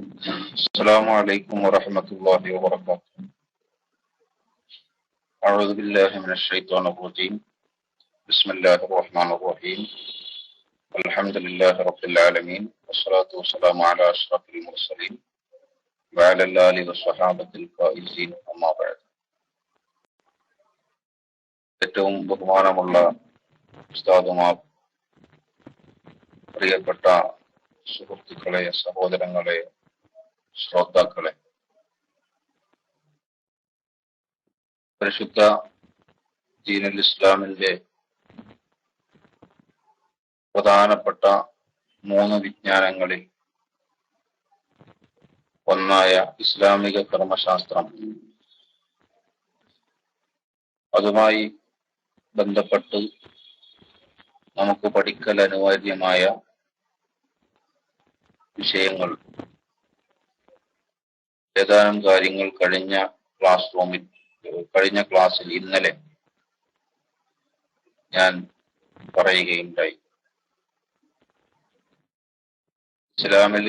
السلام عليكم ورحمة الله وبركاته. أعوذ بالله من الشيطان الرجيم. بسم الله الرحمن الرحيم. الحمد لله رب العالمين والصلاة والسلام على أشرف المرسلين وعلى الآل والصحابة الفائزين أما بعد. ഏറ്റവും ബഹുമാനമുള്ള ഉസ്താദുമാർ, പ്രിയപ്പെട്ട സുഹൃത്തുക്കളെ, സഹോദരങ്ങളെ, ശ്രോതാക്കളെ, പരിശുദ്ധ ദീനുൽ ഇസ്ലാമിന്റെ പ്രധാനപ്പെട്ട 3 വിജ്ഞാനങ്ങളിൽ ഒന്നായ ഇസ്ലാമിക കർമ്മശാസ്ത്രം, അതുമായി ബന്ധപ്പെട്ട് നമുക്ക് പഠിക്കൽ അനിവാര്യമായ വിഷയങ്ങൾ, ഏതാനും കാര്യങ്ങൾ കഴിഞ്ഞ ക്ലാസ്സിൽ ഇന്നലെ ഞാൻ പറയുകയുണ്ടായി. ഇസ്ലാമിൽ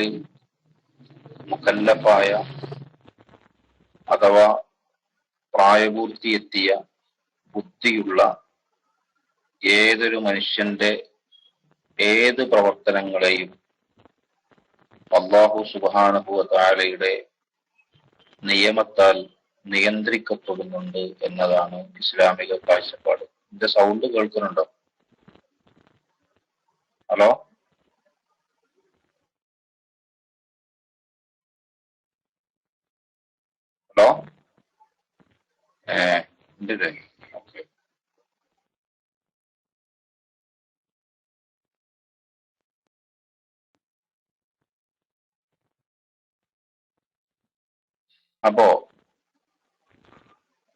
മുക്കല്ലഫായ അഥവാ പ്രായപൂർത്തിയെത്തിയ ബുദ്ധിയുള്ള ഏതൊരു മനുഷ്യന്റെ ഏത് പ്രവർത്തനങ്ങളെയും അല്ലാഹു സുബ്ഹാനഹു വ തആലയുടെ നിയമത്താൽ നിയന്ത്രിക്കപ്പെടുന്നുണ്ട് എന്നതാണ് ഇസ്ലാമിക കാഴ്ചപ്പാട്. എന്റെ സൗണ്ട് കേൾക്കുന്നുണ്ടോ? Hello, hello. ഉണ്ട്. ഓക്കെ. അപ്പോ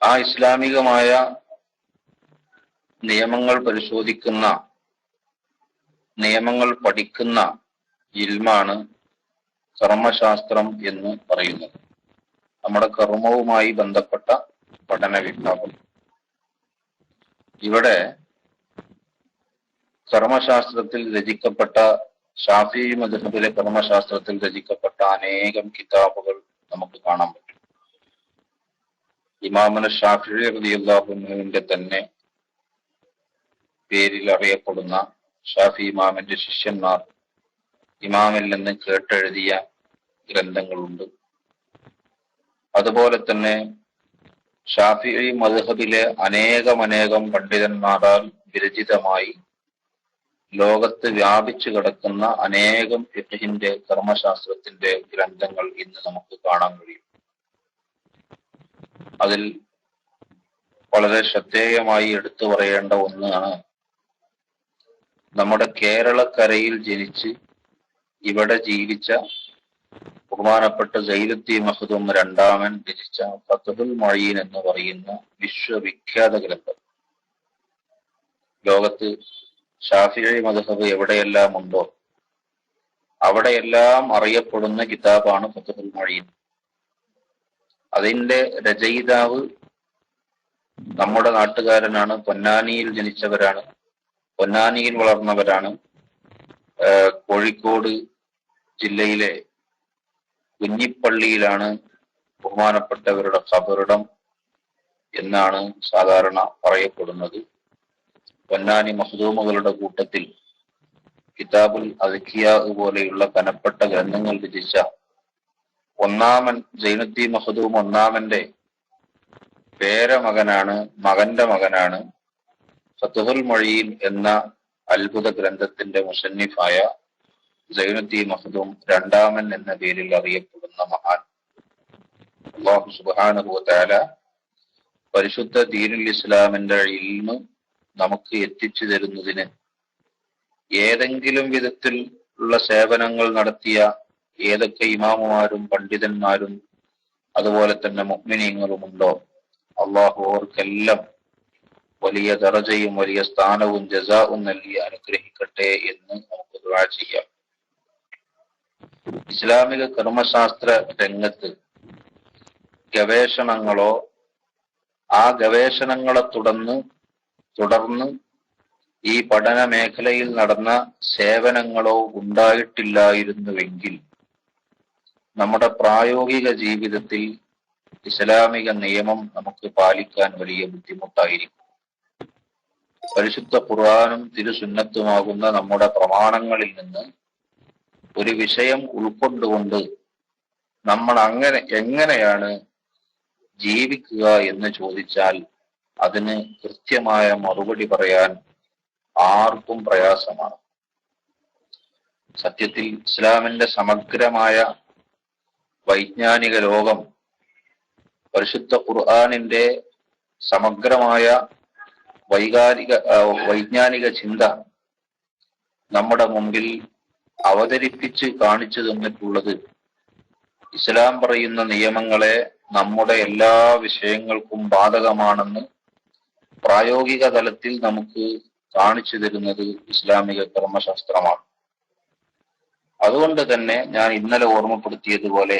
ആ ഇസ്ലാമികമായ നിയമങ്ങൾ പരിശോധിക്കുന്ന, നിയമങ്ങൾ പഠിക്കുന്ന ഇൽമാണ് കർമ്മശാസ്ത്രം എന്ന് പറയുന്നത്. നമ്മുടെ കർമ്മവുമായി ബന്ധപ്പെട്ട പഠന വിഭാഗം. ഇവിടെ കർമ്മശാസ്ത്രത്തിൽ രചിക്കപ്പെട്ട, ഷാഫിഈ മദ്ഹബിലെ കർമ്മശാസ്ത്രത്തിൽ രചിക്കപ്പെട്ട അനേകം കിതാബുകൾ നമുക്ക് കാണാൻ പറ്റും. ഇമാമുന ഷാഫിഈ റളിയല്ലാഹു അൻഹുവിന്റെ തന്നെ പേരിൽ അറിയപ്പെടുന്ന ഷാഫി ഇമാമിന്റെ ശിഷ്യന്മാർ ഇമാമിൽ നിന്ന് കേട്ടെഴുതിയ ഗ്രന്ഥങ്ങളുണ്ട്. അതുപോലെ തന്നെ ഷാഫിഈ മദ്ഹബിലെ അനേകം പണ്ഡിതന്മാരാൽ വിരചിതമായി ലോകത്ത് വ്യാപിച്ചു കിടക്കുന്ന അനേകം ഫിഖ്ഹിന്റെ, കർമ്മശാസ്ത്രത്തിന്റെ ഗ്രന്ഥങ്ങൾ ഇന്ന് നമുക്ക് കാണാൻ കഴിയും. അതിൽ വളരെ ശ്രദ്ധേയമായി എടുത്തു പറയേണ്ട ഒന്നാണ് നമ്മുടെ കേരളക്കരയിൽ ജനിച്ച് ഇവിടെ ജീവിച്ച ബഹുമാനപ്പെട്ട സൈനുദ്ദീൻ മഖ്ദൂം രണ്ടാമൻ രചിച്ച ഫത്ഹുൽ മുഈൻ എന്ന് പറയുന്ന വിശ്വവിഖ്യാത ഗ്രന്ഥം. ലോകത്ത് ഷാഫിഈ മദ്ഹബ് എവിടെയെല്ലാം ഉണ്ടോ അവിടെയെല്ലാം അറിയപ്പെടുന്ന കിതാബാണ് ഫത്ഹുൽ മുഈൻ. അതിന്റെ രചയിതാവ് നമ്മുടെ നാട്ടുകാരനാണ്, പൊന്നാനിയിൽ ജനിച്ചവരാണ്, പൊന്നാനിയിൽ വളർന്നവരാണ്. കോഴിക്കോട് ജില്ലയിലെ കുഞ്ഞിപ്പള്ളിയിലാണ് ബഹുമാനപ്പെട്ടവരുടെ ഖബറിടം എന്നാണ് സാധാരണ പറയപ്പെടുന്നത്. പൊന്നാനി മഖ്ദൂമുകളുടെ കൂട്ടത്തിൽ കിതാബുൽ അദ്കിയ പോലെയുള്ള കനപ്പെട്ട ഗ്രന്ഥങ്ങൾ രചിച്ച ഒന്നാമൻ സൈനുദ്ദീൻ മഖ്ദൂം ഒന്നാമന്റെ മകന്റെ മകനാണ് ഫത്ഹുൽ മുഈൻ എന്ന അത്ഭുത ഗ്രന്ഥത്തിന്റെ മുസന്നിഫായ സൈനുദ്ദീൻ മഖ്ദൂം രണ്ടാമൻ എന്ന പേരിൽ അറിയപ്പെടുന്ന മഹാൻ. അല്ലാഹു സുബ്ഹാനഹു വ തആല പരിശുദ്ധ ദീനുൽ ഇസ്ലാമിന്റെ ഇൽമ് നമുക്ക് എത്തിച്ചു തരുന്നതിന് ഏതെങ്കിലും വിധത്തിൽ ഉള്ള സേവനങ്ങൾ നടത്തിയ ഏതൊക്കെ ഇമാമുമാരും പണ്ഡിതന്മാരും അതുപോലെ തന്നെ മുഅ്മിനീങ്ങളുമുണ്ടോ, അള്ളാഹു അവർക്കെല്ലാം വലിയ ദറജയും വലിയ സ്ഥാനവും ജസാഉം നൽകി അനുഗ്രഹിക്കട്ടെ എന്ന് നമുക്ക് ദുആ ചെയ്യാം. ഇസ്ലാമിക കർമ്മശാസ്ത്ര രംഗത്ത് ഗവേഷണങ്ങളോ ആ ഗവേഷണങ്ങളെ തുടർന്ന് ഈ പഠന മേഖലയിൽ നടന്ന സേവനങ്ങളോ ഉണ്ടായിട്ടില്ലായിരുന്നുവെങ്കിൽ നമ്മുടെ പ്രായോഗിക ജീവിതത്തിൽ ഇസ്ലാമിക നിയമം നമുക്ക് പാലിക്കാൻ വലിയ ബുദ്ധിമുട്ടായിരിക്കും. പരിശുദ്ധ ഖുർആനും തിരുസുന്നത്തുമാകുന്ന നമ്മുടെ പ്രമാണങ്ങളിൽ നിന്ന് ഒരു വിഷയം ഉൾക്കൊണ്ടുകൊണ്ട് നമ്മൾ എങ്ങനെയാണ് ജീവിക്കുക എന്ന് ചോദിച്ചാൽ അതിന് കൃത്യമായ മറുപടി പറയാൻ ആർക്കും പ്രയാസമാണ്. സത്യത്തിൽ ഇസ്ലാമിന്റെ സമഗ്രമായ വൈജ്ഞാനിക ലോകം, പരിശുദ്ധ ഖുർആനിന്റെ സമഗ്രമായ വൈജ്ഞാനിക ചിന്ത നമ്മുടെ മുമ്പിൽ അവതരിപ്പിച്ച് കാണിച്ചു തന്നിട്ടുള്ളത് ഇസ്ലാം പറയുന്ന നിയമങ്ങളെ നമ്മുടെ എല്ലാ വിഷയങ്ങൾക്കും ബാധകമാണെന്ന് പ്രായോഗിക തലത്തിൽ നമുക്ക് കാണിച്ചു തരുന്നത് ഇസ്ലാമിക കർമ്മശാസ്ത്രമാണ്. അതുകൊണ്ട് തന്നെ ഞാൻ ഇന്നലെ ഓർമ്മപ്പെടുത്തിയതുപോലെ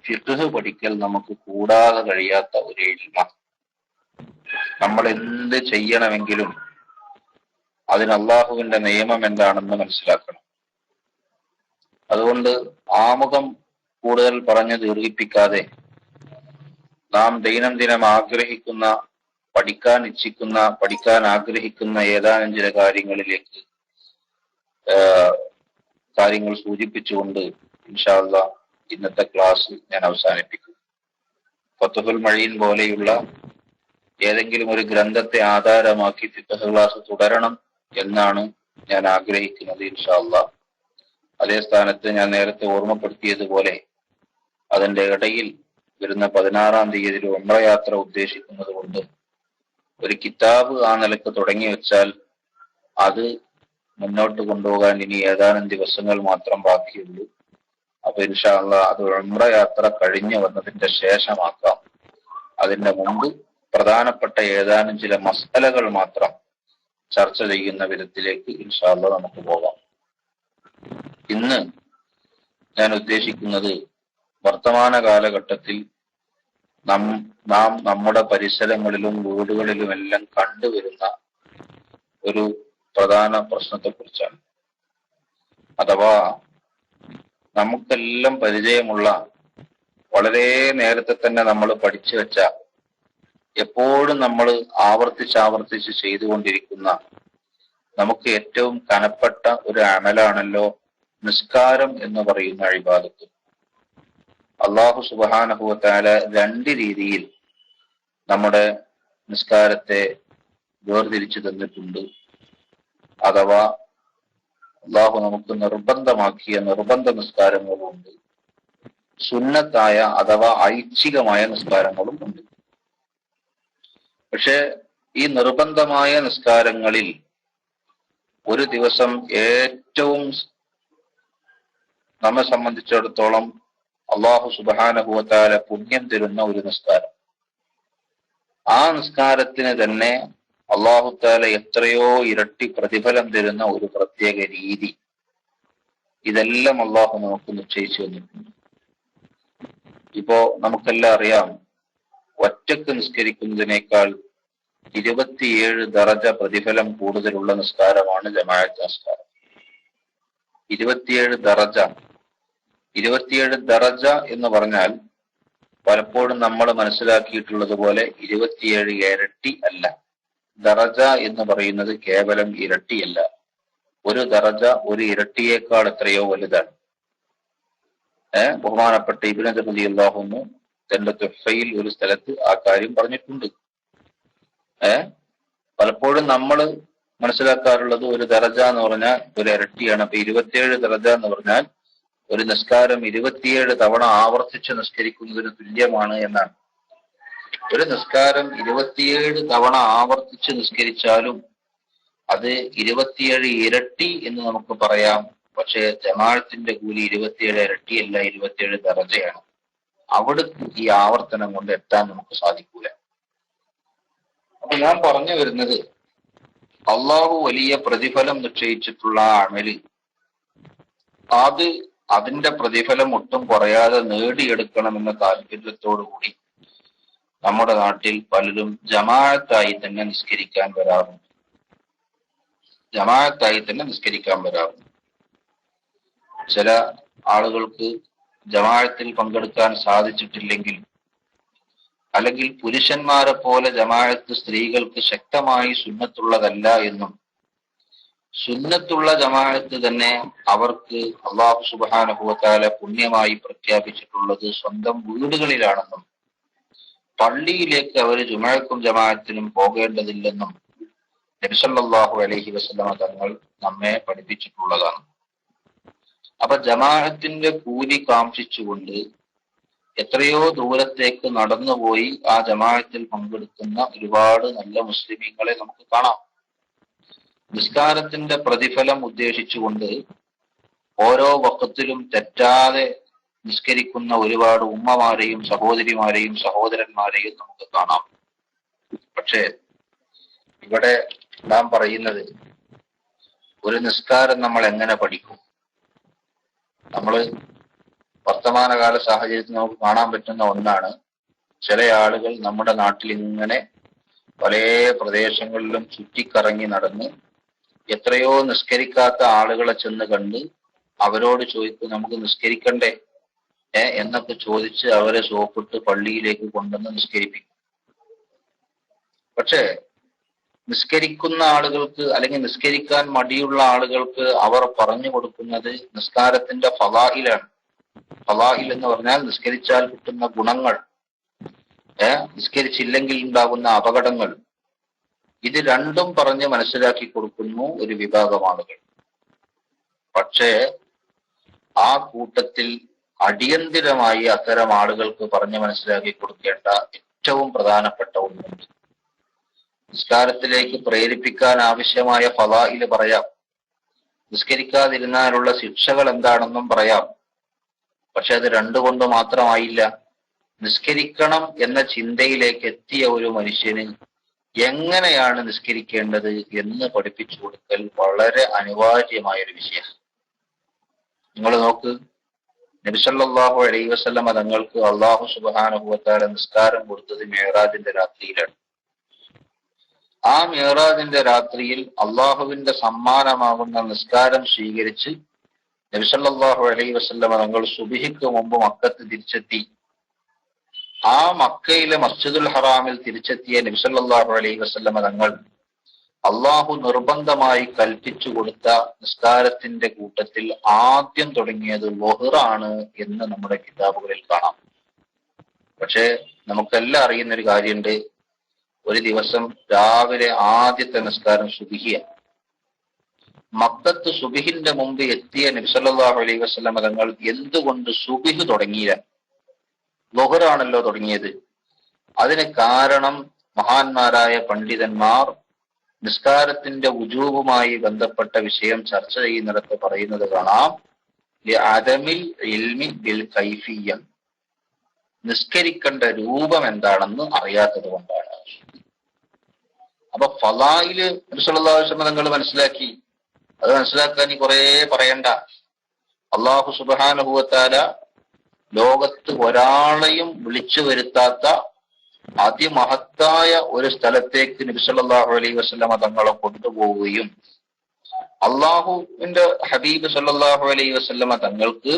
ഫിഖ്ഹ് പഠിക്കൽ നമുക്ക് കൂടാതെ കഴിയാത്ത ഒരു ഇൽമ. നമ്മൾ എന്ത് ചെയ്യണമെങ്കിലും അതിന് അള്ളാഹുവിന്റെ നിയമം എന്താണെന്ന് മനസ്സിലാക്കണം. അതുകൊണ്ട് ആമുഖം കൂടുതൽ പറഞ്ഞു ദീർഘിപ്പിക്കാതെ നാം ദൈനംദിനം ആഗ്രഹിക്കുന്ന, പഠിക്കാൻ ഇച്ഛിക്കുന്ന, പഠിക്കാൻ ആഗ്രഹിക്കുന്ന ഏതാനും ചില കാര്യങ്ങളിലേക്ക് കാര്യങ്ങൾ സൂചിപ്പിച്ചുകൊണ്ട് ഇൻഷാ അല്ലാഹ് ഇന്നത്തെ ക്ലാസ് ഞാൻ അവസാനിപ്പിക്കും. ഫത്ഹുൽ മഈൻ പോലെയുള്ള ഏതെങ്കിലും ഒരു ഗ്രന്ഥത്തെ ആധാരമാക്കി ഫിഖ്ഹ് ക്ലാസ് തുടരണം എന്നാണ് ഞാൻ ആഗ്രഹിക്കുന്നത് ഇൻഷാ അല്ലാഹ്. അതേ സ്ഥാനത്ത് ഞാൻ നേരത്തെ ഓർമ്മപ്പെടുത്തിയതുപോലെ അതിന്റെ ഇടയിൽ വരുന്ന 16-ാം തീയതി ഒരു ഉംറ യാത്ര ഉദ്ദേശിക്കുന്നത് കൊണ്ട് ഒരു കിതാബ് ആ നിലക്ക് തുടങ്ങി വെച്ചാൽ അത് മുന്നോട്ട് കൊണ്ടുപോകാൻ ഇനി ഏതാനും ദിവസങ്ങൾ മാത്രം ബാക്കിയുള്ളൂ. അപ്പൊ ഇൻഷാ അല്ലാഹ് അത് ഉംറ യാത്ര കഴിഞ്ഞു വന്നതിന്റെ ശേഷമാക്കാം. അതിന്റെ മുമ്പ് പ്രധാനപ്പെട്ട ഏതാനും ചില മസലകൾ മാത്രം ചർച്ച ചെയ്യുന്ന വിധത്തിലേക്ക് ഇൻഷാ അല്ലാഹ് നമുക്ക് പോകാം. ഇന്ന് ഞാൻ ഉദ്ദേശിക്കുന്നത് വർത്തമാന കാലഘട്ടത്തിൽ നാം നമ്മുടെ പരിസരങ്ങളിലും വീടുകളിലുമെല്ലാം കണ്ടുവരുന്ന ഒരു പ്രധാന പ്രശ്നത്തെക്കുറിച്ചാണ്. അഥവാ നമുക്കെല്ലാം പരിചയമുള്ള, വളരെ നേരത്തെ തന്നെ നമ്മൾ പഠിച്ചു വെച്ച, എപ്പോഴും നമ്മൾ ആവർത്തിച്ച് ചെയ്തുകൊണ്ടിരിക്കുന്ന, നമുക്ക് ഏറ്റവും കനപ്പെട്ട ഒരു അമലാണല്ലോ നിസ്കാരം എന്ന് പറയുന്ന ഇബാദത്ത്. അല്ലാഹു സുബ്ഹാനഹു വ തആല രണ്ട് രീതിയിൽ നമ്മുടെ നിസ്കാരത്തെ വേർതിരിച്ചു തന്നിട്ടുണ്ട്. അഥവാ അല്ലാഹു നമുക്ക് നിർബന്ധമാക്കിയ നിർബന്ധ നിസ്കാരങ്ങളുമുണ്ട്, സുന്നത്തായ അഥവാ ഐച്ഛികമായ നിസ്കാരങ്ങളും ഉണ്ട്. പക്ഷെ ഈ നിർബന്ധമായ നിസ്കാരങ്ങളിൽ ഒരു ദിവസം ഏറ്റവും നമ്മെ സംബന്ധിച്ചിടത്തോളം അല്ലാഹു സുബ്ഹാനഹു വ തആല പുണ്യം തരുന്ന ഒരു നിസ്കാരം, ആ നിസ്കാരത്തിന് തന്നെ അല്ലാഹു തആല എത്രയോ ഇരട്ടി പ്രതിഫലം തരുന്ന ഒരു പ്രത്യേക രീതി, ഇതെല്ലാം അല്ലാഹു നമുക്ക് നിശ്ചയിച്ചു തന്നിട്ടുണ്ട്. ഇപ്പോ നമുക്കെല്ലാം അറിയാം, ഒറ്റക്ക് നിസ്കരിക്കുന്നതിനേക്കാൾ 27 ദറജ പ്രതിഫലം കൂടുതലുള്ള നിസ്കാരമാണ് ജമാഅത്ത് നിസ്കാരം. 27 ദറജ എന്ന് പറഞ്ഞാൽ പലപ്പോഴും നമ്മൾ മനസ്സിലാക്കിയിട്ടുള്ളത് പോലെ 27 ഇരട്ടി അല്ല. ദറജ എന്ന് പറയുന്നത് കേവലം ഇരട്ടിയല്ല. ഒരു ദറജ ഒരു ഇരട്ടിയേക്കാൾ എത്രയോ വലുതാണ്. ബഹുമാനപ്പെട്ട ഇബ്നു റളിയല്ലാഹു അൻഹു തന്റെ തുഹ്ഫയിൽ ഒരു സ്ഥലത്ത് ആ കാര്യം പറഞ്ഞിട്ടുണ്ട്. പലപ്പോഴും നമ്മൾ മനസ്സിലാക്കാറുള്ളത് ഒരു ദറജ എന്ന് പറഞ്ഞാൽ ഒരു ഇരട്ടിയാണ്. അപ്പൊ 27 ദറജ എന്ന് പറഞ്ഞാൽ ഒരു നിസ്കാരം 27 തവണ ആവർത്തിച്ച് നിസ്കരിക്കുന്നതിന് തുല്യമാണ് എന്നാണ്. ഒരു നിസ്കാരം 27 തവണ ആവർത്തിച്ച് നിസ്കരിച്ചാലും അത് 27 ഇരട്ടി എന്ന് നമുക്ക് പറയാം. പക്ഷേ ജമാഅത്തിന്റെ കൂലി 27 ഇരട്ടിയല്ല, 27 ദറജയാണ്. അവിടേക്ക് ഈ ആവർത്തനം കൊണ്ട് എത്താൻ നമുക്ക് സാധിക്കൂല. അപ്പൊ ഞാൻ പറഞ്ഞു വരുന്നത്, അള്ളാഹു വലിയ പ്രതിഫലം നിശ്ചയിച്ചിട്ടുള്ള അമല്, അതിന്റെ പ്രതിഫലം ഒട്ടും കുറയാതെ നേടിയെടുക്കണമെന്ന താല്പര്യത്തോടു കൂടി നമ്മുടെ നാട്ടിൽ പലരും ജമാഅത്തായി തന്നെ നിസ്കരിക്കാൻ വരാറുണ്ട്. ചില ആളുകൾക്ക് ജമാഅത്തിൽ പങ്കെടുക്കാൻ സാധിച്ചിട്ടില്ലെങ്കിൽ, അല്ലെങ്കിൽ പുരുഷന്മാരെ പോലെ ജമാഅത്ത് സ്ത്രീകൾക്ക് ശക്തമായി സുന്നത്തുള്ളതല്ല എന്നും, സുന്നത്തുള്ള ജമാഅത്ത് തന്നെ അവർക്ക് അല്ലാഹു സുബ്ഹാനഹു വ തആല പുണ്യമായി പ്രഖ്യാപിച്ചിട്ടുള്ളത് സ്വന്തം വീടുകളിലാണെന്നും, പള്ളിയിലേക്ക് അവർ ജുമുഅക്കും ജമാഅത്തിനും പോകേണ്ടതില്ലെന്നും നബി സല്ലല്ലാഹു അലൈഹി വസല്ലമ തങ്ങൾ നമ്മെ പഠിപ്പിച്ചിട്ടുള്ളതാണ്. അപ്പൊ ജമാഅത്തിന്റെ കൂലി കാംക്ഷിച്ചുകൊണ്ട് എത്രയോ ദൂരത്തേക്ക് നടന്നുപോയി ആ ജമാഅത്തിൽ പങ്കെടുക്കുന്ന ഒരുപാട് നല്ല മുസ്ലിമീങ്ങളെ നമുക്ക് കാണാം. നിസ്കാരത്തിന്റെ പ്രതിഫലം ഉദ്ദേശിച്ചുകൊണ്ട് ഓരോ വഖത്തിലും തെറ്റാതെ നിസ്കരിക്കുന്ന ഒരുപാട് ഉമ്മമാരെയും സഹോദരിമാരെയും സഹോദരന്മാരെയും നമുക്ക് കാണാം. പക്ഷേ ഇവിടെ നാം പറയുന്നത്, ഒരു നിസ്കാരം നമ്മൾ എങ്ങനെ പഠിക്കും? നമ്മൾ വർത്തമാനകാല സാഹചര്യത്തിൽ നമുക്ക് കാണാൻ പറ്റുന്ന ഒന്നാണ്, ചില ആളുകൾ നമ്മുടെ നാട്ടിൽ ഇങ്ങനെ പല പ്രദേശങ്ങളിലും ചുറ്റിക്കറങ്ങി നടന്ന് എത്രയോ നിസ്കരിക്കാത്ത ആളുകളെ ചെന്ന് കണ്ട് അവരോട് ചോദിക്കും, നമുക്ക് നിസ്കരിക്കണ്ടേ എന്നൊക്കെ ചോദിച്ച് അവരെ സോപ്പിട്ട് പള്ളിയിലേക്ക് കൊണ്ടുവന്ന് നിസ്കരിപ്പിക്കും. പക്ഷേ നിസ്കരിക്കുന്ന ആളുകൾക്ക്, അല്ലെങ്കിൽ നിസ്കരിക്കാൻ മടിയുള്ള ആളുകൾക്ക് അവർ പറഞ്ഞു കൊടുക്കുന്നത് നിസ്കാരത്തിന്റെ ഫളായിലാണ്. ഫളായിൽ എന്ന് പറഞ്ഞാൽ നിസ്കരിച്ചാൽ കിട്ടുന്ന ഗുണങ്ങൾ, നിസ്കരിച്ചില്ലെങ്കിൽ ഉണ്ടാകുന്ന അപകടങ്ങൾ, ഇത് രണ്ടും പറഞ്ഞ് മനസ്സിലാക്കി കൊടുക്കുന്നു ഒരു വിഭാഗം ആളുകൾ. പക്ഷേ ആ കൂട്ടത്തിൽ അടിയന്തിരമായി അത്തരം ആളുകൾക്ക് പറഞ്ഞ് മനസ്സിലാക്കി കൊടുക്കേണ്ട ഏറ്റവും പ്രധാനപ്പെട്ട ഒന്നുണ്ട്. നിസ്കാരത്തിലേക്ക് പ്രേരിപ്പിക്കാൻ ആവശ്യമായ ഫളായിൽ പറയാം, നിസ്കരിക്കാതിരുന്നാലുള്ള ശിക്ഷകൾ എന്താണെന്നും പറയാം. പക്ഷെ അത് രണ്ടുകൊണ്ട് മാത്രമായില്ല. നിസ്കരിക്കണം എന്ന ചിന്തയിലേക്ക് എത്തിയ ഒരു മനുഷ്യന് എങ്ങനെയാണ് നിസ്കരിക്കേണ്ടത് എന്ന് പഠിപ്പിച്ചു കൊടുക്കൽ വളരെ അനിവാര്യമായ ഒരു വിഷയമാണ്. നിങ്ങൾ നോക്ക്, നബി സല്ലല്ലാഹു അലൈഹി വസല്ലം തങ്ങൾക്ക് അല്ലാഹു സുബ്ഹാനഹു വ തആല നിസ്കാരം കൊടുത്തത് മിഅ്റാജിന്റെ രാത്രിയിലാണ്. ആ മിഅ്റാജിന്റെ രാത്രിയിൽ അള്ളാഹുവിന്റെ സമ്മാനമാകുന്ന നിസ്കാരം സ്വീകരിച്ച് നബി സല്ലല്ലാഹു അലൈഹി വസല്ലം തങ്ങൾ സുബ്ഹിക്ക് മുമ്പ് മക്കത്ത് തിരിച്ചെത്തി. ആ മക്കയിലെ മസ്ജിദുൽ ഹറാമിൽ തിരിച്ചെത്തിയ നബി സല്ലല്ലാഹു അലൈഹി വസല്ലം തങ്ങൾ അള്ളാഹു നിർബന്ധമായി കൽപ്പിച്ചു കൊടുത്ത നിസ്കാരത്തിന്റെ കൂട്ടത്തിൽ ആദ്യം തുടങ്ങിയത് ളുഹ്റാണ് എന്ന് നമ്മുടെ കിതാബുകളിൽ കാണാം. പക്ഷെ നമുക്കെല്ലാം അറിയുന്ന ഒരു കാര്യമുണ്ട്, ഒരു ദിവസം രാവിലെ ആദ്യത്തെ നിസ്കാരം സുബ്ഹിയാണ്. മക്കത്ത് സുബ്ഹിന്റെ മുമ്പ് എത്തിയ നബി സല്ലല്ലാഹു അലൈഹി വസല്ലം തങ്ങൾ എന്തുകൊണ്ട് സുബ്ഹ് തുടങ്ങിയില്ല, ളുഹ്റാണല്ലോ തുടങ്ങിയത്? അതിന് കാരണം മഹാന്മാരായ പണ്ഡിതന്മാർ നിസ്കാരത്തിന്റെ വുജൂബുമായി ബന്ധപ്പെട്ട വിഷയം ചർച്ച ചെയ്യുന്നിടത്ത് പറയുന്നത് കാണാം, അദമിൽ ഇൽമി ബിൽ കൈഫിയ്യ, നിസ്കരിക്കേണ്ട രൂപം എന്താണെന്ന് അറിയാത്തത് കൊണ്ടാണ്. അപ്പൊ ഫളായില് നബി സല്ലല്ലാഹു അലൈഹി വസല്ലം തങ്ങൾ മനസ്സിലാക്കി. അത് മനസ്സിലാക്കാൻ കുറെ പറയണ്ട. അല്ലാഹു സുബ്ഹാനഹു വ തആല ലോകത്ത് ഒരാളെയും വിളിച്ചു വരുത്താത്ത അതിമഹത്തായ ഒരു സ്ഥലത്തേക്ക് നബി സല്ലല്ലാഹു അലൈഹി വസല്ലം തങ്ങളെ കൊണ്ടുപോവുകയും അള്ളാഹുവിന്റെ ഹബീബ് സല്ലല്ലാഹു അലൈഹി വസല്ലം തങ്ങൾക്ക്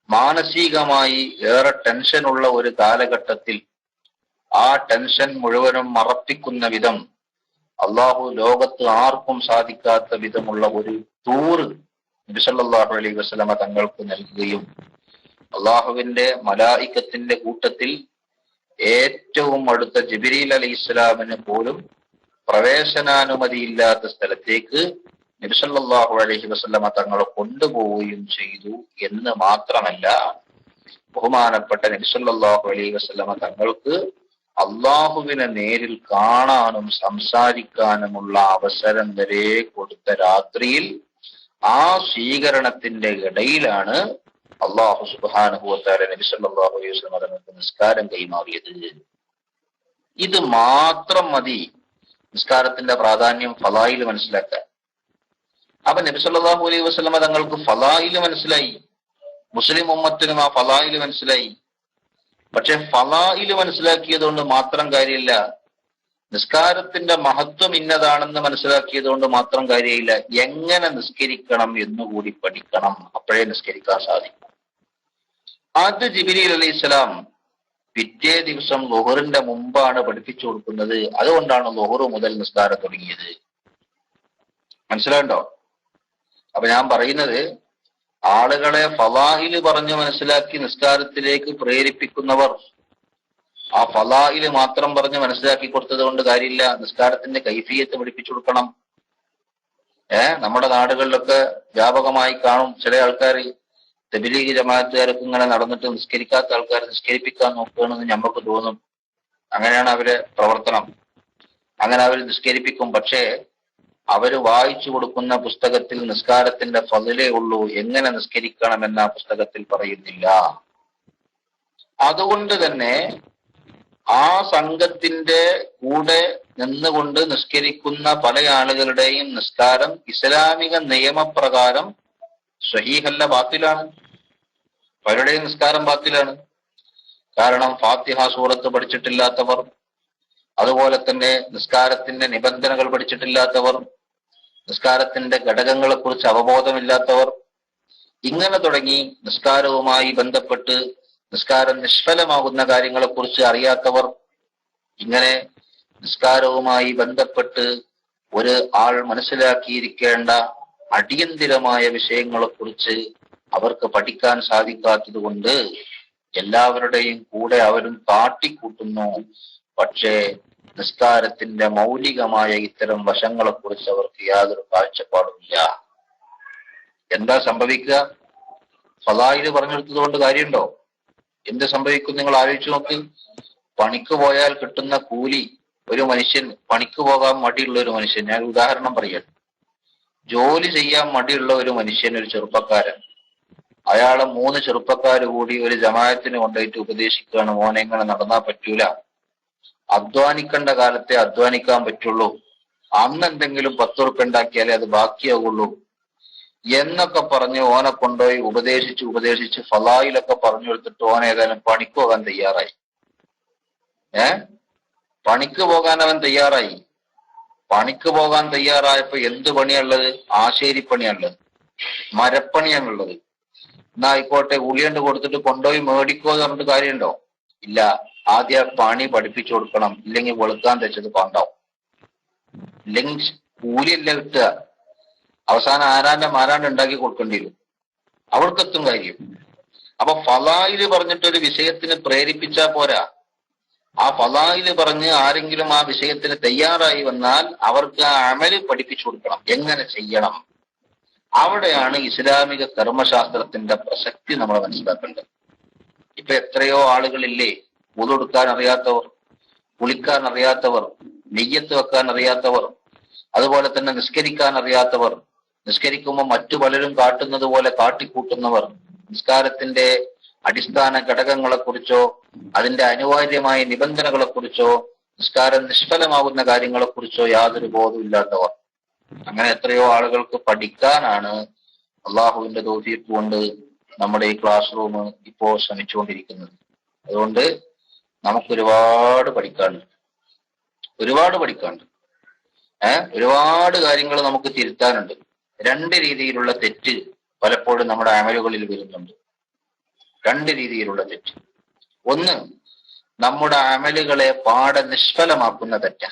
മാനസികമായി ഏറെ ടെൻഷനുള്ള ഒരു കാലഘട്ടത്തിൽ ആ ടെൻഷൻ മുഴുവനും മറപ്പിക്കുന്ന വിധം അള്ളാഹു ലോകത്ത് ആർക്കും സാധിക്കാത്ത വിധമുള്ള ഒരു ടൂർ നബി സല്ലല്ലാഹു അലൈഹി വസല്ലം തങ്ങൾക്ക് നൽകുകയും അള്ളാഹുവിന്റെ മലായികത്തിന്റെ കൂട്ടത്തിൽ ഏറ്റവും അടുത്ത ജിബ്രീൽ അലൈഹിസ്സലാമിന് പോലും പ്രവേശനാനുമതിയില്ലാത്ത സ്ഥലത്തേക്ക് നബി സല്ലല്ലാഹു അലൈഹി വസല്ലം തങ്ങളെ കൊണ്ടുപോവുകയും ചെയ്തു എന്ന് മാത്രമല്ല, ബഹുമാനപ്പെട്ട നബി സല്ലല്ലാഹു അലൈഹി വസല്ലം തങ്ങൾക്ക് അള്ളാഹുവിനെ നേരിൽ കാണാനും സംസാരിക്കാനുമുള്ള അവസരം വരെ കൊടുത്ത രാത്രിയിൽ ആ സ്വീകരണത്തിന്റെ ഇടയിലാണ് അള്ളാഹു സുബ്ഹാനഹു വ തആല നബി സല്ലല്ലാഹു അലൈഹി വസല്ലം തങ്ങൾക്ക് നിസ്കാരം കൈമാറിയത്. ഇത് മാത്രം മതി നിസ്കാരത്തിന്റെ പ്രാധാന്യം ഫളായിൽ മനസ്സിലാക്കാൻ. അപ്പൊ നബി സല്ലല്ലാഹു അലൈഹി വസല്ലം തങ്ങൾക്ക് ഫളായിൽ മനസ്സിലായി, മുസ്ലിം ഉമ്മത്തിനും ആ ഫളായിൽ മനസ്സിലായി. പക്ഷെ ഫളായിൽ മനസ്സിലാക്കിയത് കൊണ്ട് മാത്രം കാര്യമില്ല, നിസ്കാരത്തിന്റെ മഹത്വം ഇന്നതാണെന്ന് മനസ്സിലാക്കിയത് കൊണ്ട് മാത്രം കാര്യമില്ല, എങ്ങനെ നിസ്കരിക്കണം എന്നുകൂടി പഠിക്കണം. അപ്പോഴേ നിസ്കരിക്കാൻ സാധിക്കും. അത് ജിബ്രീൽ അലൈഹിസ്സലാം പിറ്റേ ദിവസം ളുഹറിന്റെ മുമ്പാണ് പഠിപ്പിച്ചു കൊടുക്കുന്നത്. അതുകൊണ്ടാണ് ളുഹർ മുതൽ നിസ്കാരം തുടങ്ങിയത്. മനസ്സിലാണ്ടോ? അപ്പൊ ഞാൻ പറയുന്നത്, ആളുകളെ ഫളായില് പറഞ്ഞു മനസ്സിലാക്കി നിസ്കാരത്തിലേക്ക് പ്രേരിപ്പിക്കുന്നവർ ആ ഫളായില് മാത്രം പറഞ്ഞ് മനസ്സിലാക്കി കൊടുത്തത് കൊണ്ട് കാര്യമില്ല. നിസ്കാരത്തിന്റെ കൈഫിയത്ത് പഠിപ്പിച്ചു കൊടുക്കണം. നമ്മുടെ നാടുകളിലൊക്കെ വ്യാപകമായി കാണും, ചില ആൾക്കാർ തബ്ലീഗ് ജമാഅത്തുകാരൊക്കെ ഇങ്ങനെ നടന്നിട്ട് നിസ്കരിക്കാത്ത ആൾക്കാർ നിസ്കരിപ്പിക്കാൻ നോക്കുകയാണെന്ന് നമുക്ക് തോന്നും. അങ്ങനെയാണ് അവരെ പ്രവർത്തനം. അങ്ങനെ അവർ നിസ്കരിപ്പിക്കും. പക്ഷേ അവര് വായിച്ചു കൊടുക്കുന്ന പുസ്തകത്തിൽ നിസ്കാരത്തിന്റെ ഫളിലേ ഉള്ളൂ, എങ്ങനെ നിസ്കരിക്കണമെന്ന പുസ്തകത്തിൽ പറയുന്നില്ല. അതുകൊണ്ട് തന്നെ ആ സംഘത്തിന്റെ കൂടെ നിന്നുകൊണ്ട് നിസ്കരിക്കുന്ന പല ആളുകളുടെയും നിസ്കാരം ഇസ്ലാമിക നിയമപ്രകാരം സ്വഹീഹല്ല, ബാത്തിലാണ്. പലരുടെയും നിസ്കാരം ബാത്തിലാണ്. കാരണം ഫാത്തിഹ സൂറത്ത് പഠിച്ചിട്ടില്ലാത്തവർ, അതുപോലെ തന്നെ നിസ്കാരത്തിന്റെ നിബന്ധനകൾ പഠിച്ചിട്ടില്ലാത്തവർ, നിസ്കാരത്തിന്റെ ഘടകങ്ങളെ കുറിച്ച് അവബോധമില്ലാത്തവർ, ഇങ്ങനെ തുടങ്ങി നിസ്കാരവുമായി ബന്ധപ്പെട്ട് നിസ്കാരം നിഷ്ഫലമാകുന്ന കാര്യങ്ങളെക്കുറിച്ച് അറിയാത്തവർ, ഇങ്ങനെ നിസ്കാരവുമായി ബന്ധപ്പെട്ട് ഒരു ആൾ മനസ്സിലാക്കിയിരിക്കേണ്ട അടിയന്തിരമായ വിഷയങ്ങളെക്കുറിച്ച് അവർക്ക് പഠിക്കാൻ സാധിക്കാത്തത് കൊണ്ട് എല്ലാവരുടെയും കൂടെ അവരും കാട്ടിക്കൂട്ടുന്നു. പക്ഷേ നിസ്കാരത്തിന്റെ മൗലികമായ ഇത്തരം വശങ്ങളെക്കുറിച്ച് അവർക്ക് യാതൊരു കാഴ്ചപ്പാടുമില്ല. എന്താ സംഭവിക്കുക? ഫളായില് പറഞ്ഞെടുത്തത് കൊണ്ട് കാര്യമുണ്ടോ? എന്ത് സംഭവിക്കും നിങ്ങൾ ആലോചിച്ചു നോക്ക്. പണിക്ക് പോയാൽ കിട്ടുന്ന കൂലി, ഒരു മനുഷ്യൻ പണിക്ക് പോകാൻ മടിയുള്ള ഒരു മനുഷ്യൻ, ഞാൻ ഉദാഹരണം പറയാം, ജോലി ചെയ്യാൻ മടിയുള്ള ഒരു മനുഷ്യൻ, ഒരു ചെറുപ്പക്കാരൻ, അയാളെ 3 ചെറുപ്പക്കാർ കൂടി ഒരു ജമാഅത്തിന് കൊണ്ടുപോയിട്ട് ഉപദേശിക്കുകയാണ്, മോനെ ഇങ്ങനെ നടന്നാ പറ്റൂല, അധ്വാനിക്കേണ്ട കാലത്തെ അധ്വാനിക്കാൻ പറ്റുള്ളൂ, അന്ന് എന്തെങ്കിലും 10 ഉറുപ്പിക ഉണ്ടാക്കിയാലേ അത് ബാക്കിയാകുള്ളൂ എന്നൊക്കെ പറഞ്ഞ് ഓനെ കൊണ്ടുപോയി ഉപദേശിച്ച് ഫളായിലൊക്കെ പറഞ്ഞു കൊടുത്തിട്ട് ഓൻ ഏതായാലും പണിക്ക് പോകാൻ തയ്യാറായി. പണിക്ക് പോകാൻ അവൻ തയ്യാറായി. പണിക്ക് പോകാൻ തയ്യാറായപ്പോ എന്ത് പണിയുള്ളത്? ആശേരിപ്പണിയാണുള്ളത്, മരപ്പണിയാണുള്ളത്. എന്നാ ആയിക്കോട്ടെ, ഉളിയണ്ട് കൊടുത്തിട്ട് കൊണ്ടുപോയി മേടിക്കോ എന്ന് പറഞ്ഞിട്ട് കാര്യമുണ്ടോ? ഇല്ല. ആദ്യം പണി പഠിപ്പിച്ചു കൊടുക്കണം, ഇല്ലെങ്കിൽ വെളുക്കാൻ തെച്ചത് കൊണ്ടാവും. ഇല്ലെങ്കിൽ കൂലിയല്ല കിട്ടുക, അവസാനം ആരാണ്ട് ഉണ്ടാക്കി കൊടുക്കേണ്ടി വരും. അവർക്കെത്തും കാര്യം. അപ്പൊ ഫളായില് പറഞ്ഞിട്ടൊരു വിഷയത്തിന് പ്രേരിപ്പിച്ചാ പോരാ. ആ ഫളായില് പറഞ്ഞ് ആരെങ്കിലും ആ വിഷയത്തിന് തയ്യാറായി വന്നാൽ അവർക്ക് ആ അമല് പഠിപ്പിച്ചു കൊടുക്കണം, എങ്ങനെ ചെയ്യണം. അവിടെയാണ് ഇസ്ലാമിക കർമ്മശാസ്ത്രത്തിന്റെ പ്രസക്തി നമ്മൾ മനസ്സിലാക്കേണ്ടത്. ഇപ്പൊ എത്രയോ ആളുകളില്ലേ വുളു എടുക്കാൻ അറിയാത്തവർ, കുളിക്കാൻ അറിയാത്തവർ, നെയ്യത്ത് വെക്കാൻ അറിയാത്തവർ, അതുപോലെ തന്നെ നിസ്കരിക്കാൻ അറിയാത്തവർ, നിസ്കരിക്കുമ്പോൾ മറ്റു പലരും കാട്ടുന്നത് പോലെ കാട്ടിക്കൂട്ടുന്നവർ, നിസ്കാരത്തിന്റെ അടിസ്ഥാന ഘടകങ്ങളെക്കുറിച്ചോ അതിന്റെ അനിവാര്യമായ നിബന്ധനകളെക്കുറിച്ചോ നിസ്കാരം നിഷ്ഫലമാകുന്ന കാര്യങ്ങളെക്കുറിച്ചോ യാതൊരു ബോധമില്ലാത്തവർ. അങ്ങനെ എത്രയോ ആളുകൾക്ക് പഠിക്കാനാണ് അള്ളാഹുവിന്റെ തൗഫീഖ് കൊണ്ട് നമ്മുടെ ഈ ക്ലാസ് റൂം ഇപ്പോ ശ്രമിച്ചുകൊണ്ടിരിക്കുന്നത്. അതുകൊണ്ട് നമുക്ക് ഒരുപാട് പഠിക്കാനുണ്ട്. ഒരുപാട് കാര്യങ്ങൾ നമുക്ക് തിരുത്താനുണ്ട്. 2 രീതിയിലുള്ള തെറ്റ് പലപ്പോഴും നമ്മുടെ അമലുകളിൽ വരുന്നുണ്ട്. 2 രീതിയിലുള്ള തെറ്റ്. ഒന്ന്, നമ്മുടെ അമലുകളെ പാടെ നിഷ്ഫലമാക്കുന്ന തെറ്റാ.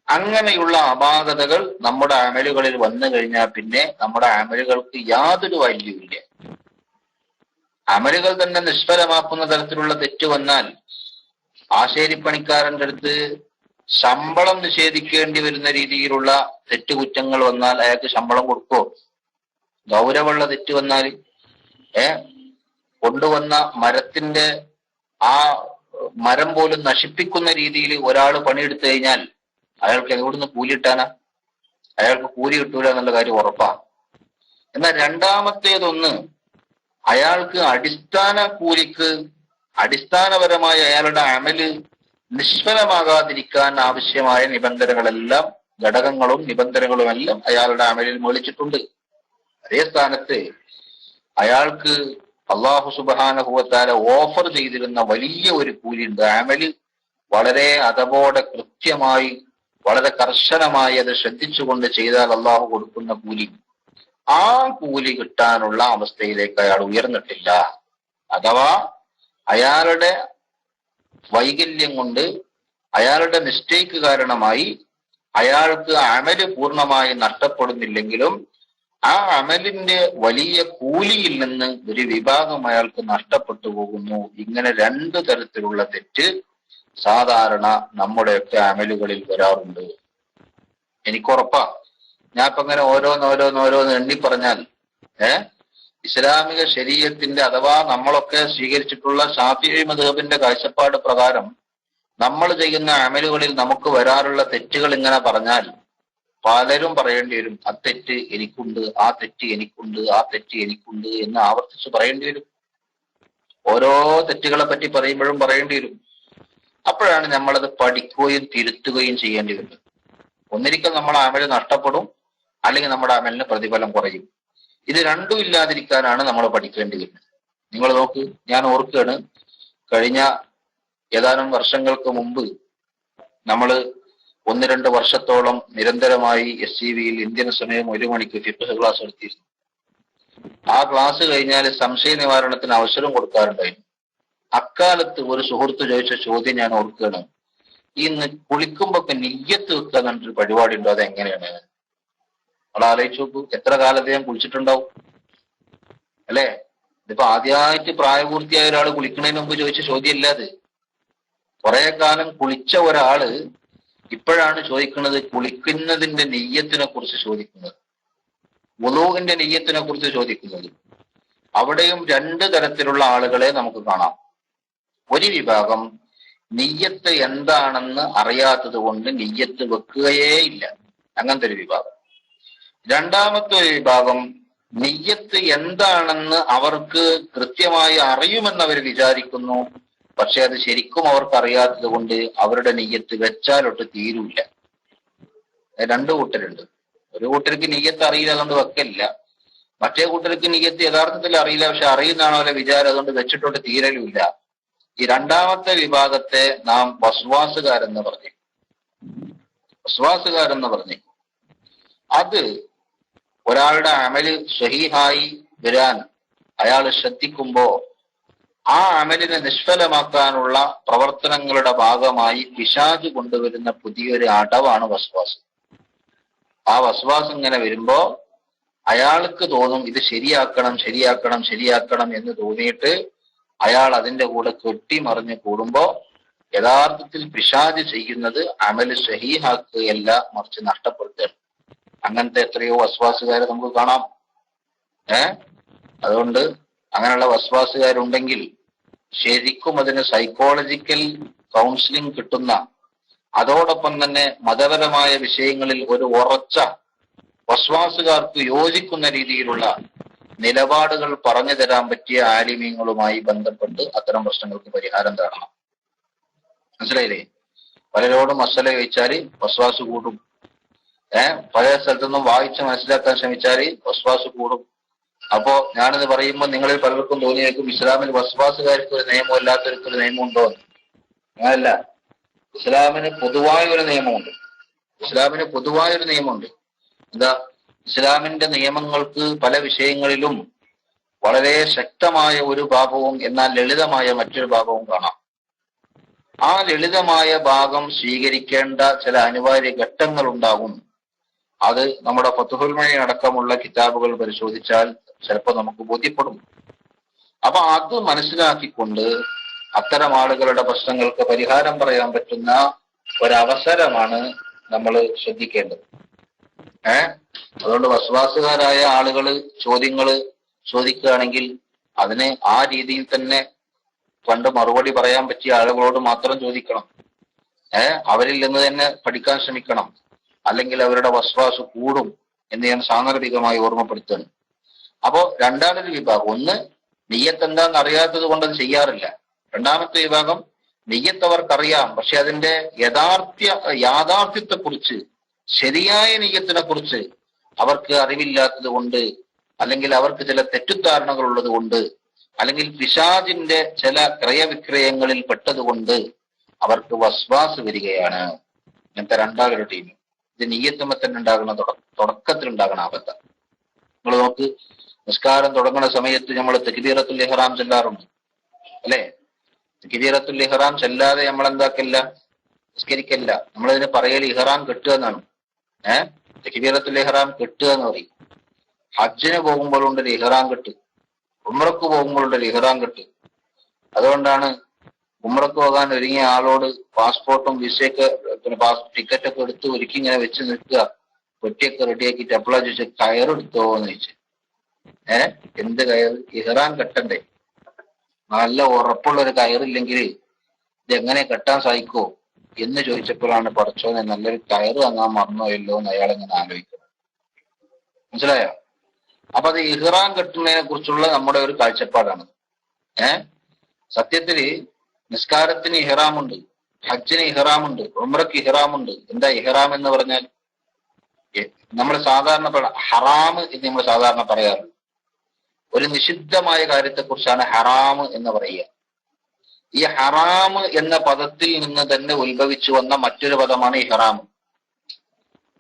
അങ്ങനെയുള്ള അപാകതകൾ നമ്മുടെ അമലുകളിൽ വന്നു കഴിഞ്ഞാൽ പിന്നെ നമ്മുടെ അമലുകൾക്ക് യാതൊരു വാല്യൂ ഇല്ല. അമലുകൾ തന്നെ നിഷ്ഫലമാക്കുന്ന തരത്തിലുള്ള തെറ്റ് വന്നാൽ ആശേരിപ്പണിക്കാരന്റെ അടുത്ത് ശമ്പളം നിഷേധിക്കേണ്ടി വരുന്ന രീതിയിലുള്ള തെറ്റുകുറ്റങ്ങൾ വന്നാൽ അയാൾക്ക് ശമ്പളം കൊടുക്കുമോ? ഗൗരവമുള്ള തെറ്റ് വന്നാൽ കൊണ്ടുവന്ന മരത്തിന്റെ ആ മരം പോലും നശിപ്പിക്കുന്ന രീതിയിൽ ഒരാൾ പണിയെടുത്തു കഴിഞ്ഞാൽ അയാൾക്ക് എവിടുന്ന് കൂലി കിട്ടാനാ? അയാൾക്ക് കൂലി കിട്ടൂല എന്നുള്ള കാര്യം ഉറപ്പാണ്. എന്നാൽ രണ്ടാമത്തേതൊന്ന്, അയാൾക്ക് അടിസ്ഥാന കൂലിക്ക് അടിസ്ഥാനപരമായ അയാളുടെ അമല് നിഷ്ഫലമാകാതിരിക്കാൻ ആവശ്യമായ നിബന്ധനകളെല്ലാം, ഘടകങ്ങളും നിബന്ധനകളും എല്ലാം അയാളുടെ അമലിൽ മേളിച്ചിട്ടുണ്ട്. അതേ സ്ഥാനത്ത് അയാൾക്ക് അള്ളാഹു സുബ്ഹാനഹു വ തആല ഓഫർ ചെയ്തിരുന്ന വലിയ ഒരു കൂലിയുണ്ട്. അമല് വളരെ അതപോടെ കൃത്യമായി, വളരെ കർശനമായി അത് ശ്രദ്ധിച്ചുകൊണ്ട് ചെയ്താൽ അള്ളാഹു കൊടുക്കുന്ന കൂലി, ആ കൂലി കിട്ടാനുള്ള അവസ്ഥയിലേക്ക് അയാൾ ഉയർന്നിട്ടില്ല. അഥവാ അയാളുടെ വൈകല്യം കൊണ്ട്, അയാളുടെ മിസ്റ്റേക്ക് കാരണമായി അയാൾക്ക് അമല് പൂർണ്ണമായി നഷ്ടപ്പെടുന്നില്ലെങ്കിലും ആ അമലിന്റെ വലിയ കൂലിയിൽ നിന്ന് ഒരു വിഭാഗം അയാൾക്ക് നഷ്ടപ്പെട്ടു പോകുന്നു. ഇങ്ങനെ രണ്ടു തരത്തിലുള്ള തെറ്റ് സാധാരണ നമ്മുടെയൊക്കെ അമലുകളിൽ വരാറുണ്ട്. എനിക്കുറപ്പാ. ഞാൻ ഇപ്പൊ ഇങ്ങനെ ഓരോന്ന് എണ്ണി പറഞ്ഞാൽ ഇസ്ലാമിക ശരീഅത്തിന്റെ അഥവാ നമ്മളൊക്കെ സ്വീകരിച്ചിട്ടുള്ള ശാഫിഈ മദ്ഹബിന്റെ കാഴ്ചപ്പാട് പ്രകാരം നമ്മൾ ചെയ്യുന്ന അമലുകളിൽ നമുക്ക് വരാറുള്ള തെറ്റുകൾ ഇങ്ങനെ പറഞ്ഞാൽ പലരും പറയേണ്ടി വരും, ആ തെറ്റ് എനിക്കുണ്ട്, ആ തെറ്റ് എനിക്കുണ്ട്, ആ തെറ്റ് എനിക്കുണ്ട് എന്ന് ആവർത്തിച്ച് പറയേണ്ടി വരും. ഓരോ തെറ്റുകളെ പറ്റി പറയുമ്പോഴും പറയേണ്ടി വരും. അപ്പോഴാണ് നമ്മളത് പഠിക്കുകയും തിരുത്തുകയും ചെയ്യേണ്ടി വരുന്നത്. ഒന്നിരിക്കൽ നമ്മുടെ അമല് നഷ്ടപ്പെടും, അല്ലെങ്കിൽ നമ്മുടെ അമലിന് പ്രതിഫലം കുറയും. ഇത് രണ്ടും ഇല്ലാതിരിക്കാനാണ് നമ്മൾ പഠിക്കേണ്ടി വരുന്നത്. നിങ്ങൾ നോക്ക്, ഞാൻ ഓർക്കുകയാണ്, കഴിഞ്ഞ ഏതാനും വർഷങ്ങൾക്ക് മുമ്പ് നമ്മൾ 1-2 വർഷത്തോളം നിരന്തരമായി SCVയിൽ ഇന്ത്യൻ സമയം 1 മണിക്ക് ഫിഖ്ഹ് ക്ലാസ് എടുത്തിരുന്നു. ആ ക്ലാസ് കഴിഞ്ഞാൽ സംശയ നിവാരണത്തിന് അവസരം കൊടുക്കാറുണ്ടായിരുന്നു. അക്കാലത്ത് ഒരു സുഹൃത്ത് ചോദിച്ച ചോദ്യം ഞാൻ ഓർക്കുകയാണ്, ഇന്ന് കുളിക്കുമ്പോ നിയ്യത്ത് വെക്കുക എന്നൊരു പരിപാടി ഉണ്ടോ, അതെങ്ങനെയാണ്? നമ്മൾ ആലോചിച്ച് നോക്കൂ, എത്ര കാലത്ത് ഞാൻ കുളിച്ചിട്ടുണ്ടാവും അല്ലെ? ഇതിപ്പോ ആദ്യമായിട്ട് പ്രായപൂർത്തിയായ ഒരാൾ കുളിക്കുന്നതിന് മുമ്പ് ചോദിച്ച ചോദ്യമല്ല അത്. കുറെ കാലം കുളിച്ച ഒരാള് ഇപ്പോഴാണ് ചോദിക്കുന്നത്, കുളിക്കുന്നതിന്റെ നെയ്യത്തിനെ കുറിച്ച് ചോദിക്കുന്നത്, വുളൂഇന്റെ നെയ്യത്തിനെ കുറിച്ച് ചോദിക്കുന്നത്. അവിടെയും 2 തരത്തിലുള്ള ആളുകളെ നമുക്ക് കാണാം. ഒരു വിഭാഗം നിയ്യത്ത് എന്താണെന്ന് അറിയാത്തത് കൊണ്ട് നിയ്യത്ത് വെക്കുകയേ ഇല്ല, അങ്ങനത്തെ ഒരു വിഭാഗം. രണ്ടാമത്തെ ഒരു വിഭാഗം നിയ്യത്ത് എന്താണെന്ന് അവർക്ക് കൃത്യമായി അറിയുമെന്ന് അവർ വിചാരിക്കുന്നു, പക്ഷെ അത് ശരിക്കും അവർക്ക് അറിയാത്തത് കൊണ്ട് അവരുടെ നിയ്യത്ത് വെച്ചാലൊട്ട് തീരൂല്ല. 2 കൂട്ടരുണ്ട്. ഒരു കൂട്ടർക്ക് നിയ്യത്ത് അറിയില്ല, അതുകൊണ്ട് വെക്കലില്ല. മറ്റേ കൂട്ടർക്ക് നിയ്യത്ത് യഥാർത്ഥത്തിൽ അറിയില്ല, പക്ഷെ അറിയുന്നതാണോ അവരെ വിചാരം, അതുകൊണ്ട് വെച്ചിട്ടോട്ട് തീരലുമില്ല. ഈ രണ്ടാമത്തെ വിഭാഗത്തെ നാം വസ്വാസുകാരെന്ന് പറഞ്ഞു. വസ്വാസുകാരെന്ന് പറഞ്ഞു അത് ഒരാളുടെ അമല് സ്വഹീഹായി വരാൻ അയാൾ ശ്രദ്ധിക്കുമ്പോ ആ അമലിനെ നിഷ്ഫലമാക്കാനുള്ള പ്രവർത്തനങ്ങളുടെ ഭാഗമായി പിശാച് കൊണ്ടുവരുന്ന പുതിയൊരു അടവാണ് വസ്വാസ്. ആ വസ്വാസ് ഇങ്ങനെ വരുമ്പോ അയാൾക്ക് തോന്നും ഇത് ശരിയാക്കണം എന്ന് തോന്നിയിട്ട് അയാൾ അതിന്റെ കൂടെ കെട്ടിമറിഞ്ഞ് കൂടുമ്പോ യഥാർത്ഥത്തിൽ പിശാച് ചെയ്യുന്നത് അമല് സ്വഹീഹാക്കുകയല്ല, മറിച്ച് നഷ്ടപ്പെടുത്തുകയാണ്. അങ്ങനത്തെ എത്രയോ വസ്വാസുകാരെ നമുക്ക് കാണാം. അതുകൊണ്ട് അങ്ങനെയുള്ള വസ്വാസുകാരുണ്ടെങ്കിൽ ശരിക്കും അതിന് സൈക്കോളജിക്കൽ കൗൺസിലിംഗ് കിട്ടുന്ന, അതോടൊപ്പം തന്നെ മതപരമായ വിഷയങ്ങളിൽ ഒരു ഉറച്ച വസ്വാസുകാർക്ക് യോജിക്കുന്ന രീതിയിലുള്ള നിലപാടുകൾ പറഞ്ഞു തരാൻ പറ്റിയ ആലിമീങ്ങളുമായി ബന്ധപ്പെട്ട് അത്തരം പ്രശ്നങ്ങൾക്ക് പരിഹാരം കാണണം. മനസ്സിലായില്ലേ? പലരോടും മസല ചോദിച്ചാല് വസ്വാസ് കൂടും. പല സ്ഥലത്തുനിന്നും വായിച്ച് മനസ്സിലാക്കാൻ ശ്രമിച്ചാല് വസ്വാസ് കൂടും. അപ്പോ ഞാനിത് പറയുമ്പോൾ നിങ്ങളിൽ പലർക്കും തോന്നിയേക്കും ഇസ്ലാമിൽ വസ്വാസുകാർക്ക് ഒരു നിയമം അല്ലാത്തവർക്ക് ഒരു നിയമം ഉണ്ടോ എന്ന്. അങ്ങനല്ല. ഇസ്ലാമിന് പൊതുവായ ഒരു നിയമമുണ്ട്. എന്താ? ഇസ്ലാമിന്റെ നിയമങ്ങൾക്ക് പല വിഷയങ്ങളിലും വളരെ ശക്തമായ ഒരു ഭാഗവും എന്നാൽ ലളിതമായ മറ്റൊരു ഭാഗവും കാണാം. ആ ലളിതമായ ഭാഗം സ്വീകരിക്കേണ്ട ചില അനിവാര്യ ഘട്ടങ്ങൾ ഉണ്ടാകും. അത് നമ്മുടെ ഫത്ഹുൽ മുഈൻ അടക്കമുള്ള കിതാബുകൾ പരിശോധിച്ചാൽ ചിലപ്പോൾ നമുക്ക് ബോധ്യപ്പെടും. അപ്പൊ അത് മനസ്സിലാക്കിക്കൊണ്ട് അത്തരം ആളുകളുടെ പ്രശ്നങ്ങൾക്ക് പരിഹാരം പറയാൻ പറ്റുന്ന ഒരവസരമാണ് നമ്മൾ ശ്രദ്ധിക്കേണ്ടത്. അതുകൊണ്ട് വസ്വാസുകാരായ ആളുകൾ ചോദ്യങ്ങൾ ചോദിക്കുകയാണെങ്കിൽ അതിന് ആ രീതിയിൽ തന്നെ കണ്ട് മറുപടി പറയാൻ പറ്റിയ ആളുകളോട് മാത്രം ചോദിക്കണം. അവരിൽ നിന്ന് തന്നെ പഠിക്കാൻ ശ്രമിക്കണം. അല്ലെങ്കിൽ അവരുടെ വസ്വാസ് കൂടും എന്ന് ഞാൻ സാന്ദർഭികമായി ഓർമ്മപ്പെടുത്തുന്നു. അപ്പോ രണ്ടാമതൊരു വിഭാഗം, ഒന്ന് നിയ്യത്ത് എന്താണെന്ന് അറിയാത്തത് കൊണ്ട് അത് ചെയ്യാറില്ല. രണ്ടാമത്തെ വിഭാഗം നിയ്യത്ത് അവർക്കറിയാം, പക്ഷെ അതിന്റെ യാഥാർത്ഥ്യത്തെക്കുറിച്ച്, ശരിയായ നിയ്യത്തിനെ കുറിച്ച് അവർക്ക് അറിവില്ലാത്തത് കൊണ്ട്, അല്ലെങ്കിൽ അവർക്ക് ചില തെറ്റിദ്ധാരണകൾ ഉള്ളത് കൊണ്ട്, അല്ലെങ്കിൽ പിശാചിന്റെ ചില ക്രയവിക്രയങ്ങളിൽ പെട്ടതുകൊണ്ട് അവർക്ക് വസ്വാസ് വരികയാണ്. ഇങ്ങനത്തെ രണ്ടാമൊരു ടീം. ഇത് നിയ്യത്തുമ്പോ തന്നെ ഉണ്ടാകുന്ന തുടക്കത്തിൽ ഉണ്ടാകണ ആപത്ത. നിങ്ങൾ നോക്ക്, നിസ്കാരം തുടങ്ങുന്ന സമയത്ത് നമ്മൾ തക്ബീറത്തുൽ ഇഹ്റാം ചൊല്ലാറുണ്ട്. അല്ലെ? തക്ബീറത്തുൽ ഇഹ്റാം ചെല്ലാതെ നമ്മൾ എന്താക്കില്ല, നിസ്കരിക്കല്ല. നമ്മളതിന് പറയൽ ഇഹ്റാം കെട്ടുക എന്നാണ്. തക്ബീറത്തുൽ ഇഹ്റാം കെട്ടുക എന്ന് പറയും. ഹജ്ജിന് പോകുമ്പോഴുണ്ടൊരു ഇഹ്റാം കെട്ട്, ഉംറക്ക് പോകുമ്പോഴുണ്ടൊരു ഇഹ്റാം കെട്ട്. അതുകൊണ്ടാണ് ഉംറക്ക് പോകാൻ ഒരുങ്ങിയ ആളോട് പാസ്പോർട്ടും വിസയൊക്കെ പിന്നെ ടിക്കറ്റൊക്കെ എടുത്ത് ഒരുക്കി ഇങ്ങനെ വെച്ച് നിൽക്കുക, പെട്ടിയൊക്കെ റെഡിയാക്കിയിട്ട് എപ്പോഴാ ചോദിച്ചാൽ കയറെടുത്തോ എന്ന് ചോദിച്ചു. എന്ത് കയർ? ഇഹ്റാം കെട്ടണ്ടേ? നല്ല ഉറപ്പുള്ളൊരു കയറില്ലെങ്കിൽ ഇതെങ്ങനെ കെട്ടാൻ സാധിക്കോ എന്ന് ചോദിച്ചപ്പോഴാണ് പടച്ചോനെ നല്ലൊരു കയറ് വാങ്ങാൻ മറന്നുപോയല്ലോ എന്ന് അയാൾ ഇങ്ങനെ ആലോചിക്കുന്നത്. മനസ്സിലായോ? അപ്പൊ അത് ഇഹ്റാം കെട്ടുന്നതിനെ കുറിച്ചുള്ള നമ്മുടെ ഒരു കാഴ്ചപ്പാടാണ്. സത്യത്തില് നിസ്കാരത്തിന് ഇഹ്റാമുണ്ട്, ഹജ്ജിന് ഇഹ്റാമുണ്ട്, ഉംറക്ക് ഇഹ്റാമുണ്ട്. എന്താ ഇഹ്റാം എന്ന് പറഞ്ഞാൽ? നമ്മൾ സാധാരണ ഹറാം എന്ന് നമ്മൾ സാധാരണ പറയാറുണ്ട്. ഒരു നിഷിദ്ധമായ കാര്യത്തെക്കുറിച്ചാണ് ഹറാം എന്ന് പറയുക. ഈ ഹറാം എന്ന പദത്തിൽ നിന്ന് തന്നെ ഉത്ഭവിച്ചു വന്ന മറ്റൊരു പദമാണ് ഇഹ്റാം.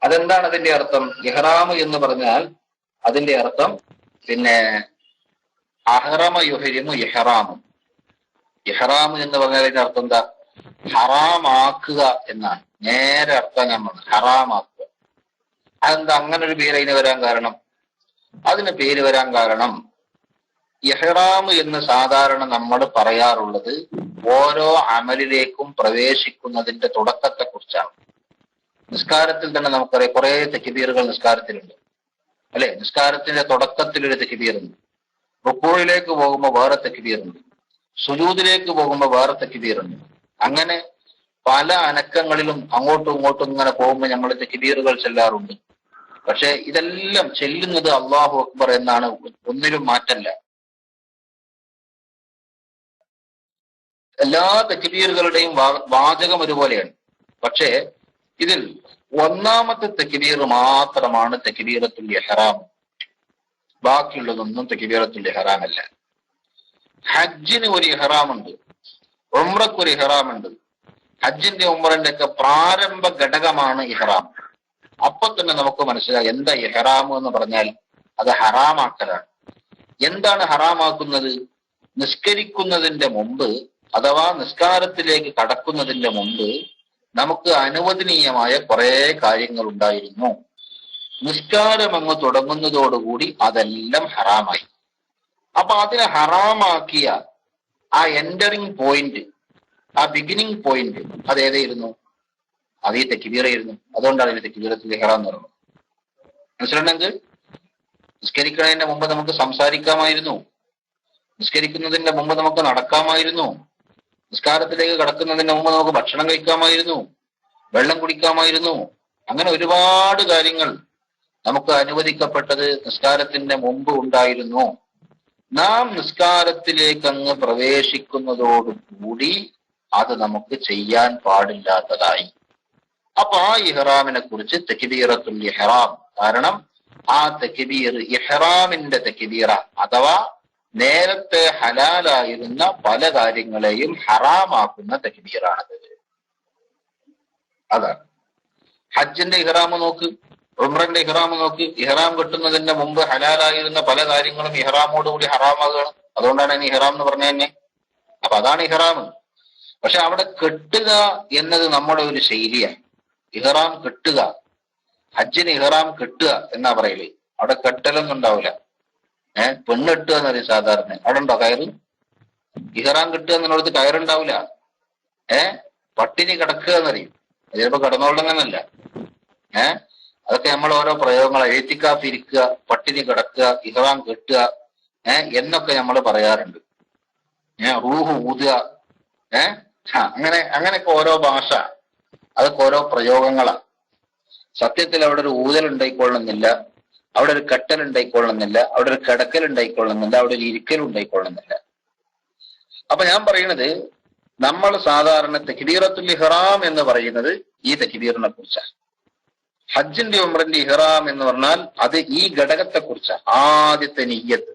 അതെന്താണ് അതിന്റെ അർത്ഥം? ഇഹ്റാം എന്ന് പറഞ്ഞാൽ അതിന്റെ അർത്ഥം പിന്നെ അഹ്റമ യുഹരിമു ഇഹ്റാമും. ഇഹ്റാം എന്ന് പറഞ്ഞാൽ അതിന്റെ അർത്ഥം എന്താ? ഹറാമാക്കുക എന്നാണ്. നേരെ അർത്ഥം ഞാൻ പറഞ്ഞു, ഹറാമാക്കുക. അതെന്താ അങ്ങനെ ഒരു പേര് അതിന് വരാൻ കാരണം? അതിന് പേര് വരാൻ കാരണം ഇഹ്റാം എന്ന് സാധാരണ നമ്മൾ പറയാറുള്ളത് ഓരോ അമലിലേക്കും പ്രവേശിക്കുന്നതിന്റെ തുടക്കത്തെ കുറിച്ചാണ്. നിസ്കാരത്തിൽ തന്നെ നമുക്കറിയാം കുറെ തക്ബീറുകൾ നിസ്കാരത്തിലുണ്ട്, അല്ലെ? നിസ്കാരത്തിന്റെ തുടക്കത്തിൽ ഒരു തക്ബീറുണ്ട്, റുക്കൂഇലേക്ക് പോകുമ്പോൾ വേറെ തക്ബീറുണ്ട്, സുജൂദിലേക്ക് പോകുമ്പോൾ വേറെ തക്ബീറുണ്ട്. അങ്ങനെ പല അനക്കങ്ങളിലും അങ്ങോട്ടും ഇങ്ങോട്ടും ഇങ്ങനെ പോകുമ്പോൾ നമ്മൾ തക്ബീറുകൾ ചെല്ലാറുണ്ട്. പക്ഷെ ഇതെല്ലാം ചെല്ലുന്നത് അല്ലാഹു അക്ബർ എന്നാണ്, ഒന്നിലും മാറ്റല്ല. എല്ലാ തക്ബീറുകളുടെയും വാചകം ഒരുപോലെയാണ്. പക്ഷേ ഇതിൽ ഒന്നാമത്തെ തക്ബീർ മാത്രമാണ് തക്ബീറത്തുൽ ഇഹ്റാം. ബാക്കിയുള്ളതൊന്നും തക്ബീറത്തുൽ ഇഹ്റാം അല്ല. ഹജ്ജിന് ഒരു ഇഹ്റാമുണ്ട്, ഉംറക്ക് ഒരു ഇഹ്റാമുണ്ട്. ഹജ്ജിന്റെ ഉംറന്റെ ഒക്കെ പ്രാരംഭ ഘടകമാണ് ഇഹ്റാം. അപ്പൊ തന്നെ നമുക്ക് മനസ്സിലായി എന്താ ഇഹ്റാം എന്ന് പറഞ്ഞാൽ അത് ഹറാമാക്കലാണ്. എന്താണ് ഹറാമാക്കുന്നത്? നിസ്കരിക്കുന്നതിന്റെ മുമ്പ് അഥവാ നിസ്കാരത്തിലേക്ക് കടക്കുന്നതിന്റെ മുമ്പ് നമുക്ക് അനുവദനീയമായ കുറെ കാര്യങ്ങൾ ഉണ്ടായിരുന്നു. നിസ്കാരം അങ്ങ് തുടങ്ങുന്നതോടുകൂടി അതെല്ലാം ഹറാമായി. അപ്പൊ അതിനെ ഹറാമാക്കിയ ആ എൻറ്ററിങ് പോയിന്റ്, ആ ബിഗിനിങ് പോയിന്റ് അതേതായിരുന്നു? അത് ഈ തക്ബീറായിരുന്നു. അതുകൊണ്ടാണ് ഇതിന് തക്ബീറത്തുൽ ഇഹ്റാം എന്ന് പറയുന്നത്. മനസ്സിലുണ്ടെങ്കിൽ നിസ്കരിക്കുന്നതിന്റെ മുമ്പ് നമുക്ക് സംസാരിക്കാമായിരുന്നു, നിസ്കരിക്കുന്നതിന്റെ മുമ്പ് നമുക്ക് നടക്കാമായിരുന്നു, നിസ്കാരത്തിലേക്ക് കടക്കുന്നതിന് മുമ്പ് നമുക്ക് ഭക്ഷണം കഴിക്കാമായിരുന്നു, വെള്ളം കുടിക്കാമായിരുന്നു. അങ്ങനെ ഒരുപാട് കാര്യങ്ങൾ നമുക്ക് അനുവദിക്കപ്പെട്ടത് നിസ്കാരത്തിന്റെ മുമ്പ് ഉണ്ടായിരുന്നു. നാം നിസ്കാരത്തിലേക്ക് അങ്ങ് പ്രവേശിക്കുന്നതോടുകൂടി അത് നമുക്ക് ചെയ്യാൻ പാടില്ലാത്തതായി. അപ്പൊ ആ ഇഹ്റാമിനെ കുറിച്ച് തക്ബീറത്തുൽ ഇഹ്റാം, കാരണം ആ തക്ബീർ ഇഹ്റാമിന്റെ തക്ബീറ, അഥവാ നേരത്തെ ഹലാലായിരുന്ന പല കാര്യങ്ങളെയും ഹറാമാക്കുന്ന തക്ബീറാണത്. അതാണ് ഹജ്ജിന്റെ ഇഹ്റാം നോക്ക്, ഉംറന്റെ ഇഹ്റാം നോക്ക്. ഇഹ്റാം കെട്ടുന്നതിന്റെ മുമ്പ് ഹലാലായിരുന്ന പല കാര്യങ്ങളും ഇഹ്റാമോടുകൂടി ഹറാമാകുകയാണ്. അതുകൊണ്ടാണ് ഇനി ഇഹ്റാം എന്ന് പറഞ്ഞ തന്നെ. അപ്പൊ അതാണ് ഇഹ്റാം. പക്ഷെ അവിടെ കെട്ടുക എന്നത് നമ്മുടെ ഒരു ശൈലിയാണ്. ഇഹ്റാം കെട്ടുക, ഹജ്ജിന് ഇഹ്റാം കെട്ടുക എന്നാ പറയല്. അവിടെ കെട്ടലൊന്നും ഉണ്ടാവില്ല. പെണ്ണ് കെട്ടുക എന്നറിയും സാധാരണ. അവിടെ ഉണ്ടോ കയറ്? ഇഹ്റാം കെട്ടുക എന്നുള്ളത് കയറുണ്ടാവില്ല. പട്ടിണി കിടക്കുക എന്നറിയും. ചിലപ്പോ കിടന്നോളണമെന്നല്ല. അതൊക്കെ നമ്മൾ ഓരോ പ്രയോഗങ്ങൾ, എഴുത്തിക്കാഫ് ഇരിക്കുക, പട്ടിണി കിടക്കുക, ഇഹ്റാം കെട്ടുക എന്നൊക്കെ നമ്മൾ പറയാറുണ്ട്. റൂഹ് ഊതുക, അങ്ങനെയൊക്കെ ഓരോ ഭാഷ, അതൊക്കെ ഓരോ പ്രയോഗങ്ങളാണ്. സത്യത്തിൽ അവിടെ ഒരു ഊതൽ ഉണ്ടായിക്കൊള്ളുന്നില്ല, അവിടെ ഒരു കെട്ടൽ ഉണ്ടായിക്കൊള്ളുന്നില്ല, അവിടെ ഒരു കിടക്കൽ ഉണ്ടായിക്കൊള്ളുന്നില്ല, അവിടെ ഒരു ഇരിക്കൽ ഉണ്ടായിക്കൊള്ളുന്നില്ല. അപ്പൊ ഞാൻ പറയുന്നത്, നമ്മൾ സാധാരണ തക്ബീറത്തുൽ ഇഹ്റാം എന്ന് പറയുന്നത് ഈ തക്ബീറിനെ കുറിച്ചാണ്. ഹജ്ജിന്റെ ഉംറന്റെ ഇഹ്റാം എന്ന് പറഞ്ഞാൽ അത് ഈ ഘടകത്തെ കുറിച്ചാണ്. ആദ്യത്തെ നിയ്യത്ത്,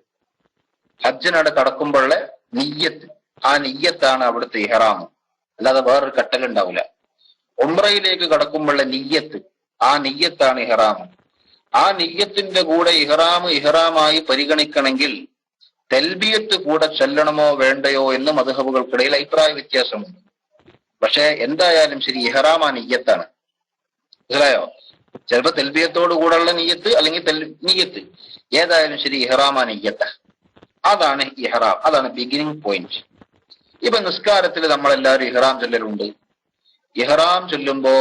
ഹജ്ജിനവിടെ കടക്കുമ്പോഴുള്ള നിയ്യത്ത്, ആ നിയ്യത്താണ് അവിടുത്തെ ഇഹ്റാം. അല്ലാതെ വേറൊരു കെട്ടൽ ഉണ്ടാവില്ല. ഉംറയിലേക്ക് കടക്കുമ്പോഴുള്ള നിയ്യത്ത്, ആ നിയ്യത്താണ് ഇഹ്റാം. ആ നിയ്യത്തിന്റെ കൂടെ ഇഹ്റാമായി പരിഗണിക്കണമെങ്കിൽ തെൽബിയത്ത് കൂടെ ചൊല്ലണമോ വേണ്ടയോ എന്ന് മദ്ഹബുകൾക്കിടയിൽ അഭിപ്രായ വ്യത്യാസമുണ്ട്. പക്ഷെ എന്തായാലും ശരി ഇഹ്റാം ആ നിയ്യത്താണ്. മനസ്സിലായോ? ചിലപ്പോ തെൽബിയത്തോട് കൂടെയുള്ള നിയ്യത്ത് അല്ലെങ്കിൽ നിയ്യത്ത് ഏതായാലും ശരി ഇഹ്റാം ആ നിയ്യത്ത. അതാണ് ഇഹ്റാം, അതാണ് ബിഗിനിങ് പോയിന്റ്. ഇപ്പൊ നിസ്കാരത്തിൽ നമ്മളെല്ലാവരും ഇഹ്റാം ചൊല്ലലുണ്ട്. ഇഹ്റാം ചൊല്ലുമ്പോ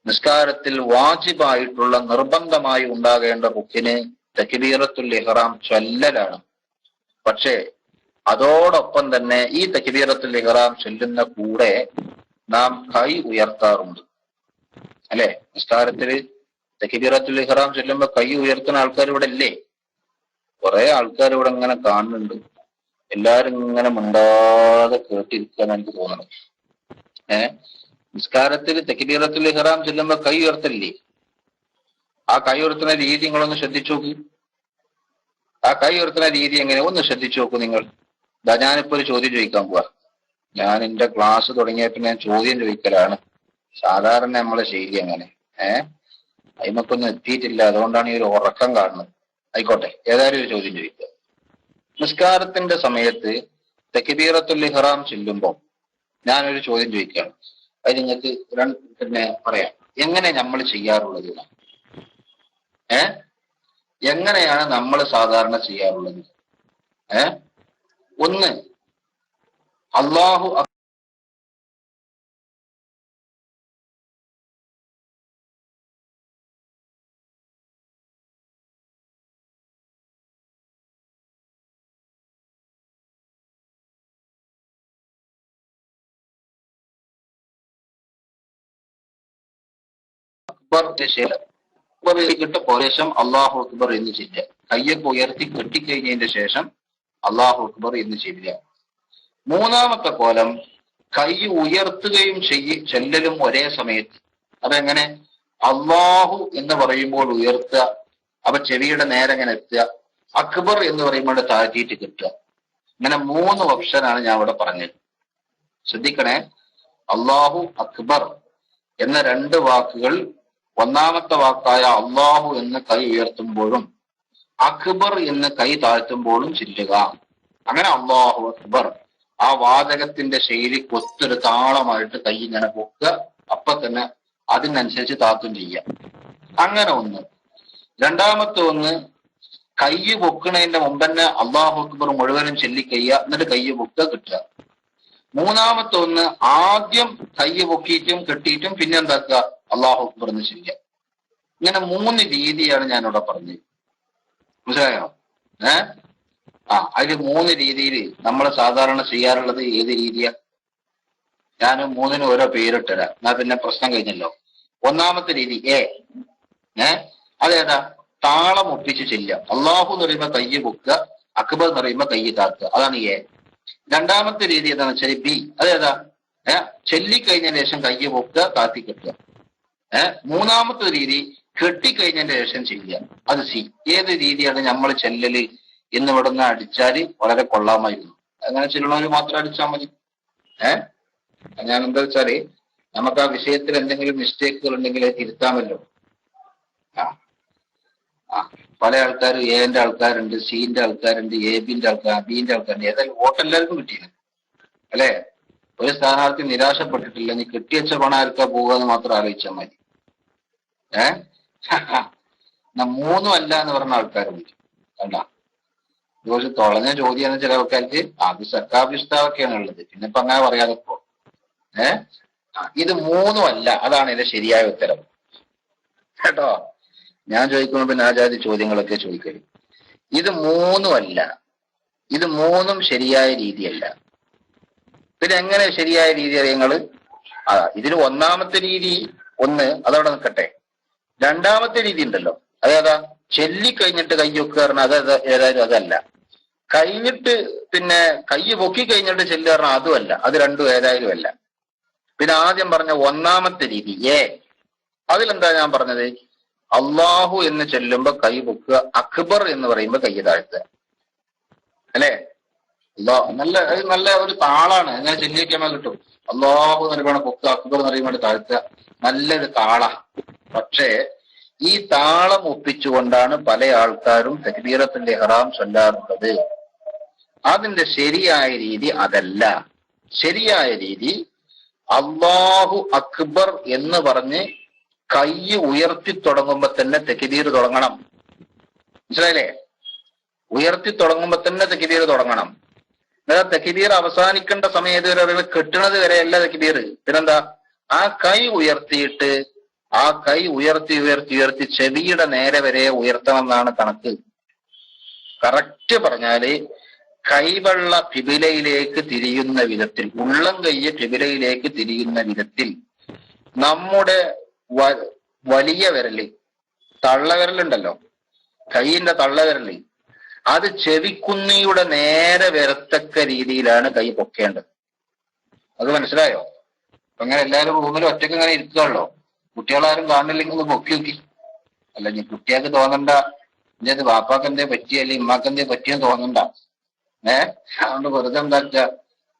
നിസ്കാരത്തിൽ വാജിബായിട്ടുള്ള നിർബന്ധമായി ഉണ്ടാകേണ്ട റുക്കിന് തക്ബീറത്തുൽ ഇഹ്റാം ചൊല്ലലാണ്. പക്ഷേ അതോടൊപ്പം തന്നെ ഈ തക്ബീറത്തുൽ ഇഹ്റാം ചൊല്ലുന്ന കൂടെ നാം കൈ ഉയർത്താറുണ്ട്. അല്ലെ? നിസ്കാരത്തില് തക്ബീറത്തുൽ ഇഹ്റാം ചൊല്ലുമ്പോ കൈ ഉയർത്തുന്ന ആൾക്കാർ ഇവിടെ ഇല്ലേ? കുറെ ആൾക്കാർ ഇവിടെ ഇങ്ങനെ കാണുന്നുണ്ട്. എല്ലാരും ഇങ്ങനെ മിണ്ടാതെ കേട്ടിരിക്കാൻ എനിക്ക് തോന്നണം. നിസ്കാരത്തിൽ തക്ബീറത്തുൽ ഇഹ്റാം ചൊല്ലുമ്പോ കൈ ഉയർത്തല്ലേ? ആ കൈ ഉയർത്തുന്ന രീതി നിങ്ങളൊന്ന് ശ്രദ്ധിച്ചു നോക്ക്. ആ കൈ ഉയർത്തുന്ന രീതി എങ്ങനെ ഒന്ന് ശ്രദ്ധിച്ചു നോക്കൂ നിങ്ങൾ. ഞാനിപ്പോ ഒരു ചോദ്യം ചോദിക്കാൻ പോവാ. ഞാൻ എന്റെ ക്ലാസ് തുടങ്ങിയപ്പോൾ ഞാൻ ചോദ്യം ചോദിക്കലാണ് സാധാരണ നമ്മളെ ശൈലി അങ്ങനെ. അതിമക്കൊന്നും എത്തിയിട്ടില്ല, അതുകൊണ്ടാണ് ഈ ഒരു ഉറക്കം കാണുന്നത്. ആയിക്കോട്ടെ, ഏതായാലും ഒരു ചോദ്യം ചോദിക്കുക. നിസ്കാരത്തിന്റെ സമയത്ത് തക്ബീറത്തുൽ ഇഹ്റാം ചൊല്ലുമ്പോ ഞാനൊരു ചോദ്യം ചോദിക്കുകയാണ്. അത് നിങ്ങൾക്ക് പിന്നെ പറയാം എങ്ങനെ നമ്മൾ ചെയ്യാറുള്ളത്. എങ്ങനെയാണ് നമ്മൾ സാധാരണ ചെയ്യാറുള്ളത്? ഒന്ന്, അല്ലാഹു അക്ബർ ശേഷം അള്ളാഹു അക്ബർ എന്ന് ചെല്ലുക. കയ്യൊക്കെ ഉയർത്തി കെട്ടിക്കഴിഞ്ഞതിന്റെ ശേഷം അള്ളാഹു അക്ബർ എന്ന് ചെല്ലുക. മൂന്നാമത്തെ കോലം കൈ ഉയർത്തുകയും ചെല്ലലും ഒരേ സമയത്ത്. അതെങ്ങനെ? അള്ളാഹു എന്ന് പറയുമ്പോൾ ഉയർത്തുക, അപ്പൊ ചെവിയുടെ നേരെ ഇങ്ങനെ എത്തുക. അക്ബർ എന്ന് പറയുമ്പോൾ താഴ്ത്തിയിട്ട് കിട്ടുക. ഇങ്ങനെ 3 ഓപ്ഷനാണ് ഞാൻ ഇവിടെ പറഞ്ഞത്. ശ്രദ്ധിക്കണേ. അള്ളാഹു അക്ബർ എന്ന 2 വാക്കുകൾ ഒന്നാമത്തെ വാക്കായ അള്ളാഹു എന്ന് കൈ ഉയർത്തുമ്പോഴും അക്ബർ എന്ന് കൈ താഴ്ത്തുമ്പോഴും ചെല്ലുക. അങ്ങനെ അള്ളാഹു അക്ബർ ആ വാചകത്തിന്റെ ശൈലിക്ക് ഒത്തൊരു താളമായിട്ട് കൈ ഇങ്ങനെ പൊക്കുക, അപ്പൊ തന്നെ അതിനനുസരിച്ച് താത്തും ചെയ്യാം. അങ്ങനെ ഒന്ന്. രണ്ടാമത്തെ ഒന്ന്, കൈ പൊക്കണതിന്റെ മുമ്പ് തന്നെ അള്ളാഹു അക്ബർ മുഴുവനും ചൊല്ലിക്കയ്യുക, എന്നിട്ട് കൈ പൊക്കുക കിട്ടുക. മൂന്നാമത്തെ ഒന്ന്, ആദ്യം കൈ പൊക്കിയിട്ടും കെട്ടിയിട്ടും പിന്നെ എന്താക്കുക അള്ളാഹു അക്ബർ എന്ന് ചൊല്ലുക. ഇങ്ങനെ 3 രീതിയാണ് ഞാനിവിടെ പറഞ്ഞത്. മനസ്സിലായോ? അതിൽ 3 രീതിയിൽ നമ്മൾ സാധാരണ ചെയ്യാറുള്ളത് ഏത് രീതിയാ? ഞാൻ 3നും ഓരോ പേരിട്ടുതരാം, എന്നാ പിന്നെ പ്രശ്നം കഴിഞ്ഞല്ലോ. ഒന്നാമത്തെ രീതി അതേതാ? താളം ഒപ്പിച്ച് ചെല്ലുക. അള്ളാഹു എന്ന് പറയുമ്പോ കൈ പൊക്കുക, അക്ബർ എന്ന് പറയുമ്പോ കൈ താക്കുക, അതാണ് രണ്ടാമത്തെ രീതി എന്താണെന്ന് വെച്ചാൽ ബി. അതേതാ? ചൊല്ലിക്കഴിഞ്ഞതിന് ശേഷം കൈ പൊക്കുക, താത്തി കെട്ടുക. മൂന്നാമത്തെ രീതി കെട്ടിക്കഴിഞ്ഞതിന്റെ ശേഷം ചെല്ലുക, അത് സി. ഏത് രീതിയാണ് നമ്മൾ ചെല്ലല് എന്ന് ഇവിടെ നിന്ന് അടിച്ചാൽ വളരെ കൊള്ളാമായിരുന്നു. അങ്ങനെ ചെല്ലണവര് മാത്രം അടിച്ചാൽ മതി. ഞാൻ എന്താ വെച്ചാല് നമുക്ക് ആ വിഷയത്തിൽ എന്തെങ്കിലും മിസ്റ്റേക്കുകൾ ഉണ്ടെങ്കിൽ തിരുത്താമല്ലോ. പല ആൾക്കാർ എന്റെ ആൾക്കാരുണ്ട്, സിന്റെ ആൾക്കാരുണ്ട്, എ ബിന്റെ ആൾക്കാർ, ബിന്റെ ആൾക്കാരുണ്ട്. ഏതായാലും വോട്ട് എല്ലാവർക്കും കിട്ടിയില്ല അല്ലെ? ഒരു സ്ഥാനാർത്ഥി നിരാശപ്പെട്ടിട്ടില്ല. നീ കെട്ടിവെച്ച പണം ആർക്കാ പോകുക എന്ന് മാത്രം ആലോചിച്ചാൽ മതി. 3 അല്ല എന്ന് പറഞ്ഞ ആൾക്കാരുണ്ട്. കണ്ട, ഇതൊരു തുളഞ്ഞ ചോദ്യമാണ് ചില ആൾക്കാർക്ക്. അത് സർക്കാഭിഷ്ടാവൊക്കെയാണ് ഉള്ളത്. പിന്നെ ഇപ്പൊ അങ്ങനെ പറയാതെ ഇപ്പോ ഇത് 3 അല്ല, അതാണ് ഇതിന്റെ ശരിയായ ഉത്തരം കേട്ടോ. ഞാൻ ചോദിക്കുമ്പോ പിന്നെ ആ ജാതി ചോദ്യങ്ങളൊക്കെ ചോദിക്കരുത്. ഇത് 3 അല്ല, ഇത് 3ഉം ശരിയായ രീതിയല്ല. പിന്നെ എങ്ങനെ ശരിയായ രീതി അറിയങ്ങള്? ഇതിന് ഒന്നാമത്തെ രീതി ഒന്ന്, അതവിടെ നിൽക്കട്ടെ. രണ്ടാമത്തെ രീതി ഉണ്ടല്ലോ, അതേതാ? ചൊല്ലിക്കഴിഞ്ഞിട്ട് കയ്യൊക്കെ പറഞ്ഞാൽ ഏതായാലും അതല്ല. കഴിഞ്ഞിട്ട് പിന്നെ കൈ പൊക്കി കഴിഞ്ഞിട്ട് ചെല്ലു പറഞ്ഞാൽ അതുമല്ല. അത് രണ്ടും ഏതായാലും അല്ല. പിന്നെ ആദ്യം പറഞ്ഞ ഒന്നാമത്തെ രീതി അതിലെന്താ ഞാൻ പറഞ്ഞത്? അള്ളാഹു എന്ന് ചൊല്ലുമ്പോ കൈ പൊക്കുക, അക്ബർ എന്ന് പറയുമ്പോ കൈ താഴ്ത്തുക. അല്ലെ? നല്ല ഒരു താളാണ്. അങ്ങനെ ചൊല്ലിവെക്കാൻ കിട്ടും. അള്ളാഹു എന്ന് പറയുമ്പോൾ പൊക്കുക, അക്ബർ എന്ന് പറയുമ്പോൾ താഴ്ത്തുക. നല്ലൊരു താള. പക്ഷേ ഈ താളം ഒപ്പിച്ചുകൊണ്ടാണ് പല ആൾക്കാരും തക്ബീറത്തുൽ ഇഹ്റാം ചൊല്ലാറുള്ളത്. അതിന്റെ ശരിയായ രീതി അതല്ല. ശരിയായ രീതി അല്ലാഹു അക്ബർ എന്ന് പറഞ്ഞ് കൈ ഉയർത്തി തുടങ്ങുമ്പോ തന്നെ തക്ബീർ തുടങ്ങണം. മനസ്സിലായില്ലേ? ഉയർത്തി തുടങ്ങുമ്പോ തന്നെ തക്ബീർ തുടങ്ങണം. അതായത് തക്ബീർ അവസാനിക്കേണ്ട സമയത്ത് വരെ കെട്ടണത് വരെയല്ല തക്ബീർ. പിന്നെന്താ? ആ കൈ ഉയർത്തിയിട്ട് ആ കൈ ഉയർത്തി ഉയർത്തി ഉയർത്തി ചെവിയുടെ നേരെ വരെ ഉയർത്തണം എന്നാണ് കണക്ക്. കറക്റ്റ് പറഞ്ഞാല് കൈവെള്ള കിബിലയിലേക്ക് തിരിയുന്ന വിധത്തിൽ, ഉള്ളം കയ്യ് കിബിലയിലേക്ക് തിരിയുന്ന വിധത്തിൽ നമ്മുടെ വലിയ വിരല്, തള്ളവിരലുണ്ടല്ലോ, കൈയിന്റെ തള്ളവിരല്, അത് ചെവിക്കുന്നിയുടെ നേരെ വരത്തക്ക രീതിയിലാണ് കൈ പൊക്കേണ്ടത്. അത് മനസ്സിലായോ? അങ്ങനെ എല്ലാവരും റൂമിൽ ഒറ്റയ്ക്ക് ഇങ്ങനെ ഇരിക്കുകയുള്ളോ? കുട്ടികളാരും കാണില്ലെങ്കിൽ ഒന്ന് പൊക്കി നോക്കി. അല്ല, ഇനി കുട്ടികൾക്ക് തോന്നണ്ട ഇത് വാപ്പാക്ക് എന്തേ പറ്റിയ അല്ലെങ്കിൽ ഉമ്മാക്ക് എന്തേ പറ്റിയെന്ന് തോന്നണ്ട. അതുകൊണ്ട് വെറുതെ എന്താക്കുക,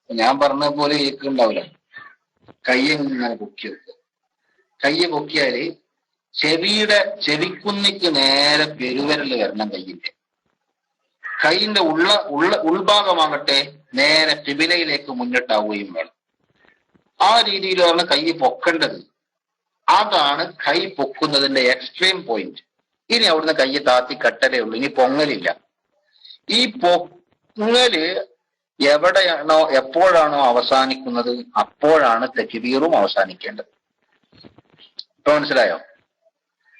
ഞാൻ പറഞ്ഞ പോലെ കേൾക്കുന്നുണ്ടാവില്ല. കൈ ഇങ്ങനെ പൊക്കി വെക്കുക. കൈ പൊക്കിയാല് ചെവിക്കുന്നിക്ക് നേരെ പെരുവിരല് വരണം കയ്യിന്റെ. കൈയിന്റെ ഉൾഭാഗമാകട്ടെ നേരെ കിബിലയിലേക്ക് മുന്നിട്ടാവുകയും വേണം. ആ രീതിയിലാണ് കൈ പൊക്കേണ്ടത്. അതാണ് കൈ പൊക്കുന്നതിന്റെ എക്സ്ട്രീം പോയിന്റ്. ഇനി അവിടുന്ന് കൈ താത്തി കട്ടലേ ഉള്ളൂ, ഇനി പൊങ്ങലില്ല. ഈ പൊങ്ങല് എവിടെയാണോ എപ്പോഴാണോ അവസാനിക്കുന്നത് അപ്പോഴാണ് തക്ബീറും അവസാനിക്കേണ്ടത്. ഇപ്പൊ മനസ്സിലായോ?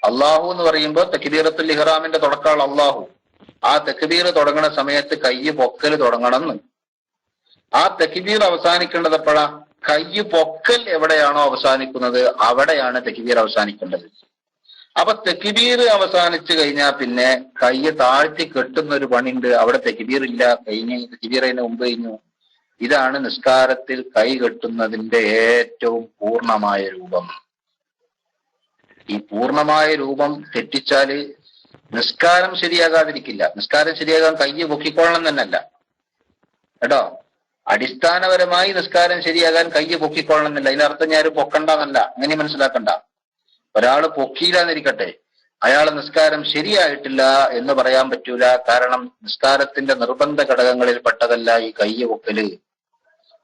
അള്ളാഹു എന്ന് പറയുമ്പോൾ തക്ബീറത്തുൽ ഇഹ്റാമിന്റെ തുടക്കമാണ് അള്ളാഹു. ആ തക്ബീർ തുടങ്ങുന്ന സമയത്ത് കൈ പൊക്കൽ തുടങ്ങണമെന്ന്. ആ തക്ബീർ അവസാനിക്കേണ്ടത് എപ്പോഴാ? കൈ പൊക്കൽ എവിടെയാണോ അവസാനിക്കുന്നത് അവിടെയാണ് തക്ബീർ അവസാനിക്കേണ്ടത്. അപ്പൊ തക്ബീർ അവസാനിച്ചു കഴിഞ്ഞാൽ പിന്നെ കൈ താഴ്ത്തി കെട്ടുന്ന ഒരു പണിയുണ്ട്. അവിടെ തക്ബീർ ഇല്ല, കഴിഞ്ഞ് തക്ബീർ അതിന് മുമ്പ് കഴിഞ്ഞു. ഇതാണ് നിസ്കാരത്തിൽ കൈ കെട്ടുന്നതിന്റെ ഏറ്റവും പൂർണ്ണമായ രൂപം. ഈ പൂർണ്ണമായ രൂപം തെറ്റിച്ചാല് നിസ്കാരം ശരിയാകാതിരിക്കില്ല. നിസ്കാരം ശരിയാകാൻ കൈ പൊക്കിക്കൊള്ളണം തന്നെയല്ല കേട്ടോ. അടിസ്ഥാനപരമായി നിസ്കാരം ശരിയാകാൻ കൈ പൊക്കിക്കൊള്ളണം എന്നില്ല. അതിനർത്ഥം ഞാൻ പൊക്കണ്ടെന്നല്ല, അങ്ങനെ മനസ്സിലാക്കണ്ട. ഒരാള് പൊക്കിയില്ലാന്നിരിക്കട്ടെ, അയാളെ നിസ്കാരം ശരിയായിട്ടില്ല എന്ന് പറയാൻ പറ്റൂല. കാരണം നിസ്കാരത്തിന്റെ നിർബന്ധ ഘടകങ്ങളിൽ പെട്ടതല്ല ഈ കൈ പൊക്കല്.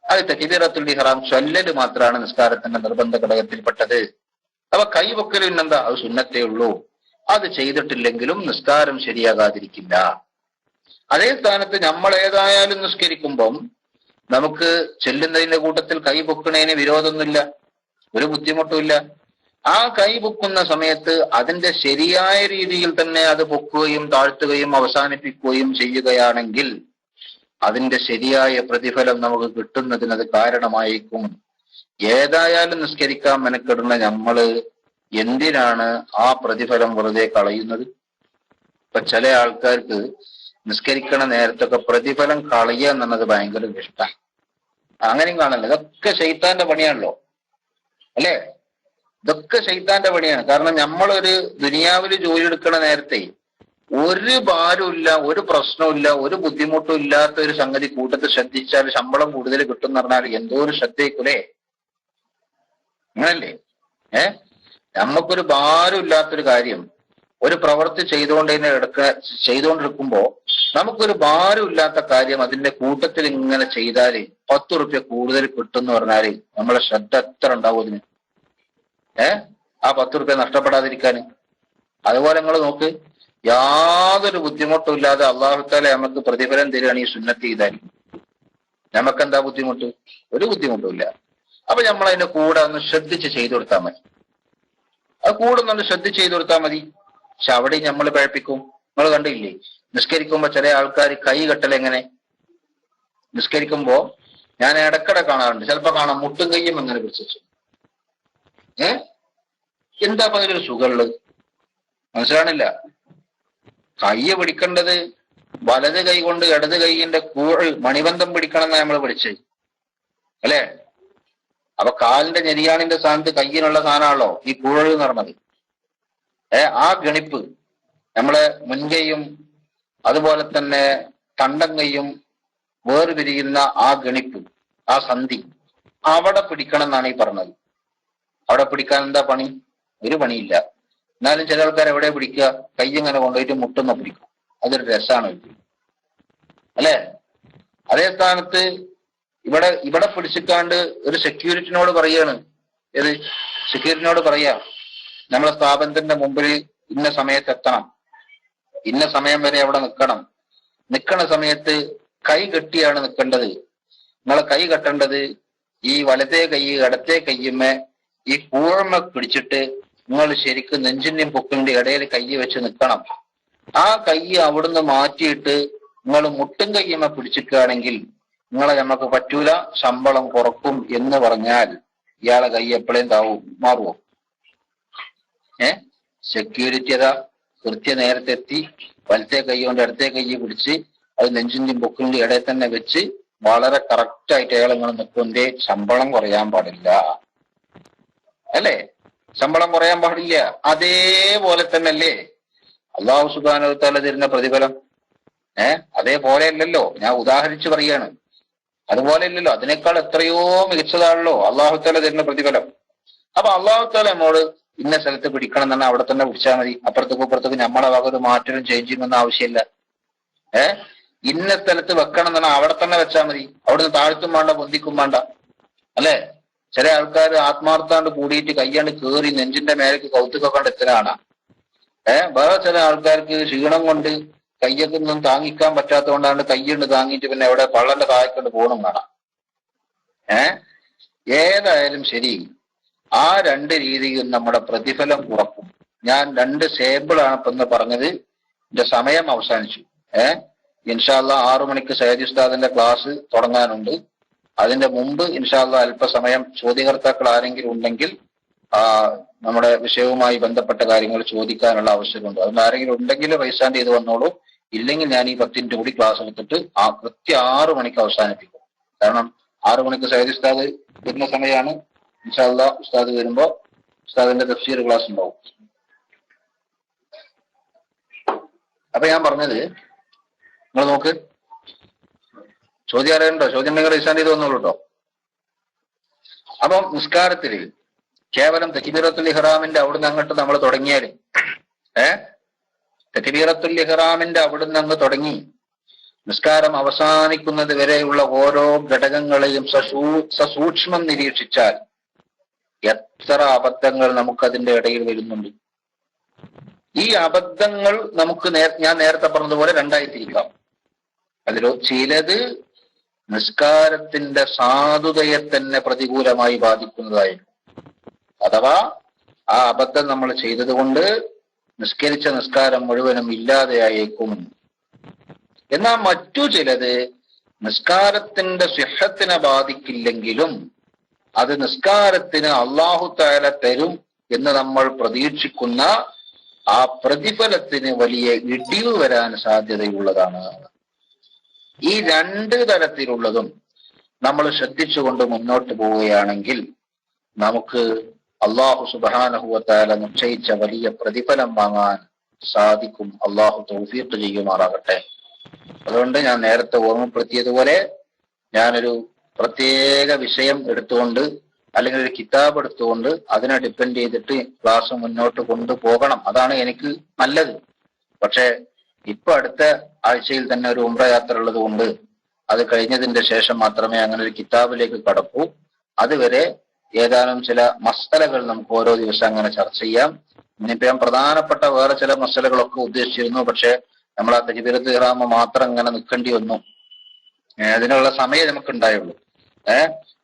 അത് തക്ബീറത്തുൽ ഇഹ്റാം ചൊല്ലല് മാത്രമാണ് നിസ്കാരത്തിന്റെ നിർബന്ധ ഘടകത്തിൽപ്പെട്ടത്. അപ്പൊ കൈ പൊക്കൽ പിന്നെന്താ? അത് സുന്നത്തേ ഉള്ളൂ. അത് ചെയ്തിട്ടില്ലെങ്കിലും നിസ്കാരം ശരിയാകാതിരിക്കില്ല. അതേ സ്ഥാനത്ത് നമ്മൾ ഏതായാലും നിസ്കരിക്കുമ്പം നമുക്ക് ചെല്ലുന്നതിന്റെ കൂട്ടത്തിൽ കൈ പൊക്കണേന് വിരോധമൊന്നുമില്ല, ഒരു ബുദ്ധിമുട്ടുമില്ല. ആ കൈ പൊക്കുന്ന സമയത്ത് അതിന്റെ ശരിയായ രീതിയിൽ തന്നെ അത് പൊക്കുകയും താഴ്ത്തുകയും അവസാനിപ്പിക്കുകയും ചെയ്യുകയാണെങ്കിൽ അതിന്റെ ശരിയായ പ്രതിഫലം നമുക്ക് കിട്ടുന്നതിന് അത് കാരണമായിരിക്കും. ഏതായാലും നിസ്കരിക്കാൻ മെനക്കെടുന്ന നമ്മള് എന്തിനാണ് ആ പ്രതിഫലം വെറുതെ കളയുന്നത്? ഇപ്പൊ ചില ആൾക്കാർക്ക് നിസ്കരിക്കണ നേരത്തൊക്കെ പ്രതിഫലം കളയുക എന്നുള്ളത് ഭയങ്കര ഇഷ്ടമാണ്. അങ്ങനെയും കാണല്ലോ. ഇതൊക്കെ ശൈത്താന്റെ പണിയാണല്ലോ, അല്ലേ? ഇതൊക്കെ ശൈത്താന്റെ പണിയാണ്. കാരണം നമ്മളൊരു ദുനിയാവില് ജോലി എടുക്കണ നേരത്തെ ഒരു ഭാരമില്ല, ഒരു പ്രശ്നമില്ല, ഒരു ബുദ്ധിമുട്ടും ഇല്ലാത്ത ഒരു സംഗതി കൂട്ടത്തിൽ ശ്രദ്ധിച്ചാൽ ശമ്പളം കൂടുതൽ കിട്ടും എന്ന് പറഞ്ഞാൽ എന്തോ ഒരു ശ്രദ്ധയിക്കൂലേ? അങ്ങനല്ലേ? നമുക്കൊരു ഭാരം ഇല്ലാത്തൊരു കാര്യം, ഒരു പ്രവൃത്തി ചെയ്തുകൊണ്ടിരിക്കുമ്പോ നമുക്കൊരു ഭാരം ഇല്ലാത്ത കാര്യം അതിന്റെ കൂട്ടത്തിൽ ഇങ്ങനെ ചെയ്താല് 10 റുപ്യ കൂടുതൽ കിട്ടും എന്ന് പറഞ്ഞാല് നമ്മളെ ശ്രദ്ധ എത്ര ഉണ്ടാവും അതിന്? ആ 10 റുപ്യ നഷ്ടപ്പെടാതിരിക്കാന്. അതുപോലെ നിങ്ങൾ നോക്ക്, യാതൊരു ബുദ്ധിമുട്ടും ഇല്ലാതെ അള്ളാഹു തആല നമുക്ക് പ്രതിഫലം തരികയാണ് ഈ സുന്നത്ത് ചെയ്താൽ. നമുക്കെന്താ ബുദ്ധിമുട്ട്? ഒരു ബുദ്ധിമുട്ടും ഇല്ല. അപ്പൊ നമ്മൾ അതിന്റെ കൂടെ ഒന്ന് ശ്രദ്ധിച്ച് ചെയ്തു കൊടുത്താൽ മതി. അത് കൂടെ ഒന്ന് ശ്രദ്ധിച്ച് ചെയ്തു കൊടുത്താൽ മതി. പക്ഷെ അവിടെ നമ്മൾ പഴപ്പിക്കും. നിങ്ങൾ കണ്ടില്ലേ, നിസ്കരിക്കുമ്പോ ചില ആൾക്കാർ കൈ കെട്ടലെങ്ങനെ? നിസ്കരിക്കുമ്പോ ഞാൻ ഇടക്കിടെ കാണാറുണ്ട്, ചിലപ്പോ കാണാം മുട്ടും കയ്യും എങ്ങനെ പിടിച്ചു. എന്താ അപ്പൊ അതിലൊരു സുഖമുള്ളത്? മനസ്സിലാണില്ല. കയ്യ പിടിക്കേണ്ടത് വലത് കൈ കൊണ്ട് ഇടത് കൈയിന്റെ മണിബന്ധം പിടിക്കണം എന്നാണ് നമ്മൾ പഠിച്ചത്, അല്ലേ? അപ്പൊ കാലിന്റെ ഞെരിയാണിന്റെ സ്ഥാനത്ത് കയ്യിനുള്ള സാധനമാണല്ലോ ഈ കൂഴൽ എന്ന് പറഞ്ഞത്. ആ ഗണിപ്പ് നമ്മളെ മുൻകൈയും അതുപോലെ തന്നെ തണ്ടം കൈയും വേർപിരിയുന്ന ആ ഗണിപ്പ്, ആ സന്ധി അവിടെ പിടിക്കണം എന്നാണ് ഈ പറഞ്ഞത്. അവിടെ പിടിക്കാൻ എന്താ പണി? ഒരു പണിയില്ല. എന്നാലും ചില ആൾക്കാർ എവിടെ പിടിക്കുക? കൈ ഇങ്ങനെ കൊണ്ടുപോയിട്ട് മുട്ടുന്ന പിടിക്കും. അതൊരു രസമാണ്, അല്ലേ? അതേ സ്ഥാനത്ത് ഇവിടെ പിടിച്ചിക്കാണ്ട് ഒരു സെക്യൂരിറ്റിനോട് പറയാണ്, ഏത് സെക്യൂരിറ്റിനോട് പറയാ, നമ്മളെ സ്ഥാപനത്തിന്റെ മുമ്പിൽ ഇന്ന സമയത്ത് എത്തണം, ഇന്ന സമയം വരെ അവിടെ നിൽക്കണ സമയത്ത് കൈ കെട്ടിയാണ് നിൽക്കേണ്ടത്. നിങ്ങളെ കൈ കെട്ടേണ്ടത് ഈ വലത്തെ കൈ ഇടത്തെ കയ്യുമ്മേ ഈ കൂഴമ്മ പിടിച്ചിട്ട് നിങ്ങൾ ശരിക്കും നെഞ്ചിന്റെയും പൊക്കിന്റെ ഇടയിൽ കൈ വെച്ച് നിൽക്കണം. ആ കൈ അവിടുന്ന് മാറ്റിയിട്ട് നിങ്ങൾ മുട്ടും കയ്യമ്മ പിടിച്ചിക്കുകയാണെങ്കിൽ നിങ്ങളെ നമുക്ക് പറ്റൂല, ശമ്പളം കുറക്കും എന്ന് പറഞ്ഞാൽ ഇയാളെ കൈ എപ്പോഴേം മാറുമോ? സെക്യൂരിറ്റി അതാ നേരത്തെ എത്തി വലത്തെ കൈ കൊണ്ട് ഇടത്തെ കൈ പിടിച്ച് അത് നെഞ്ചിന്റെയും പൊക്കിന്റെ ഇടയിൽ തന്നെ വെച്ച് വളരെ കറക്റ്റായിട്ട് അയാൾ നിങ്ങൾ നിൽക്കുന്നതിന്റെ ശമ്പളം കുറയാൻ പാടില്ല, അല്ലേ? ശമ്പളം കുറയാൻ പാടില്ല. അതേപോലെ തന്നെ അല്ലേ അള്ളാഹു സുബ്ഹാനഹു വ തആല തരുന്ന പ്രതിഫലം? അതേപോലെ അല്ലല്ലോ, ഞാൻ ഉദാഹരിച്ച് പറയാണ്. അതുപോലെ അല്ലല്ലോ, അതിനേക്കാൾ എത്രയോ മികച്ചതാണല്ലോ അള്ളാഹു തആല തരുന്ന പ്രതിഫലം. അപ്പൊ അള്ളാഹു തആല നമ്മോട് ഇന്ന സ്ഥലത്ത് പിടിക്കണം എന്ന് പറഞ്ഞാൽ അവിടെ തന്നെ പിടിച്ചാൽ മതി. അപ്പുറത്തേക്കും ഇപ്പുറത്തേക്ക് നമ്മളെ വക ഒരു മാറ്റവും ചേഞ്ചിങ് ഒന്നും ആവശ്യമില്ല. ഇന്ന സ്ഥലത്ത് വെക്കണം എന്ന് പറഞ്ഞാൽ അവിടെ തന്നെ വെച്ചാൽ മതി. അവിടുന്ന് താഴ്ത്തും വേണ്ട പൊന്തിക്കും വേണ്ട, അല്ലെ? ചില ആൾക്കാർ ആത്മാർത്ഥാണ്ട് കൂടിയിട്ട് കയ്യാണ്ട് കേറി നെഞ്ചിന്റെ മേലേക്ക് കൗത്തുക്കൊക്കെ എത്തലാണ്. വേറെ ചില ആൾക്കാർക്ക് ക്ഷീണം കൊണ്ട് കയ്യൊക്കെ ഒന്നും താങ്ങിക്കാൻ പറ്റാത്തതുകൊണ്ടാണ് കയ്യുണ്ട് താങ്ങിയിട്ട് പിന്നെ എവിടെ പള്ളന്റെ താഴെക്കൊണ്ട് പോകണം കാണാം. ഏതായാലും ശരി, ആ രണ്ട് രീതിയിൽ നമ്മുടെ പ്രതിഫലം കുറക്കും. ഞാൻ 2 സാമ്പിളാണ് ഇപ്പൊ ഇന്ന് പറഞ്ഞത്. എന്റെ സമയം അവസാനിച്ചു. ഇൻഷാ അല്ലാഹ് 6 മണിക്ക് സയ്യിദ് ഉസ്താദിന്റെ ക്ലാസ് തുടങ്ങാനുണ്ട്. അതിന്റെ മുമ്പ് ഇൻഷാ അല്ലാഹ് അല്പസമയം ചോദ്യകർത്താക്കൾ ആരെങ്കിലും ഉണ്ടെങ്കിൽ നമ്മുടെ വിഷയവുമായി ബന്ധപ്പെട്ട കാര്യങ്ങൾ ചോദിക്കാനുള്ള അവസരമുണ്ട്. അതുകൊണ്ട് ആരെങ്കിലും ഉണ്ടെങ്കിൽ റൈസാൻഡ് ചെയ്ത് വന്നോളൂ. ഇല്ലെങ്കിൽ ഞാൻ ഈ 10 മിനിറ്റ് കൂടി ക്ലാസ് എടുത്തിട്ട് കൃത്യം 6 മണിക്ക് അവസാനിപ്പിക്കും. കാരണം 6 മണിക്ക് സയ്യിദ് ഉസ്താദ് വരുന്ന സമയമാണ്. ഇൻഷാ അല്ലാഹ് ഉസ്താദ് വരുമ്പോ ഉസ്താദിന്റെ തഫ്സീർ ക്ലാസ് ഉണ്ടാവും. അപ്പൊ ഞാൻ പറഞ്ഞത്, നിങ്ങൾ നോക്ക്, ചോദ്യം അറിയണ്ടോ? ചോദ്യം ഉണ്ടെങ്കിൽ റൈസാൻഡ് ചെയ്ത് വന്നോളൂ കേട്ടോ. അപ്പം നിസ്കാരത്തിൽ കേവലം തക്ബീറത്തുൽ ഇഹ്റാമിന്റെ അവിടുന്ന് അങ്ങോട്ട് നമ്മൾ തുടങ്ങിയാൽ, തക്ബീറത്തുൽ ഇഹ്റാമിന്റെ അവിടുന്ന് അങ്ങ് തുടങ്ങി നിസ്കാരം അവസാനിക്കുന്നത് വരെയുള്ള ഓരോ ഘടകങ്ങളെയും സസൂക്ഷ്മം നിരീക്ഷിച്ചാൽ എത്ര അബദ്ധങ്ങൾ നമുക്കതിന്റെ ഇടയിൽ വരുന്നുണ്ട്. ഈ അബദ്ധങ്ങൾ നമുക്ക് ഞാൻ നേരത്തെ പറഞ്ഞതുപോലെ 2ആയി തിരിക്കാം. അതിലോ ചിലത് നിസ്കാരത്തിന്റെ സാധുതയെ തന്നെ പ്രതികൂലമായി ബാധിക്കുന്നതായിരിക്കും. അഥവാ ആ അബദ്ധം നമ്മൾ ചെയ്തത് കൊണ്ട് നിസ്കരിച്ച നിസ്കാരം മുഴുവനും ഇല്ലാതെയായേക്കും. എന്നാൽ മറ്റു ചിലത് നിസ്കാരത്തിന്റെ സിഹത്തിനെ ബാധിക്കില്ലെങ്കിലും അത് നിസ്കാരത്തിന് അല്ലാഹു തആല തരും എന്ന് നമ്മൾ പ്രതീക്ഷിക്കുന്ന ആ പ്രതിഫലത്തിന് വലിയ ഇടിവ് വരാൻ സാധ്യതയുള്ളതാണ്. ഈ 2 തരത്തിലുള്ളതും നമ്മൾ ശ്രദ്ധിച്ചുകൊണ്ട് മുന്നോട്ട് പോവുകയാണെങ്കിൽ നമുക്ക് അല്ലാഹു സുബ്ഹാനഹു വ തആല നിശ്ചയിച്ച വലിയ പ്രതിഫലം വാങ്ങാൻ സാധിക്കും. അല്ലാഹു തൗഫീഖ് ചെയ്യുമാറാകട്ടെ. അതുകൊണ്ട് ഞാൻ നേരത്തെ ഓർമ്മപ്പെടുത്തിയതുപോലെ ഞാനൊരു പ്രത്യേക വിഷയം എടുത്തുകൊണ്ട് അല്ലെങ്കിൽ ഒരു കിതാബ് എടുത്തുകൊണ്ട് അതിനെ ഡിപ്പെൻഡ് ചെയ്തിട്ട് ക്ലാസ് മുന്നോട്ട് കൊണ്ടുപോകണം. അതാണ് എനിക്ക് നല്ലത്. പക്ഷെ ഇപ്പൊ അടുത്ത ആഴ്ചയിൽ തന്നെ ഒരു ഉംറ യാത്ര ഉള്ളത് കൊണ്ട് അത് കഴിഞ്ഞതിന്റെ ശേഷം മാത്രമേ അങ്ങനെ ഒരു കിതാബിലേക്ക് കടക്കൂ. അതുവരെ ഏതാനും ചില മസലകൾ നമുക്ക് ഓരോ ദിവസം അങ്ങനെ ചർച്ച ചെയ്യാം. ഇനിയിപ്പോ ഞാൻ പ്രധാനപ്പെട്ട വേറെ ചില മസലകളൊക്കെ ഉദ്ദേശിച്ചിരുന്നു. പക്ഷെ നമ്മൾ ആ തക്ബീറത്തുൽ ഇഹ്റാം മാത്രം ഇങ്ങനെ നിൽക്കേണ്ടി വന്നു. അതിനുള്ള സമയം നമുക്ക് ഉണ്ടായുള്ളൂ.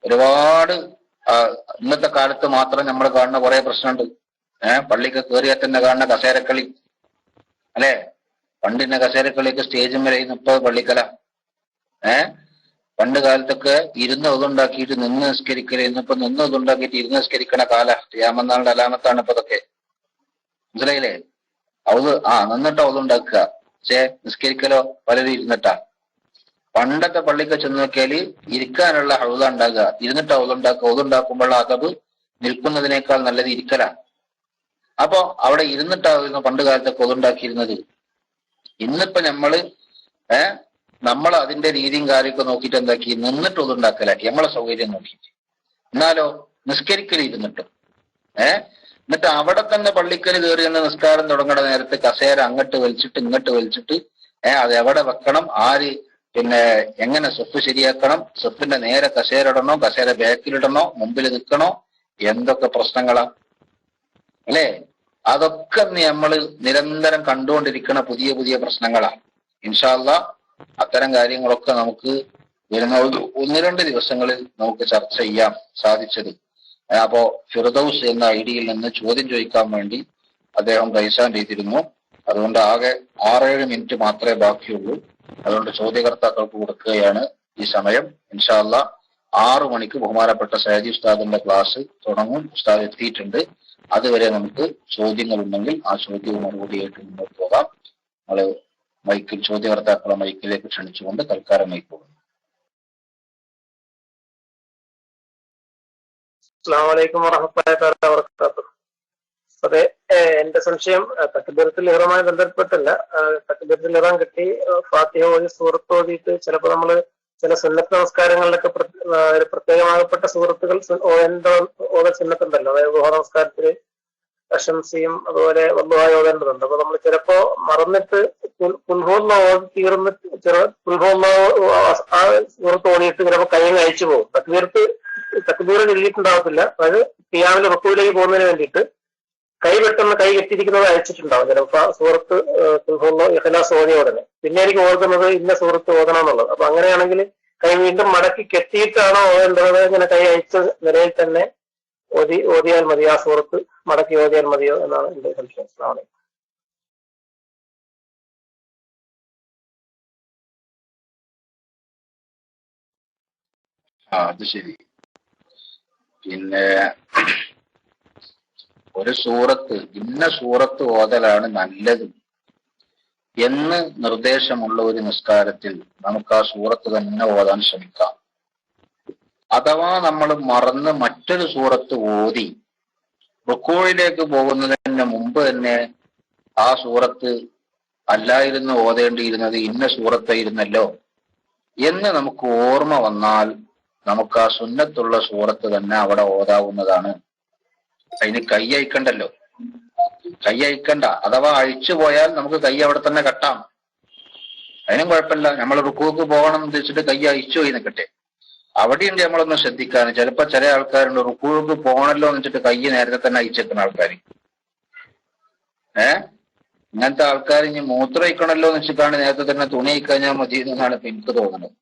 ഒരുപാട് ഇന്നത്തെ കാലത്ത് മാത്രം നമ്മൾ കാണുന്ന കുറെ പ്രശ്നമുണ്ട്. പള്ളിക്ക് കയറിയാൽ തന്നെ കാണുന്ന കസേരക്കളി, അല്ലെ? പണ്ടിന്റെ കസേരക്കളിയൊക്കെ സ്റ്റേജും വരെ ഇപ്പൊ പള്ളിക്കല. പണ്ട് കാലത്തൊക്കെ ഇരുന്ന് ഒതുണ്ടാക്കിയിട്ട് നിന്ന് നിസ്കരിക്കല്, ഇന്നിപ്പോ നിന്ന് ഒതുണ്ടാക്കിയിട്ട് ഇരുന്ന് നിസ്കരിക്കണ കാല. ഖിയാമത്ത് അലാമത്താണ് ഇപ്പൊ ഇതൊക്കെ. മനസ്സിലായില്ലേ? നിന്നിട്ടാ ഒതുണ്ടാക്കുക. പക്ഷെ നിസ്കരിക്കലോ പലരും ഇരുന്നിട്ടാ. പണ്ടത്തെ പള്ളിക്ക് ചെന്ന് നോക്കിയാല് ഇരിക്കാനുള്ള ഹൗദ ഉണ്ടാകുക, ഇരുന്നിട്ട് ഒതുണ്ടാക്കുക. ഒതുണ്ടാക്കുമ്പോഴുള്ള അതബ് നിൽക്കുന്നതിനേക്കാൾ നല്ലത് ഇരിക്കലാണ്. അപ്പൊ അവിടെ ഇരുന്നിട്ടായിരുന്നു പണ്ട് കാലത്തൊക്കെ ഒതുണ്ടാക്കിയിരുന്നത്. ഇന്നിപ്പോ നമ്മൾ അതിന്റെ രീതിയും കാര്യമൊക്കെ നോക്കിയിട്ട് എന്താക്കി, നിന്നിട്ട് ഒതുണ്ടാക്കലാക്കി നമ്മളെ സൗകര്യം നോക്കിയിട്ട്. എന്നാലോ നിസ്കരിക്കൽ ഇരുന്നിട്ടും. എന്നിട്ട് അവിടെ തന്നെ പള്ളിക്കൽ കയറി എന്ന നിസ്കാരം തുടങ്ങുന്ന നേരത്ത് കസേര അങ്ങോട്ട് വലിച്ചിട്ട് ഇങ്ങോട്ട് വലിച്ചിട്ട് അത് എവിടെ വെക്കണം, ആര് പിന്നെ എങ്ങനെ സെഫ് ശരിയാക്കണം, സെഫിന്റെ നേരെ കസേര ഇടണോ, കസേര ബാക്കിലിടണോ, മുമ്പിൽ നിൽക്കണോ, എന്തൊക്കെ പ്രശ്നങ്ങളാ അല്ലേ? അതൊക്കെ നമ്മൾ നിരന്തരം കണ്ടുകൊണ്ടിരിക്കുന്ന പുതിയ പുതിയ പ്രശ്നങ്ങളാണ്. ഇൻഷാ അല്ലാഹ് അത്തരം കാര്യങ്ങളൊക്കെ നമുക്ക് വരുന്ന ഒന്ന് രണ്ട് ദിവസങ്ങളിൽ നമുക്ക് ചർച്ച ചെയ്യാൻ സാധിച്ചത്. അപ്പോ ഫിർദൌസ് എന്ന ഐഡിയിൽ നിന്ന് ചോദ്യം ചോദിക്കാൻ വേണ്ടി അദ്ദേഹം പൈസ ചെയ്തിരുന്നു. അതുകൊണ്ട് ആകെ 6-7 മിനിറ്റ് മാത്രമേ ബാക്കിയുള്ളൂ. അതുകൊണ്ട് ചോദ്യകർത്താക്കൾക്ക് കൊടുക്കുകയാണ് ഈ സമയം. ഇൻഷാ അല്ലാഹ് 6 മണിക്ക് ബഹുമാനപ്പെട്ട സയ്യിദി ഉസ്താദിന്റെ ക്ലാസ് തുടങ്ങും. ഉസ്താദ് എത്തിയിട്ടുണ്ട്. അതുവരെ നമുക്ക് ചോദ്യങ്ങൾ ഉണ്ടെങ്കിൽ ആ ചോദ്യവും മറുപടിയായിട്ട് മുന്നോട്ട് പോകാം. നമ്മള് മൈക്കിൽ ചോദ്യകർത്താക്കളെ മൈക്കിലേക്ക് ക്ഷണിച്ചുകൊണ്ട് തൽക്കാലം മൈക്ക് പോകുന്നു. അസ്സലാമു അലൈക്കും വറഹ്മത്തുള്ളാഹി വബറകാതുഹു. അതെ, എന്റെ സംശയം തക്ബീറത്തുൽ ഇഹ്റാമുമായി ബന്ധപ്പെട്ടല്ല. തക്ബീറത്തുൽ ഇഹ്റാം കിട്ടി ഫാത്തിഹ ഓതി സൂറത്ത് ഓതിയിട്ട് ചിലപ്പോൾ നമ്മള് ചില സുന്നത്ത് നമസ്കാരങ്ങളിലൊക്കെ പ്രത്യേകമാകപ്പെട്ട സൂറത്തുകൾ ഓതാൻ സുന്നത്തുണ്ടല്ലോ. അതായത് ദുഹാ നമസ്കാരത്തില് പ്രശംസയും അതുപോലെ വല്ലുഹായി ഓതേണ്ടതുണ്ട്. അപ്പൊ നമ്മൾ ചിലപ്പോ മറന്നിട്ട് കുൽഹുവ ഓതി തീർന്നിട്ട് ആ സൂറത്ത് ഓടിയിട്ട് ചിലപ്പോൾ കൈ അയച്ചു പോകും. തക്ബീർ എഴുതിയിട്ടുണ്ടാവത്തില്ല. അതായത് ഖിയാമിൽ റുക്കൂയിലേക്ക് പോകുന്നതിന് വേണ്ടിയിട്ട് കൈ പെട്ടെന്ന് കൈ കെട്ടിയിരിക്കുന്നത് അയച്ചിട്ടുണ്ടാവും ചിലപ്പോ സൂറത്ത് ഇഖ്ലാസ് ഓതിയ ഉടനെ. പിന്നെ എനിക്ക് ഓർക്കുന്നത് ഇന്ന സൂറത്ത് ഓതണം എന്നുള്ളത്. അപ്പൊ അങ്ങനെയാണെങ്കിൽ കൈ വീണ്ടും മടക്കി കെട്ടിയിട്ടാണോ ഓതേണ്ടത്? ഇങ്ങനെ കൈ അയച്ച നിലയിൽ തന്നെ ഓതിയാൽ മതിയോ? ആ സൂറത്ത് മടക്കി ഓതിയാൽ മതിയോ എന്നാണ് എന്റെ സംശയം. അസ്സലാമു അലൈക്കും. അത് ശരി. പിന്നെ ഒരു സൂറത്ത് ഇന്ന സൂറത്ത് ഓതലാണ് നല്ലത് എന്ന് നിർദ്ദേശമുള്ള ഒരു നിസ്കാരത്തിൽ നമുക്ക് ആ സൂറത്ത് തന്നെ ഓതാൻ ശ്രമിക്കാം. അഥവാ നമ്മൾ മറന്ന് മറ്റൊരു സൂറത്ത് ഓതി റുക്കൂയിലേക്ക് പോകുന്നതിന് മുമ്പ് തന്നെ ആ സൂറത്ത് അല്ലായിരുന്നു ഓതേണ്ടിയിരുന്നത്, ഇന്ന സൂറത്തായിരുന്നല്ലോ എന്ന് നമുക്ക് ഓർമ്മ വന്നാൽ നമുക്ക് ആ സുന്നത്തുള്ള സൂറത്ത് തന്നെ അവിടെ ഓതാവുന്നതാണ്. അതിന് കൈ അയക്കണ്ടല്ലോ, കൈ അയക്കണ്ട. അഥവാ അഴിച്ചു പോയാൽ നമുക്ക് കൈ അവിടെ തന്നെ കെട്ടാം, അതിനും കുഴപ്പമില്ല. നമ്മൾ റുക്കൂക്ക് പോകണം എന്ന് വെച്ചിട്ട് കൈ അഴിച്ചു പോയി നിൽക്കട്ടെ. അവിടെയുണ്ട് നമ്മളൊന്ന് ശ്രദ്ധിക്കാൻ. ചിലപ്പോ ചില ആൾക്കാരുണ്ട് റുക്കൂക്ക് പോകണല്ലോ എന്ന് വെച്ചിട്ട് കൈ നേരത്തെ തന്നെ അയച്ചെക്കുന്ന ആൾക്കാർ. ഇങ്ങനത്തെ ആൾക്കാർ ഇനി മൂത്രം അയക്കണല്ലോ എന്ന് വെച്ചിട്ടാണ് നേരത്തെ തന്നെ തുണി അയക്കഴിഞ്ഞാൽ മതി എന്നാണ് ഇപ്പൊ എനിക്ക് തോന്നുന്നത്.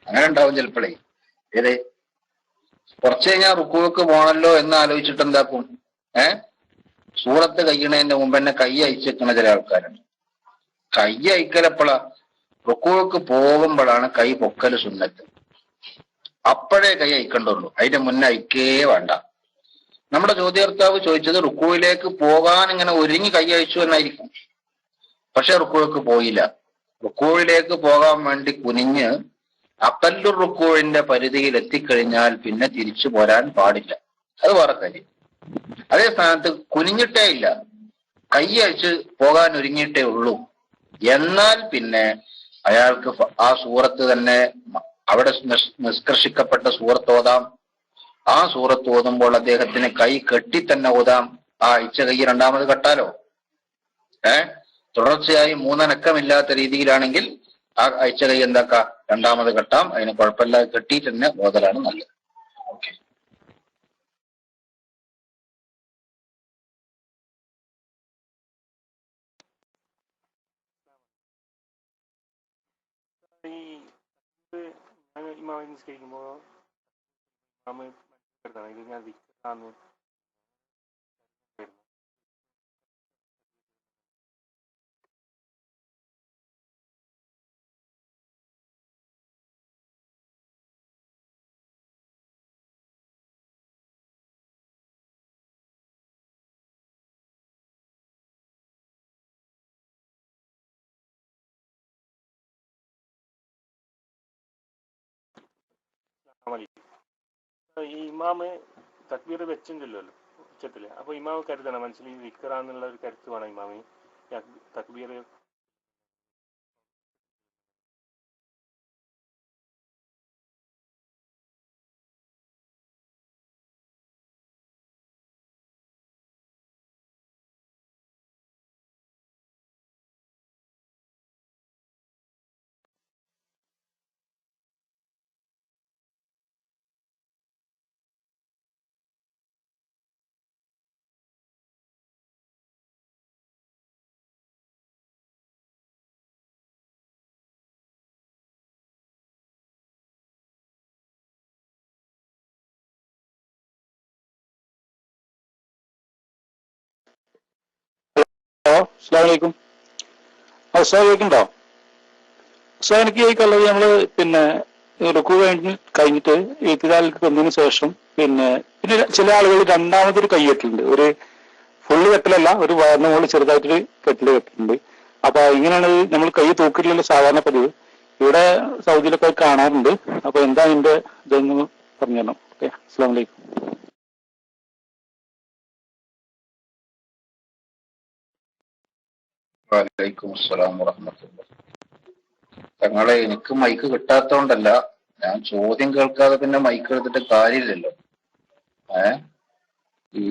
അങ്ങനെ ഉണ്ടാവും ചിലപ്പോഴേ. ഏത് കുറച്ച് കഴിഞ്ഞാൽ റുക്കൂക്ക് പോകണല്ലോ എന്ന് ആലോചിച്ചിട്ട് എന്താക്കും, സൂറത്ത് കഴിയണതിന്റെ മുമ്പ് തന്നെ കൈ അയച്ചെക്കുന്ന ചില ആൾക്കാരുണ്ട്. കൈ അയക്കലപ്പോഴാ റുക്കൂക്ക് പോകുമ്പോഴാണ് കൈ പൊക്കല് സുന്നത്ത്. അപ്പോഴേ കൈ അയക്കണ്ടുള്ളൂ, അതിന്റെ മുന്നേ അയക്കേ വേണ്ട. നമ്മുടെ ചോദ്യകർത്താവ് ചോദിച്ചത് റുക്കൂയിലേക്ക് പോകാൻ ഇങ്ങനെ ഒരുങ്ങി കൈ അയച്ചു എന്നായിരിക്കും. പക്ഷെ റുക്കൂക്ക് പോയില്ല. റുക്കൂയിലേക്ക് പോകാൻ വേണ്ടി കുനിഞ്ഞ് അക്കല്ലു റുക്കൂഴിന്റെ പരിധിയിൽ എത്തിക്കഴിഞ്ഞാൽ പിന്നെ തിരിച്ചു പോരാൻ പാടില്ല. അത് വേറെ കാര്യം. അതേ സ്ഥാനത്ത് കുനിഞ്ഞിട്ടേ ഇല്ല, കൈ അയച്ച് പോകാൻ ഒരുങ്ങിയിട്ടേ ഉള്ളൂ. എന്നാൽ പിന്നെ അയാൾക്ക് ആ സൂറത്ത് തന്നെ അവിടെ നിഷ്കർഷിക്കപ്പെട്ട സൂറത്ത് ഓതാം. ആ സൂറത്ത് ഓതുമ്പോൾ അദ്ദേഹത്തിന് കൈ കെട്ടി തന്നെ ഓതാം. ആ അയച്ച കൈ രണ്ടാമത് കെട്ടാലോ. തുടർച്ചയായി 3 അനക്കമില്ലാത്ത രീതിയിലാണെങ്കിൽ ആ അയച്ച കൈ എന്താക്കാം, രണ്ടാമത് കെട്ടാം. അതിന് കുഴപ്പമില്ല, കെട്ടിയിട്ട് തന്നെ ഓതലാണ് നല്ലത്. ഓക്കെ. ഈ ഇമാമ് തക്ബീർ വെച്ചില്ലല്ലോ ഉച്ചത്തില്. അപ്പൊ ഇമാമ് കരുതണം മനസ്സിൽ വിക്റാന്നുള്ള ഒരു കരുത്ത് വേണം ഇമാമി തക്ബീർ അസ്സലാമു അലൈക്കും. ഉസ്താദ് കേൾക്കുന്നുണ്ടോ? ഉസ്താദ് എനിക്ക് കേൾക്കാനുള്ളത് നമ്മള് പിന്നെ റുക്കു കഴിഞ്ഞിട്ട് ഇത്തിദാലിലേക്ക് വന്നതിന് ശേഷം പിന്നെ ചില ആളുകൾ രണ്ടാമതൊരു കൈകെട്ടുണ്ട്. ഒരു ഫുള്ള് കെട്ടലല്ല, ഒരു വയറിന് മുകളിൽ ചെറുതായിട്ടൊരു കെട്ടിട്ടുണ്ട്. അപ്പൊ ഇങ്ങനെയാണ് നമ്മൾ കൈ തൂക്കിയിട്ടുള്ള സാധാരണ പതിവ്. ഇവിടെ സൗദിയിലൊക്കെ കാണാറുണ്ട്. അപ്പൊ എന്താ ഇതിന്റെ ഇതെന്ന് പറഞ്ഞു തരണം. ഓക്കെ, അസ്സലാമു അലൈക്കും. വലൈക്കും അസ്സലാം വറഹ്മത്തുള്ളാഹി. തങ്ങളെ എനിക്ക് മൈക്ക് കിട്ടാത്തോണ്ടല്ല, ഞാൻ ചോദ്യം കേൾക്കാതെ പിന്നെ മൈക്ക് എടുത്തിട്ട് കാര്യമില്ലല്ലോ. ഈ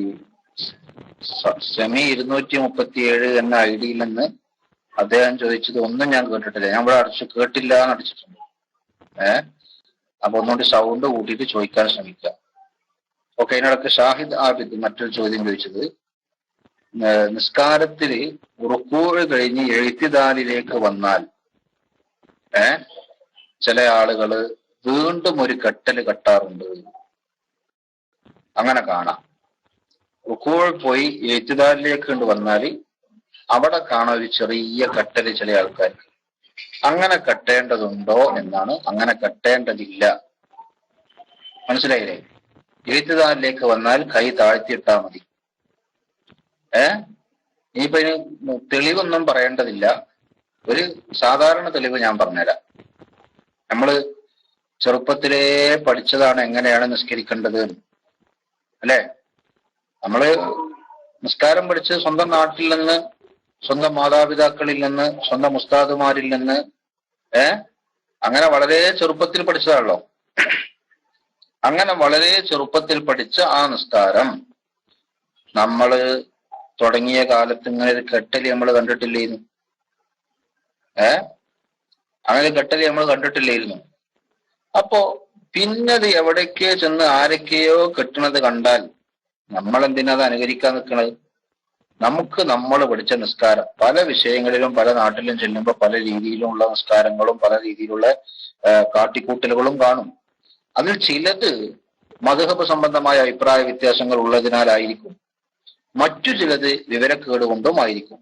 സെമി 237 എന്ന ഐഡിയിൽ നിന്ന് അദ്ദേഹം ചോദിച്ചത് ഒന്നും ഞാൻ കേട്ടിട്ടില്ല. ഞാൻ ഇവിടെ കേട്ടില്ല എന്ന് അടിച്ചിട്ടുണ്ട്. അപ്പൊ ഒന്നുകൂടി സൗണ്ട് കൂട്ടിയിട്ട് ചോദിക്കാൻ ശ്രമിക്കാം. ഓക്കെ, ഇതിനിടക്ക് ഷാഹിദ് ആബിദ് മറ്റൊരു ചോദ്യം ചോദിച്ചത്, നിസ്കാരത്തില് റുക്കൂഅ് കഴിഞ്ഞ് എഴുത്തിദാലിലേക്ക് വന്നാൽ ചില ആളുകള് വീണ്ടും ഒരു കെട്ടല് കെട്ടാറുണ്ട്. അങ്ങനെ കാണാം. റുക്കൂഅ് പോയി എഴുത്തിദാലിലേക്ക് കൊണ്ട് വന്നാല് അവിടെ കാണാൻ ഒരു ചെറിയ കെട്ടല് ചില ആൾക്കാർക്ക്. അങ്ങനെ കെട്ടേണ്ടതുണ്ടോ എന്നാണ്. അങ്ങനെ കെട്ടേണ്ടതില്ല. മനസ്സിലായില്ലേ? എഴുത്തിദാലിലേക്ക് വന്നാൽ കൈ താഴ്ത്തിയിട്ടാ മതി. ഇനിയിപ്പോ ഇതിന് തെളിവൊന്നും പറയേണ്ടതില്ല. ഒരു സാധാരണ തെളിവ് ഞാൻ പറഞ്ഞുതരാം. നമ്മള് ചെറുപ്പത്തിലേ പഠിച്ചതാണ് എങ്ങനെയാണ് നിസ്കരിക്കേണ്ടത്, അല്ലെ? നമ്മള് നിസ്കാരം പഠിച്ച് സ്വന്തം നാട്ടിൽ നിന്ന്, സ്വന്തം മാതാപിതാക്കളിൽ നിന്ന്, സ്വന്തം ഉസ്താദുമാരിൽ നിന്ന് അങ്ങനെ വളരെ ചെറുപ്പത്തിൽ പഠിച്ചതാണല്ലോ. അങ്ങനെ വളരെ ചെറുപ്പത്തിൽ പഠിച്ച ആ നിസ്കാരം നമ്മള് തുടങ്ങിയ കാലത്ത് ഇങ്ങനെ ഒരു കെട്ടല് നമ്മൾ കണ്ടിട്ടില്ലായിരുന്നു. അങ്ങനെ കെട്ടല് നമ്മൾ കണ്ടിട്ടില്ലായിരുന്നു. അപ്പോ പിന്നത് എവിടേക്കോ ചെന്ന് ആരൊക്കെയോ കെട്ടണത് കണ്ടാൽ നമ്മൾ എന്തിനാ അത് അനുകരിക്കാൻ നിൽക്കണത്? നമുക്ക് നമ്മൾ പഠിച്ച നിസ്കാരം പല വിഷയങ്ങളിലും പല നാട്ടിലും ചെല്ലുമ്പോൾ പല രീതിയിലുള്ള നിസ്കാരങ്ങളും പല രീതിയിലുള്ള കാട്ടിക്കൂട്ടലുകളും കാണും. അതിൽ ചിലത് മദ്ഹബ് സംബന്ധമായ അഭിപ്രായ വ്യത്യാസങ്ങൾ ഉള്ളതിനാലായിരിക്കും. മറ്റു ചിലത് വിവരക്കേട് കൊണ്ടും ആയിരിക്കും.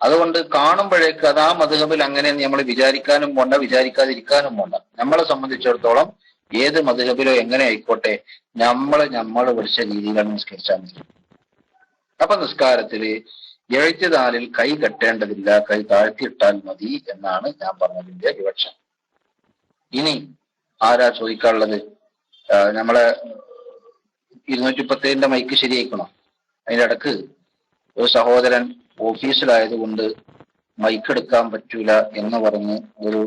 അതുകൊണ്ട് കാണുമ്പോഴേക്ക് അത് ആ മദ്ഹബിൽ അങ്ങനെ നമ്മൾ വിചാരിക്കാനും പോണ്ട, വിചാരിക്കാതിരിക്കാനും പോണ്ട. നമ്മളെ സംബന്ധിച്ചിടത്തോളം ഏത് മദ്ഹബിലോ എങ്ങനെ ആയിക്കോട്ടെ, നമ്മൾ പഠിച്ച രീതിയിലാണ് നിസ്കരിച്ചാൽ മതി. അപ്പൊ നിസ്കാരത്തില് എഴുത്തിദാലിൽ കൈ കെട്ടേണ്ടതില്ല, കൈ താഴ്ത്തിയിട്ടാൽ മതി എന്നാണ് ഞാൻ പറഞ്ഞതിന്റെ വിവക്ഷ. ഇനി ആരാ ചോദിക്കാനുള്ളത്? നമ്മളെ 210 മൈക്ക് ശരിയായിക്കണോ? അതിന്റെ ഇടക്ക് ഒരു സഹോദരൻ ഓഫീസിലായതുകൊണ്ട് മൈക്ക് എടുക്കാൻ പറ്റൂല എന്ന് പറഞ്ഞ് ഒരു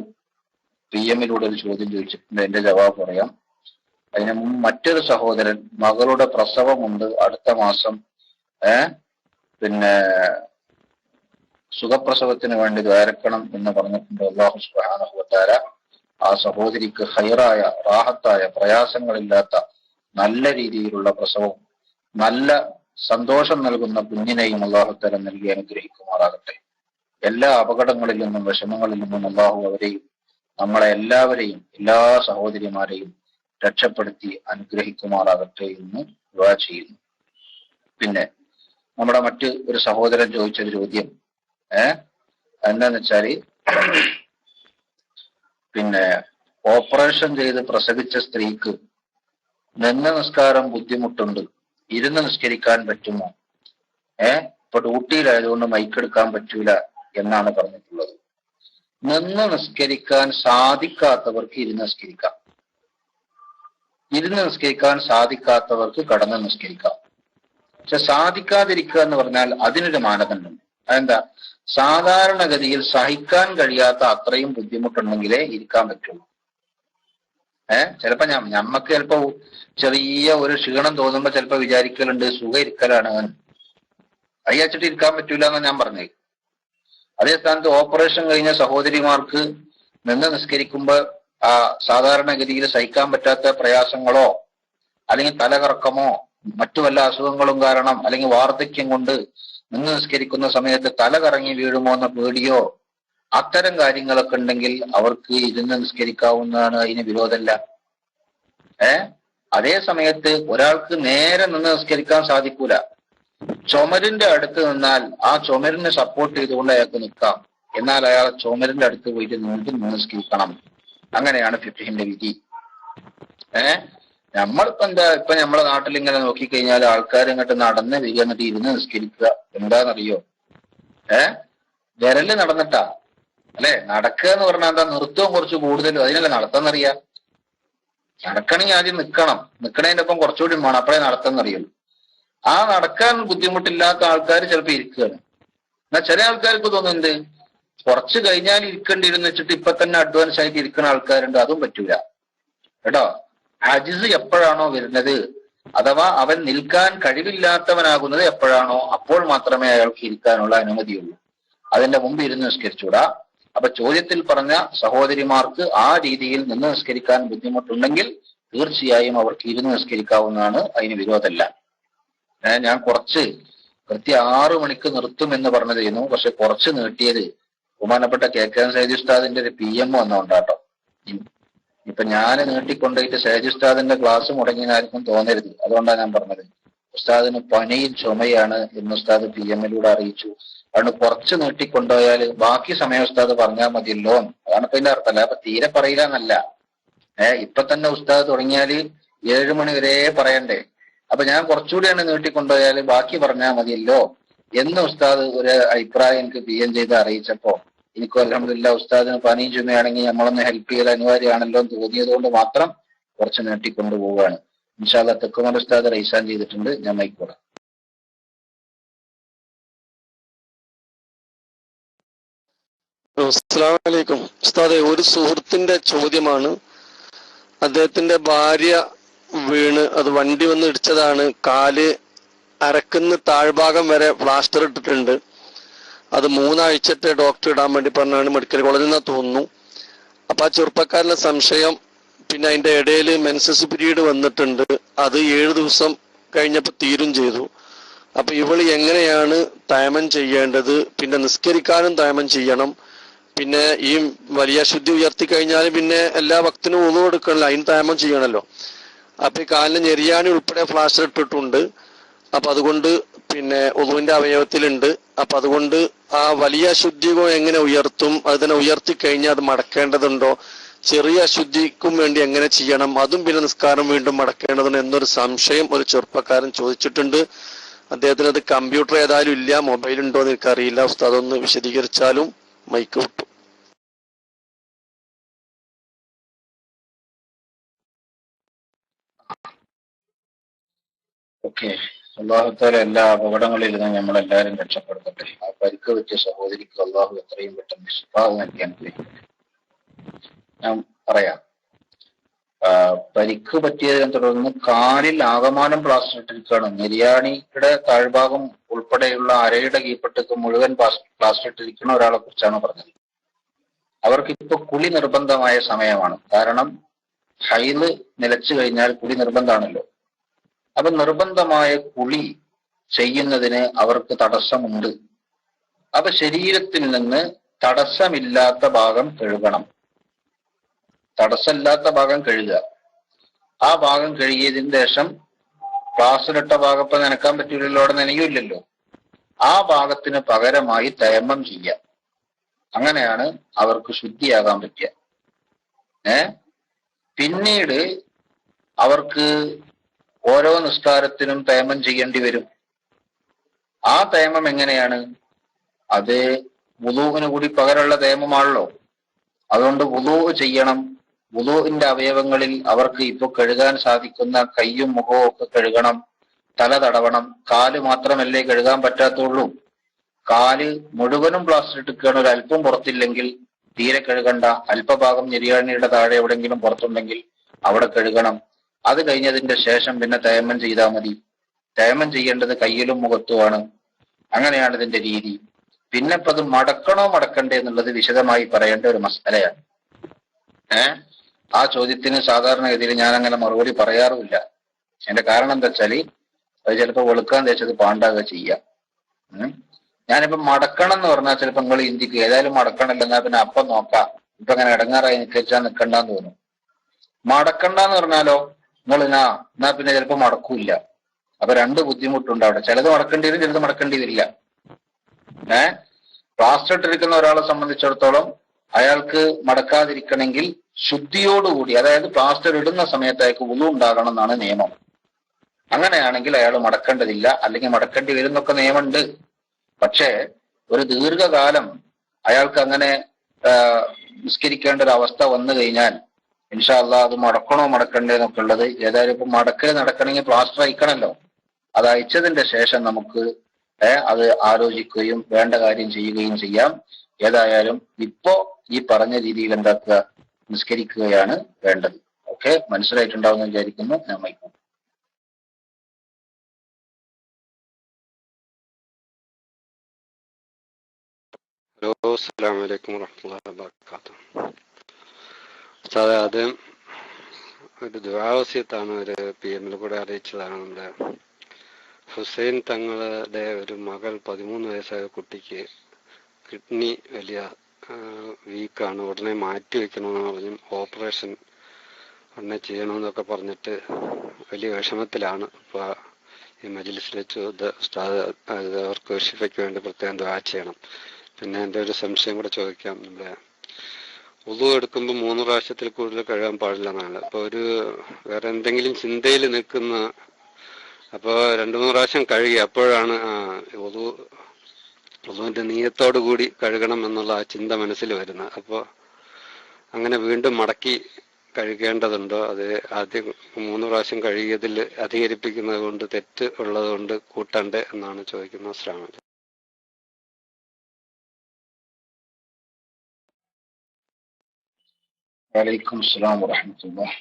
PM-ലൂടെ ഒരു ചോദ്യം ചോദിച്ചിട്ടുണ്ട്. എന്റെ ജവാബ് പറയാം. അതിന് മുമ്പ് മറ്റൊരു സഹോദരൻ മകളുടെ പ്രസവമുണ്ട് അടുത്ത മാസം, പിന്നെ സുഖപ്രസവത്തിന് വേണ്ടി ദ്വാരക്കണം എന്ന് പറഞ്ഞിട്ടുണ്ട്. അല്ലാഹു സുബ്ഹാനഹു വ തആല ആ സഹോദരിക്ക് ഹൈറായ, റാഹത്തായ, പ്രയാസങ്ങളില്ലാത്ത നല്ല രീതിയിലുള്ള പ്രസവവും നല്ല സന്തോഷം നൽകുന്ന കുഞ്ഞിനെയും അല്ലാഹു തആല നൽകി അനുഗ്രഹിക്കുമാറാകട്ടെ. എല്ലാ അപകടങ്ങളിൽ നിന്നും വിഷമങ്ങളിൽ നിന്നും അല്ലാഹു അവരെയും നമ്മളെ എല്ലാവരെയും എല്ലാ സഹോദരിമാരെയും രക്ഷപ്പെടുത്തി അനുഗ്രഹിക്കുമാറാകട്ടെ എന്ന് ദുആ ചെയ്യുന്നു. പിന്നെ നമ്മുടെ മറ്റ് ഒരു സഹോദരൻ ചോദിച്ചൊരു ചോദ്യം എന്താന്ന് വെച്ചാല്, പിന്നെ ഓപ്പറേഷൻ ചെയ്ത് പ്രസവിച്ച സ്ത്രീക്ക് നിന്ന് നിസ്കാരം ബുദ്ധിമുട്ടുണ്ട്, ഇരുന്ന് നിസ്കരിക്കാൻ പറ്റുമോ? ഇപ്പൊ ഡ്യൂട്ടിയിലായതുകൊണ്ട് മൈക്കെടുക്കാൻ പറ്റൂല എന്നാണ് പറഞ്ഞിട്ടുള്ളത്. നിന്ന് നിസ്കരിക്കാൻ സാധിക്കാത്തവർക്ക് ഇരുന്ന് നിസ്കരിക്കാം. ഇരുന്ന് നിസ്കരിക്കാൻ സാധിക്കാത്തവർക്ക് കടന്ന് നിസ്കരിക്കാം. പക്ഷെ സാധിക്കാതിരിക്കുക എന്ന് പറഞ്ഞാൽ അതിനൊരു മാനദണ്ഡമുണ്ട്. അതെന്താ? സാധാരണഗതിയിൽ സഹിക്കാൻ കഴിയാത്ത അത്രയും ബുദ്ധിമുട്ടുണ്ടെങ്കിലേ ഇരിക്കാൻ പറ്റുള്ളൂ. ചിലപ്പോ ഞമ്മക്ക് ചിലപ്പോ ചെറിയ ഒരു ക്ഷീണം തോന്നുമ്പോ ചിലപ്പോ വിചാരിക്കലുണ്ട് സുഖം ഇരിക്കലാണ്, അയ്യച്ചിട്ട് ഇരിക്കാൻ പറ്റൂല എന്നാണ് ഞാൻ പറഞ്ഞത്. അതേ സ്ഥാനത്ത് ഓപ്പറേഷൻ കഴിഞ്ഞ സഹോദരിമാർക്ക് നിന്ന് നിസ്കരിക്കുമ്പോ ആ സാധാരണഗതിയിൽ സഹിക്കാൻ പറ്റാത്ത പ്രയാസങ്ങളോ അല്ലെങ്കിൽ തലകറക്കമോ മറ്റു വല്ല അസുഖങ്ങളും കാരണം അല്ലെങ്കിൽ വാർദ്ധക്യം കൊണ്ട് നിന്ന് നിസ്കരിക്കുന്ന സമയത്ത് തല കറങ്ങി വീഴുമോ എന്ന പേടിയോ അത്തരം കാര്യങ്ങളൊക്കെ ഉണ്ടെങ്കിൽ അവർക്ക് ഇരുന്ന് നിസ്കരിക്കാവുന്നതാണ്. അതിന് വിരോധമല്ല. അതേ സമയത്ത് ഒരാൾക്ക് നേരെ നിന്ന് നിസ്കരിക്കാൻ സാധിക്കൂല, ചുമരിന്റെ അടുത്ത് നിന്നാൽ ആ ചുമരിനെ സപ്പോർട്ട് ചെയ്തുകൊണ്ട് അയാൾക്ക് നിൽക്കാം. എന്നാൽ അയാൾ ചുമരിന്റെ അടുത്ത് പോയിട്ട് നീട്ടി നിസ്കരിക്കണം. അങ്ങനെയാണ് ഫിഖ്ഹിന്റെ വിധി. നമ്മളിപ്പോ ഇപ്പൊ നമ്മളെ നാട്ടിൽ ഇങ്ങനെ നോക്കിക്കഴിഞ്ഞാൽ ആൾക്കാർ ഇങ്ങോട്ട് നടന്ന് വരിക, എന്നിട്ട് ഇരുന്ന് നിസ്കരിക്കുക. എന്താണെന്നറിയോ? വിരല് നടന്നിട്ടാ അല്ലെ? നടക്കുക എന്ന് പറഞ്ഞാൽ എന്താ? നൃത്തവും കുറച്ച് കൂടുതലും. അതിനല്ലേ നടത്താന്നറിയാ? നടക്കണമെങ്കിൽ ആദ്യം നിൽക്കണം. നിൽക്കണതിന്റെ ഒപ്പം കുറച്ചുകൂടി വേണം, അപ്പോഴേ നടത്താന്നറിയുള്ളൂ. ആ നടക്കാൻ ബുദ്ധിമുട്ടില്ലാത്ത ആൾക്കാർ ചിലപ്പോ ഇരിക്കുകയാണ്. എന്നാൽ ചില ആൾക്കാർക്ക് തോന്നുന്നുണ്ട് കുറച്ച് കഴിഞ്ഞാൽ ഇരിക്കേണ്ടിയിരുന്ന് വെച്ചിട്ട് ഇപ്പൊ തന്നെ അഡ്വാൻസ് ആയിട്ട് ഇരിക്കുന്ന ആൾക്കാരുണ്ട്. അതും പറ്റൂല കേട്ടോ. അജിസ് എപ്പോഴാണോ വരുന്നത്, അഥവാ അവൻ നിൽക്കാൻ കഴിവില്ലാത്തവനാകുന്നത് എപ്പോഴാണോ, അപ്പോൾ മാത്രമേ അയാൾക്ക് ഇരിക്കാനുള്ള അനുമതിയുള്ളൂ. അതിന്റെ മുമ്പ് ഇരുന്ന് നിസ്കരിച്ചൂടാ. അപ്പൊ ചോദ്യത്തിൽ പറഞ്ഞ സഹോദരിമാർക്ക് ആ രീതിയിൽ നിന്ന് നിസ്കരിക്കാൻ ബുദ്ധിമുട്ടുണ്ടെങ്കിൽ തീർച്ചയായും അവർക്ക് ഇരുന്ന് നിസ്കരിക്കാവുന്നതാണ്. അതിന് വിരോധമല്ല. ഞാൻ കുറച്ച് കൃത്യം 6 മണിക്ക് നിർത്തും എന്ന് പറഞ്ഞതായിരുന്നു. പക്ഷെ കുറച്ച് നീട്ടിയത് ബഹുമാനപ്പെട്ട KK സൈദി ഉസ്താദിന്റെ ഒരു PM വന്നോണ്ടാട്ടോ. ഇപ്പൊ ഞാൻ നീട്ടിക്കൊണ്ടുപോയിട്ട് സൈദി ഉസ്താദിന്റെ ക്ലാസ് മുടങ്ങിയെന്നായിരിക്കും തോന്നരുത്. അതുകൊണ്ടാണ് ഞാൻ പറഞ്ഞത്. ഉസ്താദിന് പനിയും ചുമയാണ് എന്ന് ഉസ്താദ് PM-ലൂടെ അറിയിച്ചു. അതുകൊണ്ട് കുറച്ച് നീട്ടിക്കൊണ്ടുപോയാൽ ബാക്കി സമയം ഉസ്താദ് പറഞ്ഞാൽ മതിയല്ലോ. അതാണ് ഇപ്പൊ ഇതിന്റെ അർത്ഥമല്ല. അപ്പൊ തീരെ പറയില്ല എന്നല്ല. ഇപ്പൊ തന്നെ ഉസ്താദ് തുടങ്ങിയാല് 7 മണി വരെ പറയണ്ടേ? അപ്പൊ ഞാൻ കുറച്ചുകൂടിയാണ് നീട്ടിക്കൊണ്ടുപോയാൽ ബാക്കി പറഞ്ഞാൽ മതിയല്ലോ എന്ന് ഉസ്താദ് ഒരു അഭിപ്രായം എനിക്ക് PM ചെയ്ത് അറിയിച്ചപ്പോ എനിക്ക് അൽഹംദുലില്ലാഹ് ഉസ്താദിന് പനിയും ചുമയാണെങ്കിൽ നമ്മളൊന്ന് ഹെൽപ്പ് ചെയ്യൽ അനിവാര്യമാണല്ലോ എന്ന് തോന്നിയത് കൊണ്ട് മാത്രം കുറച്ച് നീട്ടിക്കൊണ്ടു പോവുകയാണ്. ഇൻഷാ അല്ലാഹ് തെക്കുമൽ ഉസ്താദ് റൈസാൻ ചെയ്തിട്ടുണ്ട്. ഞാൻ മൈക്കൂടാം. അസ്സലാമു അലൈക്കും ഉസ്താദെ, ഒരു സുഹൃത്തിന്റെ ചോദ്യമാണ്. അദ്ദേഹത്തിന്റെ ഭാര്യ വീണ് അത് വണ്ടി വന്ന് ഇടിച്ചതാണ്. കാല് അരക്കുന്ന് താഴ്ഭാഗം വരെ പ്ലാസ്റ്റർ ഇട്ടിട്ടുണ്ട്. അത് 3 ആഴ്ചത്തെ ഡോക്ടർ ഇടാൻ വേണ്ടി പറഞ്ഞാണ് മെഡിക്കൽ കോളേജിൽ നിന്ന് തോന്നുന്നു. അപ്പൊ ആ ചെറുപ്പക്കാരന്റെ സംശയം, പിന്നെ അതിന്റെ ഇടയിൽ മെൻസസ് പീരീഡ് വന്നിട്ടുണ്ട്. അത് 7 ദിവസം കഴിഞ്ഞപ്പോൾ തീരും ചെയ്തു. അപ്പൊ ഇവള് എങ്ങനെയാണ് തയമം ചെയ്യേണ്ടത്? പിന്നെ നിസ്കരിക്കാനും തയമം ചെയ്യണം. പിന്നെ ഈ വലിയ ശുദ്ധി ഉയർത്തി കഴിഞ്ഞാൽ പിന്നെ എല്ലാ ഭക്തനും ഉളു കൊടുക്കണല്ലോ, അതിന് തയമം ചെയ്യണല്ലോ. അപ്പൊ ഈ കാലിന് ഞെരിയാണി ഉൾപ്പെടെ പ്ലാസ്റ്റർ ഇട്ടിട്ടുണ്ട്. അപ്പൊ അതുകൊണ്ട് പിന്നെ ഉളുവിന്റെ അവയവത്തിലുണ്ട്. അപ്പൊ അതുകൊണ്ട് ആ വലിയ അശുദ്ധികം എങ്ങനെ ഉയർത്തും? അത് തന്നെ ഉയർത്തി കഴിഞ്ഞാൽ അത് മടക്കേണ്ടതുണ്ടോ? ചെറിയ അശുദ്ധിക്കും വേണ്ടി എങ്ങനെ ചെയ്യണം? അതും പിന്നെ നിസ്കാരം വീണ്ടും മടക്കേണ്ടതുണ്ട് എന്നൊരു സംശയം ഒരു ചെറുപ്പക്കാരൻ ചോദിച്ചിട്ടുണ്ട്. അദ്ദേഹത്തിന് അത് കമ്പ്യൂട്ടർ ഏതായാലും ഇല്ല, മൊബൈൽ ഉണ്ടോ എന്ന് എനിക്കറിയില്ല. ഉസ്താദ് ഒന്ന് വിശദീകരിച്ചാലും. മൈക്ക് വിട്ടു. ഓക്കെ. അള്ളാഹു താല എല്ലാ അപകടങ്ങളിൽ നിന്നും നമ്മളെല്ലാവരും രക്ഷപ്പെടുത്തട്ടെ. ആ പരിക്ക് പറ്റിയ സഹോദരിക്ക് അള്ളാഹു എത്രയും പെട്ടെന്ന് ശിഫാ നൽകാൻ കഴിയും. ഞാൻ പറയാം. പരിക്ക് പറ്റിയതിനെ തുടർന്ന് കാലിൽ ആകമാനം പ്ലാസ്റ്റർ ഇട്ടിരിക്കുകയാണ്. നെരിയാണിയുടെ താഴ്ഭാഗം ഉൾപ്പെടെയുള്ള അരയുടെ കീഴ്പെട്ടക്ക് മുഴുവൻ പ്ലാസ്റ്റർ ഇട്ടിരിക്കുന്ന ഒരാളെ കുറിച്ചാണ് പറഞ്ഞത്. അവർക്ക് ഇപ്പൊ കുളി നിർബന്ധമായ സമയമാണ്. കാരണം ഹൈദ് നിലച്ചു കഴിഞ്ഞാൽ കുളി നിർബന്ധമാണല്ലോ. അപ്പൊ നിർബന്ധമായ കുളി ചെയ്യുന്നതിന് അവർക്ക് തടസ്സമുണ്ട്. അപ്പൊ ശരീരത്തിൽ നിന്ന് തടസ്സമില്ലാത്ത ഭാഗം കഴുകണം. തടസ്സമില്ലാത്ത ഭാഗം കഴുകുക. ആ ഭാഗം കഴുകിയതിന് ശേഷം പ്ലാസ്റ്ററിട്ട ഭാഗം ഇപ്പൊ നനക്കാൻ പറ്റില്ലല്ലോ, അവിടെ നനയില്ലല്ലോ. ആ ഭാഗത്തിന് പകരമായി തയമ്മം ചെയ്യാം. അങ്ങനെയാണ് അവർക്ക് ശുദ്ധിയാകാൻ പറ്റുക. പിന്നീട് അവർക്ക് ഓരോ നിസ്കാരത്തിനും തയമ്മം ചെയ്യേണ്ടി വരും. ആ തയമ്മം എങ്ങനെയാണ്? അത് വുളൂവിന് കൂടി പകരമുള്ള തയമ്മമാണല്ലോ. അതുകൊണ്ട് വുളൂ ചെയ്യണം. വുളൂവിന്റെ അവയവങ്ങളിൽ അവർക്ക് ഇപ്പൊ കഴുകാൻ സാധിക്കുന്ന കയ്യും മുഖവും ഒക്കെ കഴുകണം. തല തടവണം. കാല് മാത്രമല്ലേ കഴുകാൻ പറ്റാത്തുള്ളൂ. കാല് മുഴുവനും പ്ലാസ്റ്റർ ഇട്ടിരിക്കുകയാണ്. ഒരു അല്പം പുറത്തില്ലെങ്കിൽ തീരെ കഴുകണ്ട. അല്പഭാഗം ഞെരിയാണിയുടെ താഴെ എവിടെയെങ്കിലും പുറത്തുണ്ടെങ്കിൽ അവിടെ കഴുകണം. അത് കഴിഞ്ഞതിന്റെ ശേഷം പിന്നെ തയമ്മം ചെയ്താൽ മതി. തയമ്മം ചെയ്യേണ്ടത് കയ്യിലും മുഖത്തുമാണ്. അങ്ങനെയാണ് ഇതിന്റെ രീതി. പിന്നെ ഇപ്പൊ അത് മടക്കണോ മടക്കണ്ടേ എന്നുള്ളത് വിശദമായി പറയേണ്ട ഒരു മസലയാണ്. ആ ചോദ്യത്തിന് സാധാരണഗതിയിൽ ഞാൻ അങ്ങനെ മറുപടി പറയാറുമില്ല. എന്റെ കാരണം എന്താ വെച്ചാല് അത് ചിലപ്പോ വെളുക്കാൻ തേച്ചത് പാണ്ടാകുക ചെയ്യാം. ഞാനിപ്പോ മടക്കണം എന്ന് പറഞ്ഞാൽ ചിലപ്പോ നിങ്ങൾ ഇന്ത്യക്ക് ഏതായാലും മടക്കണല്ലോ, എന്നാ പിന്നെ അപ്പം നോക്കാം, ഇപ്പൊ അങ്ങനെ ഇടങ്ങാറായി നിൽക്കാൻ നിൽക്കണ്ടെന്ന് തോന്നും. മടക്കണ്ടെന്ന് പറഞ്ഞാലോ നിങ്ങൾ എന്നാ പിന്നെ ചിലപ്പോ മടക്കൂല്ല. അപ്പൊ രണ്ട് ബുദ്ധിമുട്ടുണ്ട് അവിടെ. ചിലത് മടക്കേണ്ടി വരും, ചിലത് മടക്കേണ്ടി വരില്ല. പ്ലാസ്റ്റർ ഇട്ടിരിക്കുന്ന ഒരാളെ സംബന്ധിച്ചിടത്തോളം അയാൾക്ക് മടക്കാതിരിക്കണമെങ്കിൽ ശുദ്ധിയോടുകൂടി, അതായത് പ്ലാസ്റ്റർ ഇടുന്ന സമയത്ത് അയാൾക്ക് വുളു ഉണ്ടാകണം എന്നാണ് നിയമം. അങ്ങനെയാണെങ്കിൽ അയാൾ മടക്കേണ്ടതില്ല, അല്ലെങ്കിൽ മടക്കേണ്ടി വരുന്നൊക്കെ നിയമമുണ്ട്. പക്ഷേ ഒരു ദീർഘകാലം അയാൾക്ക് അങ്ങനെ നിസ്കരിക്കേണ്ട ഒരു അവസ്ഥ വന്നു കഴിഞ്ഞാൽ ഇൻഷാ അള്ളാ അത് മടക്കണോ മടക്കണ്ടേന്നൊക്കെ ഉള്ളത് ഏതായാലും ഇപ്പൊ മടക്കൽ നടക്കണമെങ്കിൽ പ്ലാസ്റ്റർ അയക്കണമല്ലോ. അത് അയച്ചതിന്റെ ശേഷം നമുക്ക് അത് ആലോചിക്കുകയും വേണ്ട കാര്യം ചെയ്യുകയും ചെയ്യാം. ഏതായാലും ഇപ്പോ ഈ പറഞ്ഞ രീതിയിൽ എന്താക്കുക, നിസ്കരിക്കുകയാണ് വേണ്ടത്. ഓക്കെ, മനസ്സിലായിട്ടുണ്ടാവുമെന്ന് വിചാരിക്കുന്നു. ഞാൻ മൈക്കും. ഹലോ, അസ്സലാമു അലൈക്കും വറഹ്മത്തുള്ളാഹി വബറകാതുഹു. ഉസ്താദേ, ആദ്യം ഒരു ദുആ വസിയത്താണ് ഒരു PM കൂടെ അറിയിച്ചതാണ്. നമ്മുടെ ഹുസൈൻ തങ്ങളുടെ ഒരു മകൾ 13 വയസ്സായ കുട്ടിക്ക് കിഡ്നി വലിയ വീക്കാണ്, ഉടനെ മാറ്റി വെക്കണമെന്ന് പറഞ്ഞു, ഓപ്പറേഷൻ ഉടനെ ചെയ്യണമെന്നൊക്കെ പറഞ്ഞിട്ട് വലിയ വിഷമത്തിലാണ്. അപ്പോൾ ഈ മജ്ലിസിൽ വെച്ച് ഉസ്താദ് അവർക്ക് ഷിഫയ്ക്ക് വേണ്ടി പ്രത്യേകം ദുആ ചെയ്യണം. പിന്നെ എൻ്റെ ഒരു സംശയം കൂടെ ചോദിക്കാം. നമ്മുടെ വുളു എടുക്കുമ്പോൾ 3 പ്രാവശ്യത്തിൽ കൂടുതൽ കഴുകാൻ പാടില്ല എന്നാണ്. അപ്പോൾ ഒരു വേറെ എന്തെങ്കിലും ചിന്തയിൽ നിൽക്കുന്ന, അപ്പോൾ 2-3 പ്രാവശ്യം കഴുകി അപ്പോഴാണ് വുളുവിൻ്റെ നീയത്തോടു കൂടി കഴുകണം എന്നുള്ള ആ ചിന്ത മനസ്സിൽ വരുന്നത്. അപ്പോൾ അങ്ങനെ വീണ്ടും മടക്കി കഴുകേണ്ടതുണ്ടോ? അത് ആദ്യം 3 പ്രാവശ്യം കഴുകിയതിൽ അധികരിപ്പിക്കുന്നത് കൊണ്ട് തെറ്റ് ഉള്ളത് കൊണ്ട് കൂട്ടണ്ടേ എന്നാണ് ചോദിക്കുന്നത്. ശ്രമം. വലൈക്കും അസ്സലാം വറഹ്മത്തുള്ളാഹി.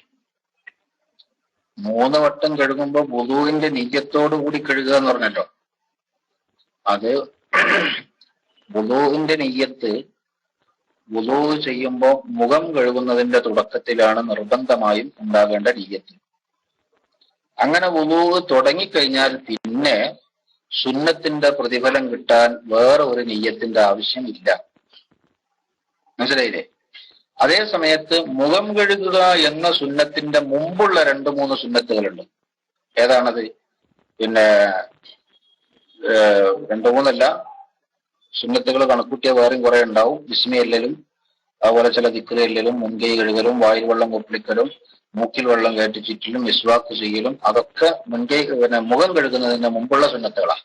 3 വട്ടം കഴുകുമ്പോ വുളുവിന്റെ നിയ്യത്തോടു കൂടി കഴുകുക എന്ന് പറഞ്ഞല്ലോ. അത് വുളുവിന്റെ നിയ്യത്ത് വുളു ചെയ്യുമ്പോ മുഖം കഴുകുന്നതിന്റെ തുടക്കത്തിലാണ് നിർബന്ധമായും ഉണ്ടാകേണ്ട നിയ്യത്ത്. അങ്ങനെ വുളു തുടങ്ങിക്കഴിഞ്ഞാൽ പിന്നെ സുന്നത്തിന്റെ പ്രതിഫലം കിട്ടാൻ വേറെ ഒരു നിയ്യത്തിന്റെ ആവശ്യമില്ല. മനസ്സിലായില്ലേ? അതേ സമയത്ത് മുഖം കഴുകുക എന്ന സുന്നത്തിന്റെ മുമ്പുള്ള 2-3 സുന്നത്തുകളുണ്ട്. ഏതാണത്? പിന്നെ 2-3 സുന്നത്തുകൾ കണക്കൂട്ടിയ വേറെയും കുറെ ഉണ്ടാവും. ബിസ്മി എല്ലലും, അതുപോലെ ചില ദിക്ർ എല്ലലും, മുൻകൈ കഴുകലും, വായിൽ വെള്ളം കൊപ്പിളിക്കലും, മൂക്കിൽ വെള്ളം കയറ്റി ചുറ്റിലും, മിസ്വാക്ക് ചെയ്യലും, അതൊക്കെ മുഖം കഴുകുന്നതിന് മുമ്പുള്ള സുന്നത്തുകളാണ്.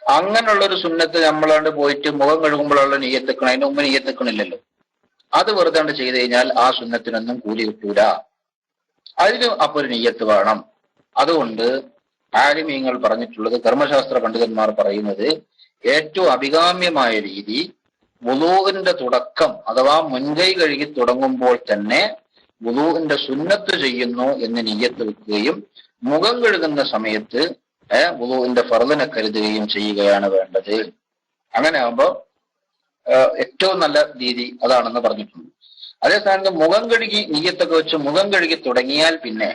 അങ്ങനെയുള്ളൊരു സുന്നത്ത് നമ്മളാണ്ട് പോയിട്ട് മുഖം കഴുകുമ്പോഴുള്ള നെയ്യത്തെക്കണം, അതിന് മുമ്പ് നെയ്യത്തെക്കണില്ലല്ലോ. അത് വെറുതെ ചെയ്ത് കഴിഞ്ഞാൽ ആ സുന്നത്തിനൊന്നും കൂലി കിട്ടൂല. അതിന് അപ്പൊ ഒരു നെയ്യത്ത് വേണം. അതുകൊണ്ട് ആലിമീങ്ങൾ പറഞ്ഞിട്ടുള്ളത്, കർമ്മശാസ്ത്ര പണ്ഡിതന്മാർ പറയുന്നത്, ഏറ്റവും അഭികാമ്യമായ രീതി വുളൂവിന്റെ തുടക്കം അഥവാ മുൻകൈ കഴുകി തുടങ്ങുമ്പോൾ തന്നെ വുളൂവിന്റെ സുന്നത്ത് ചെയ്യുന്നു എന്ന് നിയ്യത്ത് വെക്കുകയും മുഖം കഴുകുന്ന സമയത്ത് വുളൂവിന്റെ ഫർദിനെ കരുതുകയും ചെയ്യുകയാണ് വേണ്ടത്. അങ്ങനെ ആകുമ്പോ ഏറ്റവും നല്ല രീതി അതാണെന്ന് പറഞ്ഞിട്ടുണ്ട്. അതേസമയത്ത് മുഖം കഴുകി നിയ്യത്തൊക്കെ വെച്ച് മുഖം കഴുകി തുടങ്ങിയാൽ പിന്നെ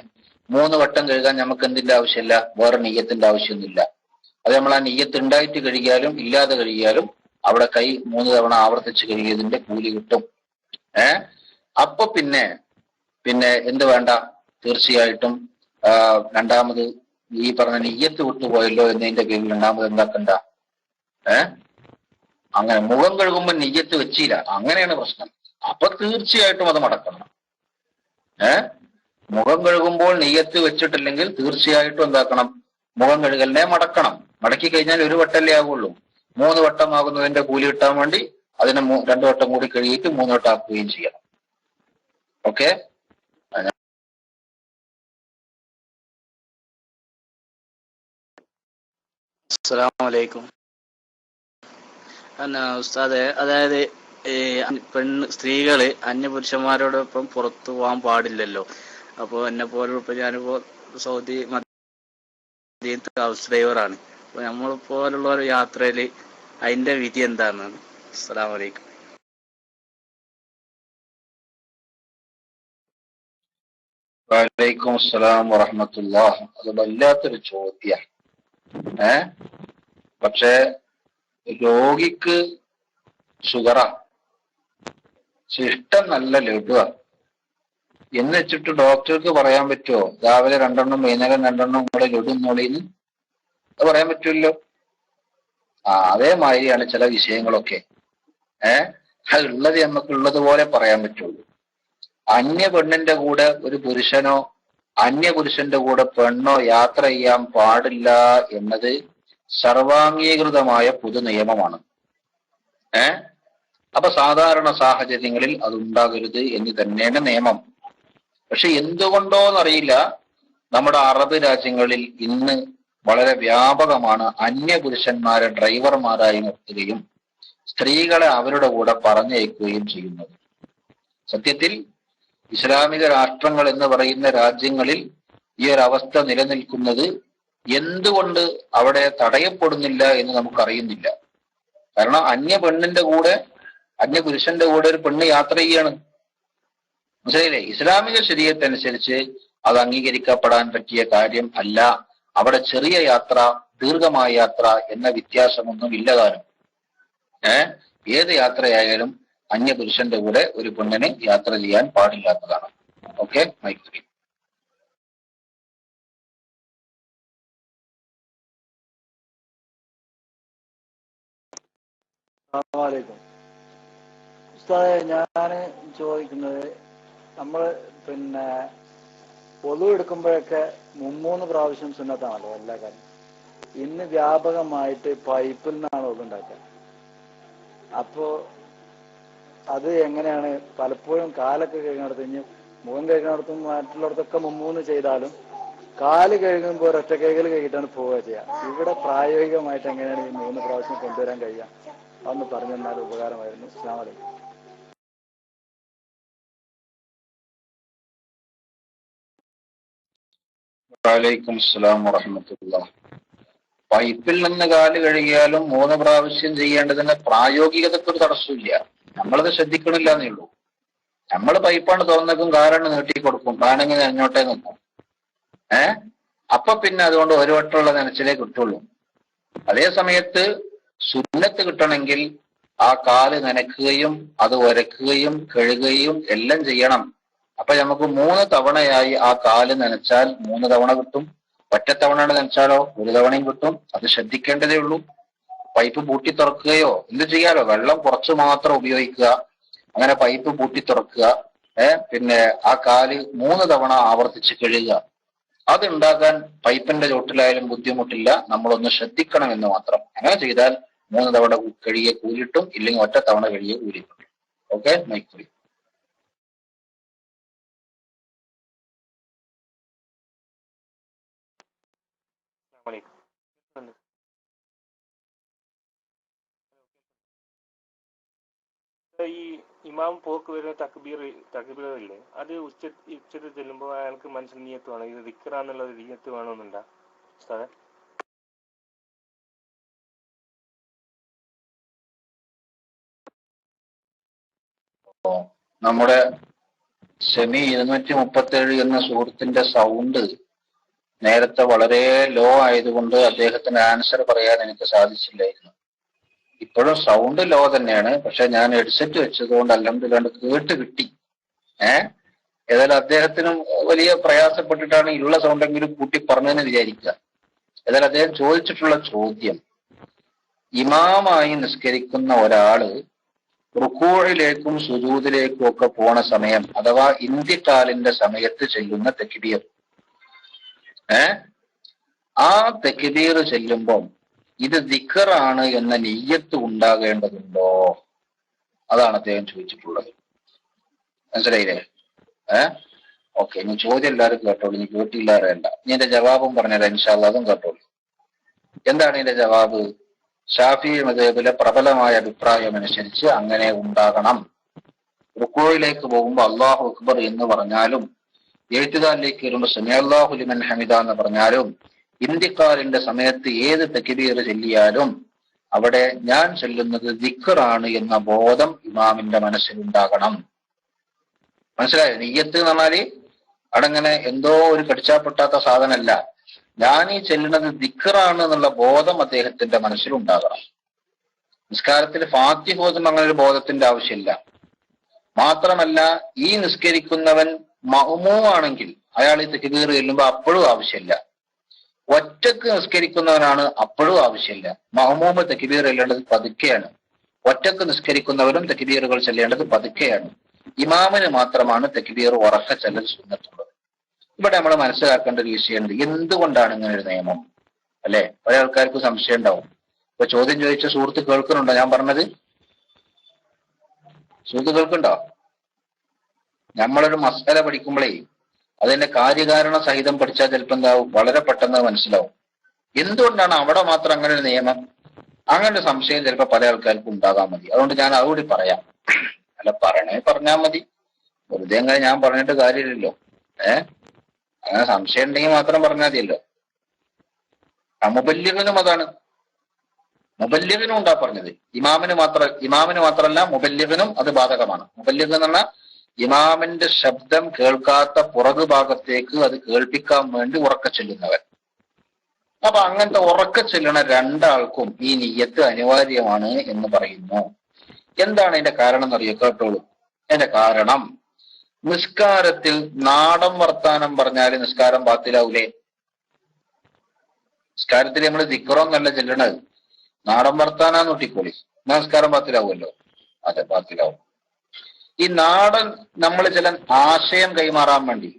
3 വട്ടം കഴുകാൻ നമുക്ക് എന്തിന്റെ ആവശ്യമില്ല, വേറെ നിയ്യത്തിന്റെ ആവശ്യമൊന്നുമില്ല. അത് നമ്മൾ ആ നിയ്യത്ത് ഉണ്ടായിട്ട് കഴുകിയാലും ഇല്ലാതെ കഴുകിയാലും അവിടെ കൈ 3 തവണ ആവർത്തിച്ച് കഴുകിയതിന്റെ കൂലി കിട്ടും. അപ്പൊ പിന്നെ എന്ത് വേണ്ട, തീർച്ചയായിട്ടും രണ്ടാമത് ഈ പറഞ്ഞ നിയ്യത്ത് വിട്ടുപോയല്ലോ എന്നതിന്റെ പേരിൽ രണ്ടാമത് എന്താക്കണ്ട. അങ്ങനെ മുഖം കഴുകുമ്പോൾ നിയ്യത്ത് വെച്ചില്ല, അങ്ങനെയാണ് പ്രശ്നം. അപ്പൊ തീർച്ചയായിട്ടും അത് മടക്കണം. മുഖം കഴുകുമ്പോൾ നെയ്യത്ത് വെച്ചിട്ടില്ലെങ്കിൽ തീർച്ചയായിട്ടും എന്താക്കണം, മുഖം കഴുകലിനെ മടക്കണം. മടക്കി കഴിഞ്ഞാൽ 1 വട്ടല്ലേ ആകുള്ളൂ. 3 വട്ടം ആകുന്നതിന്റെ കൂലി കിട്ടാൻ വേണ്ടി അതിനെ 2 വട്ടം കൂടി കഴുകിയിട്ട് 3 വട്ടം ആക്കുകയും ചെയ്യണം. ഓക്കെ. അസ്സലാമു അലൈക്കും. ഉസ്താദെ, അതായത് സ്ത്രീകള് അന്യപുരുഷന്മാരോടൊപ്പം പുറത്തു പോകാൻ പാടില്ലല്ലോ. അപ്പോൾ എന്നെ പോലെ ഇപ്പൊ ഞാനിപ്പോ സൗദി ഹൗസ് ഡ്രൈവറാണ്. അപ്പൊ നമ്മൾ പോലുള്ള ഒരു യാത്രയില് അതിന്റെ വിധി എന്താണ്? അസ്സലാമു അലൈക്കും. വലൈക്കും അസ്സലാം വറഹ്മത്തുള്ളാഹി. അത് വല്ലാത്തൊരു ചോദ്യം. പക്ഷേ രോഗിക്ക് ഷുഗറാ, ഇഷ്ടം നല്ല ലഡുവാ. എന്ന് വെച്ചിട്ട് ഡോക്ടർക്ക് പറയാൻ പറ്റുമോ രാവിലെ 2 വൈകുന്നേരം 2 നിങ്ങളെ ലൊടുന്നോളിന്ന്? അത് പറയാൻ പറ്റുമല്ലോ. അതേമാതിരിയാണ് ചില വിഷയങ്ങളൊക്കെ. അത് ഉള്ളത് നമുക്ക് ഉള്ളതുപോലെ പറയാൻ പറ്റുള്ളൂ. അന്യ പെണ്ണിന്റെ കൂടെ ഒരു പുരുഷനോ അന്യ പുരുഷന്റെ കൂടെ പെണ്ണോ യാത്ര ചെയ്യാൻ പാടില്ല എന്നത് സർവാംഗീകൃതമായ പൊതു നിയമമാണ്. അപ്പൊ സാധാരണ സാഹചര്യങ്ങളിൽ അത് ഉണ്ടാകരുത് എന്ന് തന്നെയാണ് നിയമം. പക്ഷെ എന്തുകൊണ്ടോന്നറിയില്ല, നമ്മുടെ അറബ് രാജ്യങ്ങളിൽ ഇന്ന് വളരെ വ്യാപകമാണ് അന്യ പുരുഷന്മാരെ ഡ്രൈവർമാരായി നിർത്തുകയും സ്ത്രീകളെ അവരുടെ കൂടെ പറഞ്ഞയക്കുകയും ചെയ്യുന്നത്. സത്യത്തിൽ ഇസ്ലാമിക രാഷ്ട്രങ്ങൾ എന്ന് പറയുന്ന രാജ്യങ്ങളിൽ ഈ ഒരു അവസ്ഥ നിലനിൽക്കുന്നത് എന്തുകൊണ്ട് അവിടെ തടയപ്പെടുന്നില്ല എന്ന് നമുക്കറിയുന്നില്ല. കാരണം അന്യ പെണ്ണിന്റെ കൂടെ അന്യ പുരുഷന്റെ കൂടെ ഒരു പെണ്ണ് യാത്ര ചെയ്യാണ്. മനസ്സിലായില്ലേ? ഇസ്ലാമിക ശരീഅത്തനുസരിച്ച് അത് അംഗീകരിക്കപ്പെടാൻ പറ്റിയ കാര്യം അല്ല. അവിടെ ചെറിയ യാത്ര ദീർഘമായ യാത്ര എന്ന വ്യത്യാസമൊന്നും ഇല്ലതാനും. ഏത് യാത്രയായാലും അന്യ പുരുഷന്റെ കൂടെ ഒരു പെണ്ണിന് യാത്ര ചെയ്യാൻ പാടില്ലാത്തതാണ്. ഓക്കെ, മൈത്രി. ഞാൻ ചോദിക്കുന്നത്, നമ്മൾ ഒളു എടുക്കുമ്പോഴൊക്കെ 3 പ്രാവശ്യം സുന്നത്താണല്ലോ എല്ലാ കാര്യം. ഇന്ന് വ്യാപകമായിട്ട് പൈപ്പിൽ നിന്നാണ് ഒളു ഉണ്ടാക്കുക. അപ്പോ അത് എങ്ങനെയാണ്? പലപ്പോഴും കാലൊക്കെ കഴുകുന്നിടത്ത്, ഇനി മുഖം കഴുകുന്നിടത്തും മറ്റുള്ളിടത്തൊക്കെ 3 ചെയ്താലും കാല് കഴുകുമ്പോൾ ഒരൊറ്റ കൈകൾ കഴുകിയിട്ടാണ് പോവുക ചെയ്യുക. ഇവിടെ പ്രായോഗികമായിട്ട് എങ്ങനെയാണ് ഈ 3 പ്രാവശ്യം കൊണ്ടുവരാൻ കഴിയുക? അതൊന്ന് പറഞ്ഞു തന്നാൽ ഉപകാരമായിരുന്നു. അസ്സലാമു അലൈക്കും. വഅലൈക്കും അസ്സലാം വറഹ്മത്തുള്ളാഹി. പൈപ്പിൽ നിന്ന് കാല് കഴുകിയാലും 3 പ്രാവശ്യം ചെയ്യേണ്ടതിന് പ്രായോഗികതയ്ക്ക് ഒരു തടസ്സമില്ല. നമ്മളത് ശ്രദ്ധിക്കണില്ല എന്നേ ഉള്ളൂ. നമ്മൾ പൈപ്പാണ് തുറന്നേക്കും, കാലാണ് നീട്ടി കൊടുക്കും, കാണെങ്കിൽ അങ്ങോട്ടേ നിൽക്കും. അപ്പൊ പിന്നെ അതുകൊണ്ട് ഒരു വട്ടമുള്ള നനച്ചിലേ കിട്ടുള്ളൂ. അതേ സമയത്ത് സുന്നത്ത് കിട്ടണമെങ്കിൽ ആ കാല് നനയ്ക്കുകയും അത് ഉരക്കുകയും കഴുകുകയും എല്ലാം ചെയ്യണം. അപ്പൊ നമുക്ക് 3 തവണയായി ആ കാല് നനച്ചാൽ 3 തവണ കിട്ടും. ഒറ്റത്തവണയാണ് നനച്ചാലോ 1 തവണയും കിട്ടും. അത് ശ്രദ്ധിക്കേണ്ടതേ ഉള്ളൂ. പൈപ്പ് പൂട്ടി തുറക്കുകയോ എന്ത് ചെയ്യാലോ, വെള്ളം കുറച്ച് മാത്രം ഉപയോഗിക്കുക, അങ്ങനെ പൈപ്പ് പൂട്ടി തുറക്കുക, പിന്നെ ആ കാല് 3 തവണ ആവർത്തിച്ച് കഴുകുക. അത് ഉണ്ടാക്കാൻ പൈപ്പിന്റെ ചോട്ടിലായാലും ബുദ്ധിമുട്ടില്ല, നമ്മളൊന്ന് ശ്രദ്ധിക്കണമെന്ന് മാത്രം. അങ്ങനെ ചെയ്താൽ 3 തവണ കഴുകിയ കൂലിട്ടും, ഇല്ലെങ്കിൽ ഒറ്റ തവണ കഴുകിയ കൂലി കിട്ടും. ഓക്കെ, മൈക്കൂലി. ഈ ഇമാം പോക്ക് വരുന്ന തക്ബീറില്ലേ, അത് ഉച്ചത്തിൽ ചെല്ലുമ്പോൾ അയാൾക്ക് മനസ്സിൽ നിയത്ത് വേണം, ഇത് ദിക്റാന്നുള്ള ഒരു നിയത്ത് വേണമെന്നുണ്ടോ ഉസ്താദേ? നമ്മുടെ സെമി 237 എന്ന സുഹൃത്തിന്റെ സൗണ്ട് നേരത്തെ വളരെ ലോ ആയതുകൊണ്ട് അദ്ദേഹത്തിന് ആൻസർ പറയാൻ എനിക്ക് സാധിച്ചില്ലായിരുന്നു. ഇപ്പോഴും സൗണ്ട് ലോ തന്നെയാണ്, പക്ഷെ ഞാൻ ഹെഡ്സെറ്റ് വെച്ചതുകൊണ്ട് അൽഹംദുലില്ലാഹ് കേട്ട് കിട്ടി. ഏതായാലും അദ്ദേഹത്തിനും വലിയ പ്രയാസപ്പെട്ടിട്ടാണ് ഉള്ള സൗണ്ടെങ്കിലും കൂട്ടി പറഞ്ഞതെന്ന് വിചാരിക്കുക. ഏതായാലും അദ്ദേഹം ചോദിച്ചിട്ടുള്ള ചോദ്യം, ഇമാമായി നിസ്കരിക്കുന്ന ഒരാള് റുക്കൂഇലേക്കും സുജൂദിലേക്കും ഒക്കെ പോണ സമയം, അഥവാ ഇന്ത്യക്കാലിന്റെ സമയത്ത് ചെല്ലുന്ന തക്ബീർ, ആ തക്ബീർ ചെല്ലുമ്പോൾ ഇത് ദിക്റാണ് എന്ന നിയ്യത്ത് ഉണ്ടാകേണ്ടതുണ്ടോ? അതാണ് അദ്ദേഹം ചോദിച്ചിട്ടുള്ളത്. മനസ്സിലായില്ലേ? ഓക്കെ, ഇനി ചോദ്യം എല്ലാവരും കേട്ടോളൂ. ഇനി കേട്ടില്ല അറിയണ്ട. ഇനി എന്റെ ജവാബും പറഞ്ഞുതരാം ഇൻഷാ അല്ലാഹ്, അതും കേട്ടോളൂ. എന്താണ് ഇതിന്റെ ജവാബ്? ഷാഫി മദ്ഹബിലെ പ്രബലമായ അഭിപ്രായം അനുസരിച്ച് അങ്ങനെ ഉണ്ടാകണം. റുക്കൂഇലേക്ക് പോകുമ്പോൾ അല്ലാഹു അക്ബർ എന്ന് പറഞ്ഞാലും, എഴുത്തുകാരിലേക്ക് വരുമ്പോൾ സമി അല്ലാഹു ലിമൻ ഹമിദ എന്ന് പറഞ്ഞാലും, ഇന്ത്യക്കാലിന്റെ സമയത്ത് ഏത് തക്ബീർ ചൊല്ലിയാലും അവിടെ ഞാൻ ചൊല്ലുന്നത് ദിക്റാണ് എന്ന ബോധം ഇമാമിന്റെ മനസ്സിലുണ്ടാകണം. മനസ്സിലായോ? നിയ്യത്ത് എന്ന് പറഞ്ഞാല് അവിടെ എന്തോ ഒരു കടിച്ചാപ്പൊട്ടാത്ത സാധനമല്ല. ഞാൻ ഈ ചെല്ലുന്നത് ദിക്റാണ് എന്നുള്ള ബോധം അദ്ദേഹത്തിന്റെ മനസ്സിലുണ്ടാകണം. നിസ്കാരത്തിൽ ഫാത്തിഹ ഓതുമ്പോൾ അങ്ങനെ ഒരു ബോധത്തിന്റെ ആവശ്യമില്ല. മാത്രമല്ല, ഈ നിസ്കരിക്കുന്നവൻ മഅ്മൂമാണെങ്കിൽ അയാൾ ഈ തക്ബീർ ചെല്ലുമ്പോൾ അപ്പോഴും ആവശ്യമില്ല. ഒറ്റക്ക് നിസ്കരിക്കുന്നവനാണ് അപ്പോഴും ആവശ്യമില്ല. മഅ്മൂമ് തക്ബീർ ചെല്ലേണ്ടത് പതുക്കെയാണ്. ഒറ്റക്ക് നിസ്കരിക്കുന്നവരും തക്ബീറുകൾ ചെല്ലേണ്ടത് പതുക്കെയാണ്. ഇമാമിന് മാത്രമാണ് തക്ബീർ ഉറക്ക ചെല്ലൽ സുന്നത്തുള്ളത്. ഇവിടെ നമ്മൾ മനസ്സിലാക്കേണ്ട ഒരു വിഷയമുണ്ട്. എന്തുകൊണ്ടാണ് ഇങ്ങനെ ഒരു നിയമം? അല്ലെ, പല ആൾക്കാർക്ക് സംശയം ഉണ്ടാവും. ഇപ്പൊ ചോദ്യം ചോദിച്ച സുഹൃത്ത് കേൾക്കുന്നുണ്ടോ ഞാൻ പറഞ്ഞത്? സുഹൃത്ത് കേൾക്കുന്നുണ്ടോ? നമ്മളൊരു മസ്അല പഠിക്കുമ്പോഴേ അതിന്റെ കാര്യകാരണ സഹിതം പഠിച്ചാൽ ചിലപ്പോൾ എന്താവും, വളരെ പെട്ടെന്ന് മനസ്സിലാവും. എന്തുകൊണ്ടാണ് അവിടെ മാത്രം അങ്ങനെ ഒരു നിയമം? അങ്ങനെ ഒരു സംശയം ചിലപ്പോൾ പല ആൾക്കാർക്കും ഉണ്ടാകാൻ മതി. അതുകൊണ്ട് ഞാൻ അതുകൂടി പറയാം. അല്ല, പറഞ്ഞാൽ മതി, വെറുതെ അങ്ങനെ ഞാൻ പറഞ്ഞിട്ട് കാര്യമില്ലല്ലോ. അങ്ങനെ സംശയം ഉണ്ടെങ്കിൽ മാത്രം പറഞ്ഞാൽ മതിയല്ലോ. മുബല്ലിഗിനും അതാണ്, മുബല്ലിഗിനും ഉണ്ടാ പറഞ്ഞത്. ഇമാമിന് മാത്രമല്ല മുബല്ലിഗിനും അത് ബാധകമാണ്. മുബല്ലിഗ് എന്ന് പറഞ്ഞാൽ ഇമാമിന്റെ ശബ്ദം കേൾക്കാത്ത പുറകു ഭാഗത്തേക്ക് അത് കേൾപ്പിക്കാൻ വേണ്ടി ഉറക്ക ചെല്ലുന്നവൻ. അപ്പൊ അങ്ങനത്തെ ഉറക്ക ചെല്ലണ രണ്ടാൾക്കും ഈ നിയ്യത്ത് അനിവാര്യമാണ് എന്ന് പറയുന്നു. എന്താണ് അതിന്റെ കാരണം എന്നറിയോ? കേട്ടോളൂ. അതിന്റെ കാരണം, നിസ്കാരത്തിൽ നാടൻ വർത്താനം പറഞ്ഞാല് നിസ്കാരം ബാത്തിലാവൂലേ? നിസ്കാരത്തിൽ നമ്മൾ ദിക്റൊന്നല്ല ചെല്ലണത്, നാടൻ വർത്താനാന്ന് നോട്ടിക്കോളി, നമസ്കാരം ബാത്തിലാവുമല്ലോ. അതെ, ബാത്തിലാവും. ഈ നാടൻ നമ്മൾ ചില ആശയം കൈമാറാൻ വേണ്ടി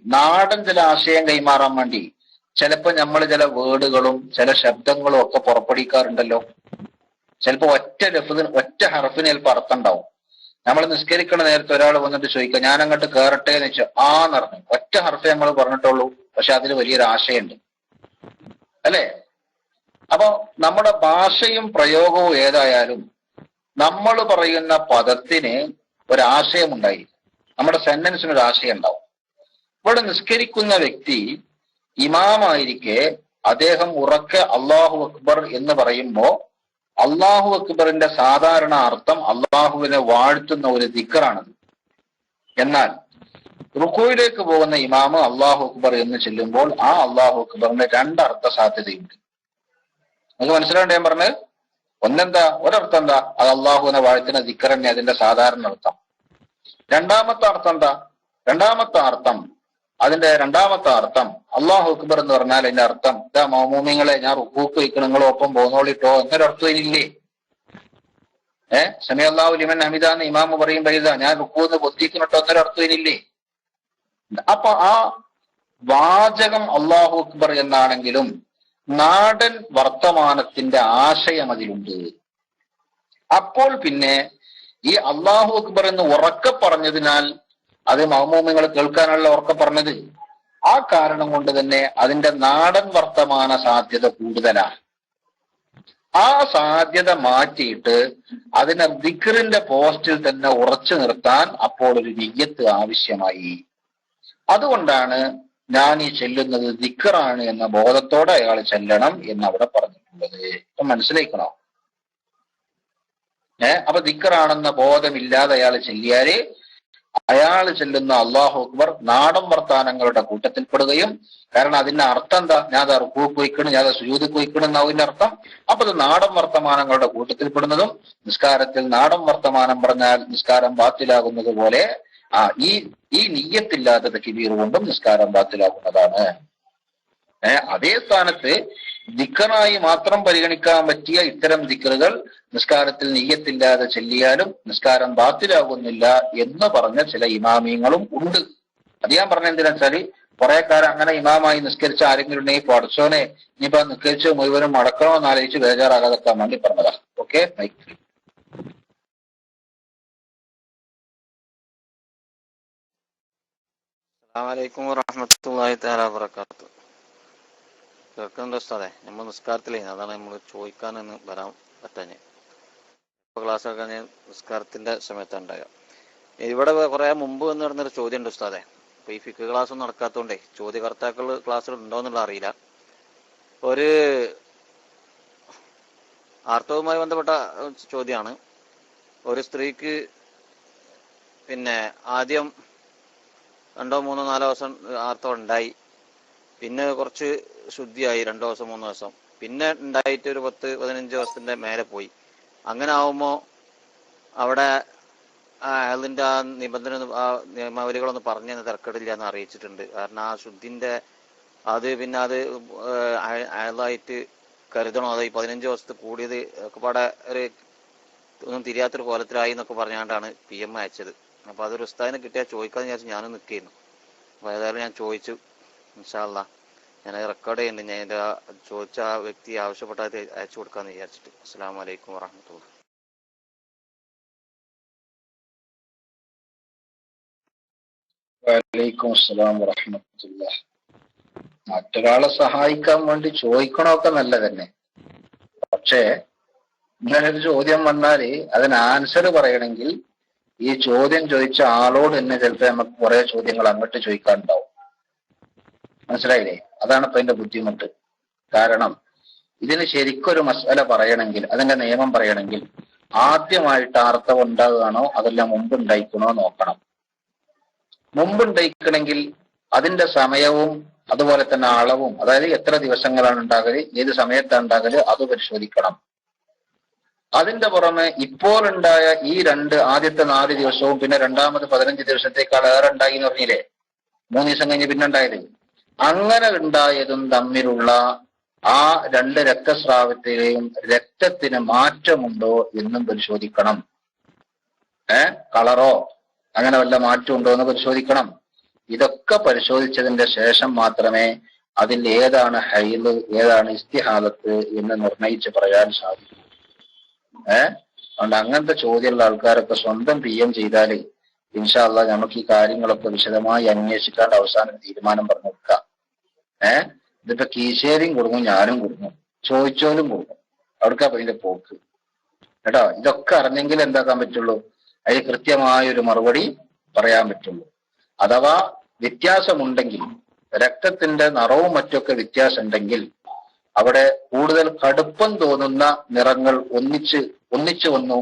ചിലപ്പോ നമ്മൾ ചില വേർഡുകളും ചില ശബ്ദങ്ങളും ഒക്കെ പുറപ്പെടുവിക്കാറുണ്ടല്ലോ. ചിലപ്പോ ഒറ്റ ഹർഫിന് ചിലപ്പോൾ അർത്ഥം ഉണ്ടാവും. നമ്മൾ നിസ്കരിക്കണ നേരത്തെ ഒരാൾ വന്നിട്ട് ചോദിക്കുക, ഞാൻ അങ്ങോട്ട് കയറട്ടെ എന്ന് വെച്ചാൽ ആന്ന് പറഞ്ഞു, ഒറ്റ ഹർഫേ നമ്മൾ പറഞ്ഞിട്ടുള്ളൂ, പക്ഷെ അതിൽ വലിയൊരു ആശയമുണ്ട്, അല്ലേ? അപ്പൊ നമ്മുടെ ഭാഷയും പ്രയോഗവും ഏതായാലും നമ്മൾ പറയുന്ന പദത്തിന് ഒരാശയം ഉണ്ടായിരിക്കും. നമ്മുടെ സെന്റൻസിന് ഒരു ആശയം ഉണ്ടാവും. ഇവിടെ നിസ്കരിക്കുന്ന വ്യക്തി ഇമാമായിരിക്കെ അദ്ദേഹം ഉറക്കെ അല്ലാഹു അക്ബർ എന്ന് പറയുമ്പോ അല്ലാഹു അക്ബറിന്റെ സാധാരണ അർത്ഥം അള്ളാഹുവിനെ വാഴ്ത്തുന്ന ഒരു ദിക്റാണത്. എന്നാൽ റുക്കൂയിലേക്ക് പോകുന്ന ഇമാമ് അല്ലാഹു അക്ബർ എന്ന് ചെല്ലുമ്പോൾ ആ അല്ലാഹു അക്ബറിന് രണ്ടർത്ഥ സാധ്യതയുണ്ട്. നിങ്ങൾക്ക് മനസ്സിലാണ്ട് ഞാൻ പറഞ്ഞത്? ഒരർത്ഥം എന്താ? അത് അള്ളാഹുവിനെ വാഴ്ത്തുന്ന ദിക്ർ തന്നെ അതിന്റെ സാധാരണ അർത്ഥം. രണ്ടാമത്തെ അർത്ഥം അള്ളാഹു അക്ബർ എന്ന് പറഞ്ഞാൽ അതിന്റെ അർത്ഥം ഇതാ, മൗമൂമിങ്ങളെ ഞാൻ റുക്കൂക്ക് വയ്ക്കണം, നിങ്ങൾ ഒപ്പം പോന്നോളിട്ടോ എന്നൊരർത്ഥം ഇല്ലേ? സമി അല്ലാഹു ലിമൻ ഹമിദ എന്ന് ഇമാമ് പറയുമ്പോ ഇതാ ഞാൻ റുക്കൂന്ന് പൊത്തിക്കണട്ടോ എന്നൊരർത്ഥം ഇല്ലേ? അപ്പൊ ആ വാചകം അള്ളാഹു അക്ബർ എന്നാണെങ്കിലും നാടൻ വർത്തമാനത്തിന്റെ ആശയം അതിലുണ്ട്. അപ്പോൾ പിന്നെ ഈ അള്ളാഹു അക്ബർ എന്ന് ഉറക്കെ പറഞ്ഞതിനാൽ അത് മഅ്മൂമിങ്ങൾ കേൾക്കാനുള്ള ഉറക്കെ പറഞ്ഞത്. ആ കാരണം കൊണ്ട് തന്നെ അതിന്റെ നാടൻ വർത്തമാന സാധ്യത കൂടുതലാണ്. ആ സാധ്യത മാറ്റിയിട്ട് അതിനെ ദിക്റിന്റെ പോസ്റ്റിൽ തന്നെ ഉറച്ചു നിർത്താൻ അപ്പോൾ ഒരു നിയ്യത്ത് ആവശ്യമായി. അതുകൊണ്ടാണ് ഞാൻ ഈ ചെല്ലുന്നത് ദിക്റാണ് എന്ന ബോധത്തോടെ അയാൾ ചെല്ലണം എന്ന് അവിടെ പറഞ്ഞിട്ടുള്ളത്. ഇപ്പൊ മനസ്സിലാക്കണോ? അപ്പൊ ദിക്റാണെന്ന ബോധമില്ലാതെ അയാൾ ചെല്ലിയാല് അയാൾ ചെല്ലുന്ന അല്ലാഹു അക്ബർ നാടൻ വർത്താനങ്ങളുടെ കൂട്ടത്തിൽപ്പെടുകയും, കാരണം അതിന്റെ അർത്ഥം എന്താ, ഞാൻ റുക്കൂക്ക് വയ്ക്കണം, ഞാൻ സുജൂദിക്ക് വയ്ക്കണം എന്നാ അതിന്റെ അർത്ഥം. അപ്പൊ അത് നാടൻ വർത്തമാനങ്ങളുടെ കൂട്ടത്തിൽപ്പെടുന്നതും, നിസ്കാരത്തിൽ നാടൻ വർത്തമാനം പറഞ്ഞാൽ നിസ്കാരം ബാത്തിലാകുന്നത് പോലെ ഈ നിയ്യത്തില്ലാത്ത തക്ബീർ കൊണ്ടും നിസ്കാരം ബാത്തിലാകുന്നതാണ്. അതേ സ്ഥാനത്ത് ദിക്റായി മാത്രം പരിഗണിക്കാൻ പറ്റിയ ഇത്തരം ദിക്റുകൾ നിസ്കാരത്തിൽ നിയ്യത്തില്ലാതെ ചെല്ലിയാലും നിസ്കാരം ബാത്തിലാകുന്നില്ല എന്ന് പറഞ്ഞ ചില ഇമാമിയങ്ങളും ഉണ്ട്. അത് ഞാൻ പറഞ്ഞ എന്തിനാ വെച്ചാല്, കുറെ കാലം അങ്ങനെ ഇമാമായി നിസ്കരിച്ച ആരെങ്കിലും ഉണ്ടെങ്കിൽ പഠിച്ചോനെ ഇനിയിപ്പോ നിസ്കരിച്ച് മുഴുവനും മടക്കണോ എന്ന് ആലോചിച്ച് ബേജാറാകാതെക്കാൻ വേണ്ടി പറഞ്ഞതാ. Okay, mike. അസ്സലാമു അലൈക്കും വറഹ്മത്തുള്ളാഹി തആല വബറകാതുഹു. കേൾക്കുന്നുണ്ടോ ഉസ്താദേ? നമ്മൾ നിസ്കാരത്തിലേ, അതാണ് നമ്മൾ ചോദിക്കാനെന്ന് വരാൻ പറ്റാഞ്ഞ്. ഇപ്പോൾ ക്ലാസ് ഒക്കെ ഞാൻ നിസ്കാരത്തിന്റെ സമയത്താണ് ഉണ്ടാകുക. ഇവിടെ കുറെ മുമ്പ് എന്ന് പറഞ്ഞൊരു ചോദ്യം ഉണ്ട് ഉസ്താദേ. ഇപ്പൊ ഈ ഫിഖ് ക്ലാസ് ഒന്നും നടക്കാത്തതുകൊണ്ടേ ചോദ്യകർത്താക്കൾ ക്ലാസ്സിൽ ഉണ്ടോ എന്നുള്ള അറിയില്ല. ഒരു ആർത്തവുമായി ബന്ധപ്പെട്ട ചോദ്യമാണ്. ഒരു സ്ത്രീക്ക് ആദ്യം 2, 3, 4 ദിവസം ആർത്തവം ഉണ്ടായി, പിന്നെ കുറച്ച് ശുദ്ധിയായി 2 ദിവസം 3 ദിവസം, പിന്നെ ഉണ്ടായിട്ട് ഒരു 10-15 ദിവസത്തിന്റെ മേലെ പോയി. അങ്ങനെ ആവുമ്പോൾ അവിടെ അയാളിന്റെ ആ നിബന്ധന ആ നിയമാവലികളൊന്ന് പറഞ്ഞു തിരക്കടില്ല എന്ന് അറിയിച്ചിട്ടുണ്ട്. കാരണം ആ ശുദ്ധിന്റെ അത് പിന്നെ അത് അയാളായിട്ട് കരുതണോ, അത് ഈ 15 ദിവസത്തെ കൂടിയത് ഒക്കെ പാടെ ഒരു ഒന്നും തിരിയാത്തൊരു കോലത്തിലായി എന്നൊക്കെ പറഞ്ഞുകൊണ്ടാണ് PM അയച്ചത്. അപ്പൊ അതൊരു ഉസ്താദിനെ കിട്ടിയാൽ ചോദിക്കാന്ന് വിചാരിച്ചു ഞാനും നിൽക്കുന്നു. അപ്പൊ ഏതായാലും ഞാൻ ചോദിച്ചു. ഇൻഷാ അല്ലാഹ് ഞാൻ റെക്കോർഡ് ചെയ്യുന്നുണ്ട്. ഞാൻ എൻ്റെ ചോദിച്ച ആ വ്യക്തി ആവശ്യപ്പെട്ടത് അയച്ചു കൊടുക്കാന്ന് വിചാരിച്ചിട്ട്. അസ്സലാമു അലൈക്കും വറഹ്മത്തുള്ളാഹി. വലൈക്കും അസ്സലാം വറഹ്മത്തുള്ളാഹി. മറ്റൊരാളെ സഹായിക്കാൻ വേണ്ടി ചോദിക്കണമൊക്കെ നല്ലതന്നെ. പക്ഷേ ഇങ്ങനൊരു ചോദ്യം വന്നാല് അതിന് ആൻസർ പറയണമെങ്കിൽ ഈ ചോദ്യം ചോദിച്ച ആളോട് തന്നെ ചിലപ്പോ നമുക്ക് കുറെ ചോദ്യങ്ങൾ അങ്ങോട്ട് ചോദിക്കാനുണ്ടാവും. മനസ്സിലായില്ലേ? അതാണ് ഇപ്പൊ അതിന്റെ ബുദ്ധിമുട്ട്. കാരണം ഇതിന് ശരിക്കൊരു മസ്അല പറയണമെങ്കിൽ, അതിന്റെ നിയമം പറയണമെങ്കിൽ ആദ്യമായിട്ട് അർത്ഥം ഉണ്ടാകുകയാണോ അതല്ല മുമ്പ് ഉണ്ടായിക്കണോ നോക്കണം. മുമ്പ് ഉണ്ടായിക്കണമെങ്കിൽ അതിന്റെ സമയവും അതുപോലെ തന്നെ അളവും, അതായത് എത്ര ദിവസങ്ങളാണ് ഉണ്ടാകല്, ഏത് സമയത്താണ് ഉണ്ടാകല്, അത് പരിശോധിക്കണം. അതിന്റെ പുറമെ ഇപ്പോൾ ഉണ്ടായ ഈ ആദ്യത്തെ 4 ദിവസവും പിന്നെ രണ്ടാമത് 15 ദിവസത്തേക്കാൾ ഏറെ ഉണ്ടായി എന്ന് പറഞ്ഞില്ലേ, 3 ദിവസം കഴിഞ്ഞ് പിന്നെ ഉണ്ടായത്, അങ്ങനെ ഉണ്ടായതും തമ്മിലുള്ള ആ 2 രക്തസ്രാവത്തിലെയും രക്തത്തിന് മാറ്റമുണ്ടോ എന്നും പരിശോധിക്കണം. കളറോ അങ്ങനെ വല്ല മാറ്റം ഉണ്ടോ എന്ന് പരിശോധിക്കണം. ഇതൊക്കെ പരിശോധിച്ചതിന്റെ ശേഷം മാത്രമേ അതിൽ ഏതാണ് ഹൈല് ഏതാണ് ഇസ്തിഹാദത്ത് എന്ന് നിർണയിച്ച് പറയാൻ സാധിക്കൂ. അതുകൊണ്ട് അങ്ങനത്തെ ചോദ്യമുള്ള ആൾക്കാരൊക്കെ സ്വന്തം PM ചെയ്താല് ഇൻഷാ അല്ലാഹ് നമുക്ക് ഈ കാര്യങ്ങളൊക്കെ വിശദമായി അന്വേഷിക്കാണ്ട് അവസാനം തീരുമാനം പറഞ്ഞു കൊടുക്കാം. ഇതിപ്പോ കീശേരിയും കൊടുക്കും, ഞാനും കൊടുക്കും, ചോദിച്ചോലും കൊടുക്കും. അവിടേക്കാ അതിന്റെ പോക്ക് കേട്ടോ. ഇതൊക്കെ അറിഞ്ഞെങ്കിൽ എന്താക്കാൻ പറ്റുള്ളൂ, അതിൽ കൃത്യമായൊരു മറുപടി പറയാൻ പറ്റുള്ളൂ. അഥവാ വ്യത്യാസമുണ്ടെങ്കിൽ, രക്തത്തിന്റെ നിറവും മറ്റൊക്കെ വ്യത്യാസം ഉണ്ടെങ്കിൽ, അവിടെ കൂടുതൽ കടുപ്പം തോന്നുന്ന നിറങ്ങൾ ഒന്നിച്ചു വന്നു,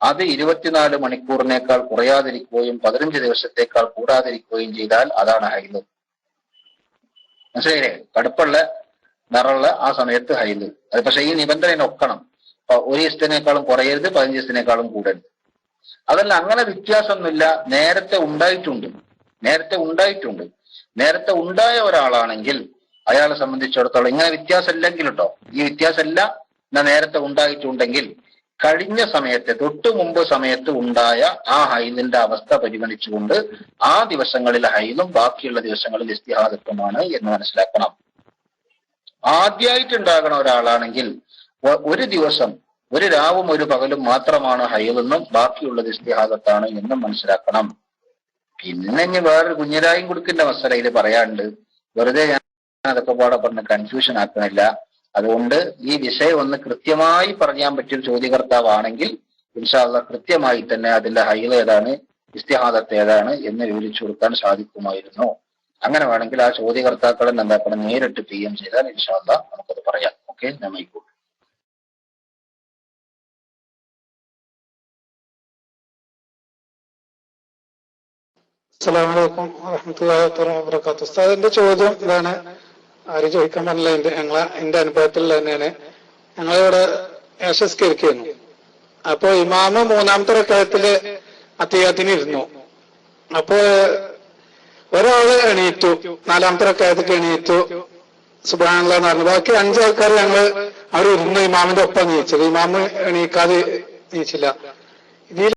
അത് 24 മണിക്കൂറിനേക്കാൾ കുറയാതിരിക്കുകയും 15 ദിവസത്തേക്കാൾ കൂടാതിരിക്കുകയും ചെയ്താൽ അതാണ് ഹൈല്. മനസ്സിലായില്ലേ? കടുപ്പുള്ള നിറമുള്ള ആ സമയത്ത് ഹൈല്. അത് പക്ഷെ ഈ നിബന്ധന ഒക്കണം. 1 ദിവസത്തിനേക്കാളും കുറയരുത്, 15 ദിവസത്തിനേക്കാളും കൂടരുത്. അതല്ല, അങ്ങനെ വ്യത്യാസമൊന്നുമില്ല, നേരത്തെ ഉണ്ടായ ഒരാളാണെങ്കിൽ അയാളെ സംബന്ധിച്ചിടത്തോളം ഇങ്ങനെ വ്യത്യാസം ഇല്ലെങ്കിൽ കേട്ടോ, ഈ വ്യത്യാസമല്ല എന്നാ നേരത്തെ ഉണ്ടായിട്ടുണ്ടെങ്കിൽ കഴിഞ്ഞ സമയത്തെ തൊട്ടു മുമ്പ് സമയത്ത് ഉണ്ടായ ആ ഹൈലിന്റെ അവസ്ഥ പരിഗണിച്ചുകൊണ്ട് ആ ദിവസങ്ങളിൽ ഹൈലും ബാക്കിയുള്ള ദിവസങ്ങളിൽ ഇസ്തിഹാദത്തുമാണ് എന്ന് മനസ്സിലാക്കണം. ആദ്യമായിട്ടുണ്ടാകണ ഒരാളാണെങ്കിൽ ഒരു ദിവസം, ഒരു രാവും ഒരു പകലും മാത്രമാണ് ഹൈലെന്നും ബാക്കിയുള്ളത് ഇസ്തിഹാദത്താണ് എന്നും മനസ്സിലാക്കണം. പിന്നെ ഇനി വേറൊരു കുഞ്ഞിരായും കൊടുക്കേണ്ട മസലയിൽ പറയാണ്ട് വെറുതെ ഞാൻ അതൊക്കെ പാടെ പറഞ്ഞ് കൺഫ്യൂഷൻ ആക്കണില്ല. അതുകൊണ്ട് ഈ വിഷയം ഒന്ന് കൃത്യമായി പറയാൻ പറ്റിയ ചോദ്യകർത്താവാണെങ്കിൽ ഇൻഷാ അല്ലാഹ് കൃത്യമായി തന്നെ അതിന്റെ ഹൈൽ ഏതാണ് ഇസ്തിഹാദത്ത് ഏതാണ് എന്ന് വിവരിച്ചു കൊടുക്കാൻ സാധിക്കുമായിരുന്നു. അങ്ങനെ വേണമെങ്കിൽ ആ ചോദ്യകർത്താക്കളെ എന്താക്കണം, നേരിട്ട് PM ചെയ്താൽ ഇൻഷാ അല്ലാഹ് നമുക്കത് പറയാം. ഓക്കെ, നമ്മൾക്കൂ. അസ്സലാമു അലൈക്കും വറഹ്മത്തുള്ളാഹി വബറകാതുഹു. ഉസ്താദിന്റെ ചോദ്യം ഇതാണ്, ആരും ചോദിക്കാൻ പറഞ്ഞില്ല, എന്റെ അനുഭവത്തിൽ തന്നെയാണ്. ഞങ്ങളിവിടെ യശസ്കരിക്കുന്നു. അപ്പൊ ഇമാമ് 3-ാമത്തെ റക്അത്തില് അത്തഹിയ്യാത്തിന് ഇരുന്നു. അപ്പൊ ഒരാള് എണീറ്റു, 4-ാമത്തെ റക്അത്തിക്ക് എണീറ്റു, സുബ്ഹാനല്ലാഹ് എന്ന് പറഞ്ഞു. ബാക്കി 5 ആൾക്കാർ ഞങ്ങള് അവിടെ ഇരുന്നു, ഇമാമിന്റെ ഒപ്പം നീച്ചത്. ഇമാമ് എണീക്കാതെ നീച്ചില്ല. ഇതിൽ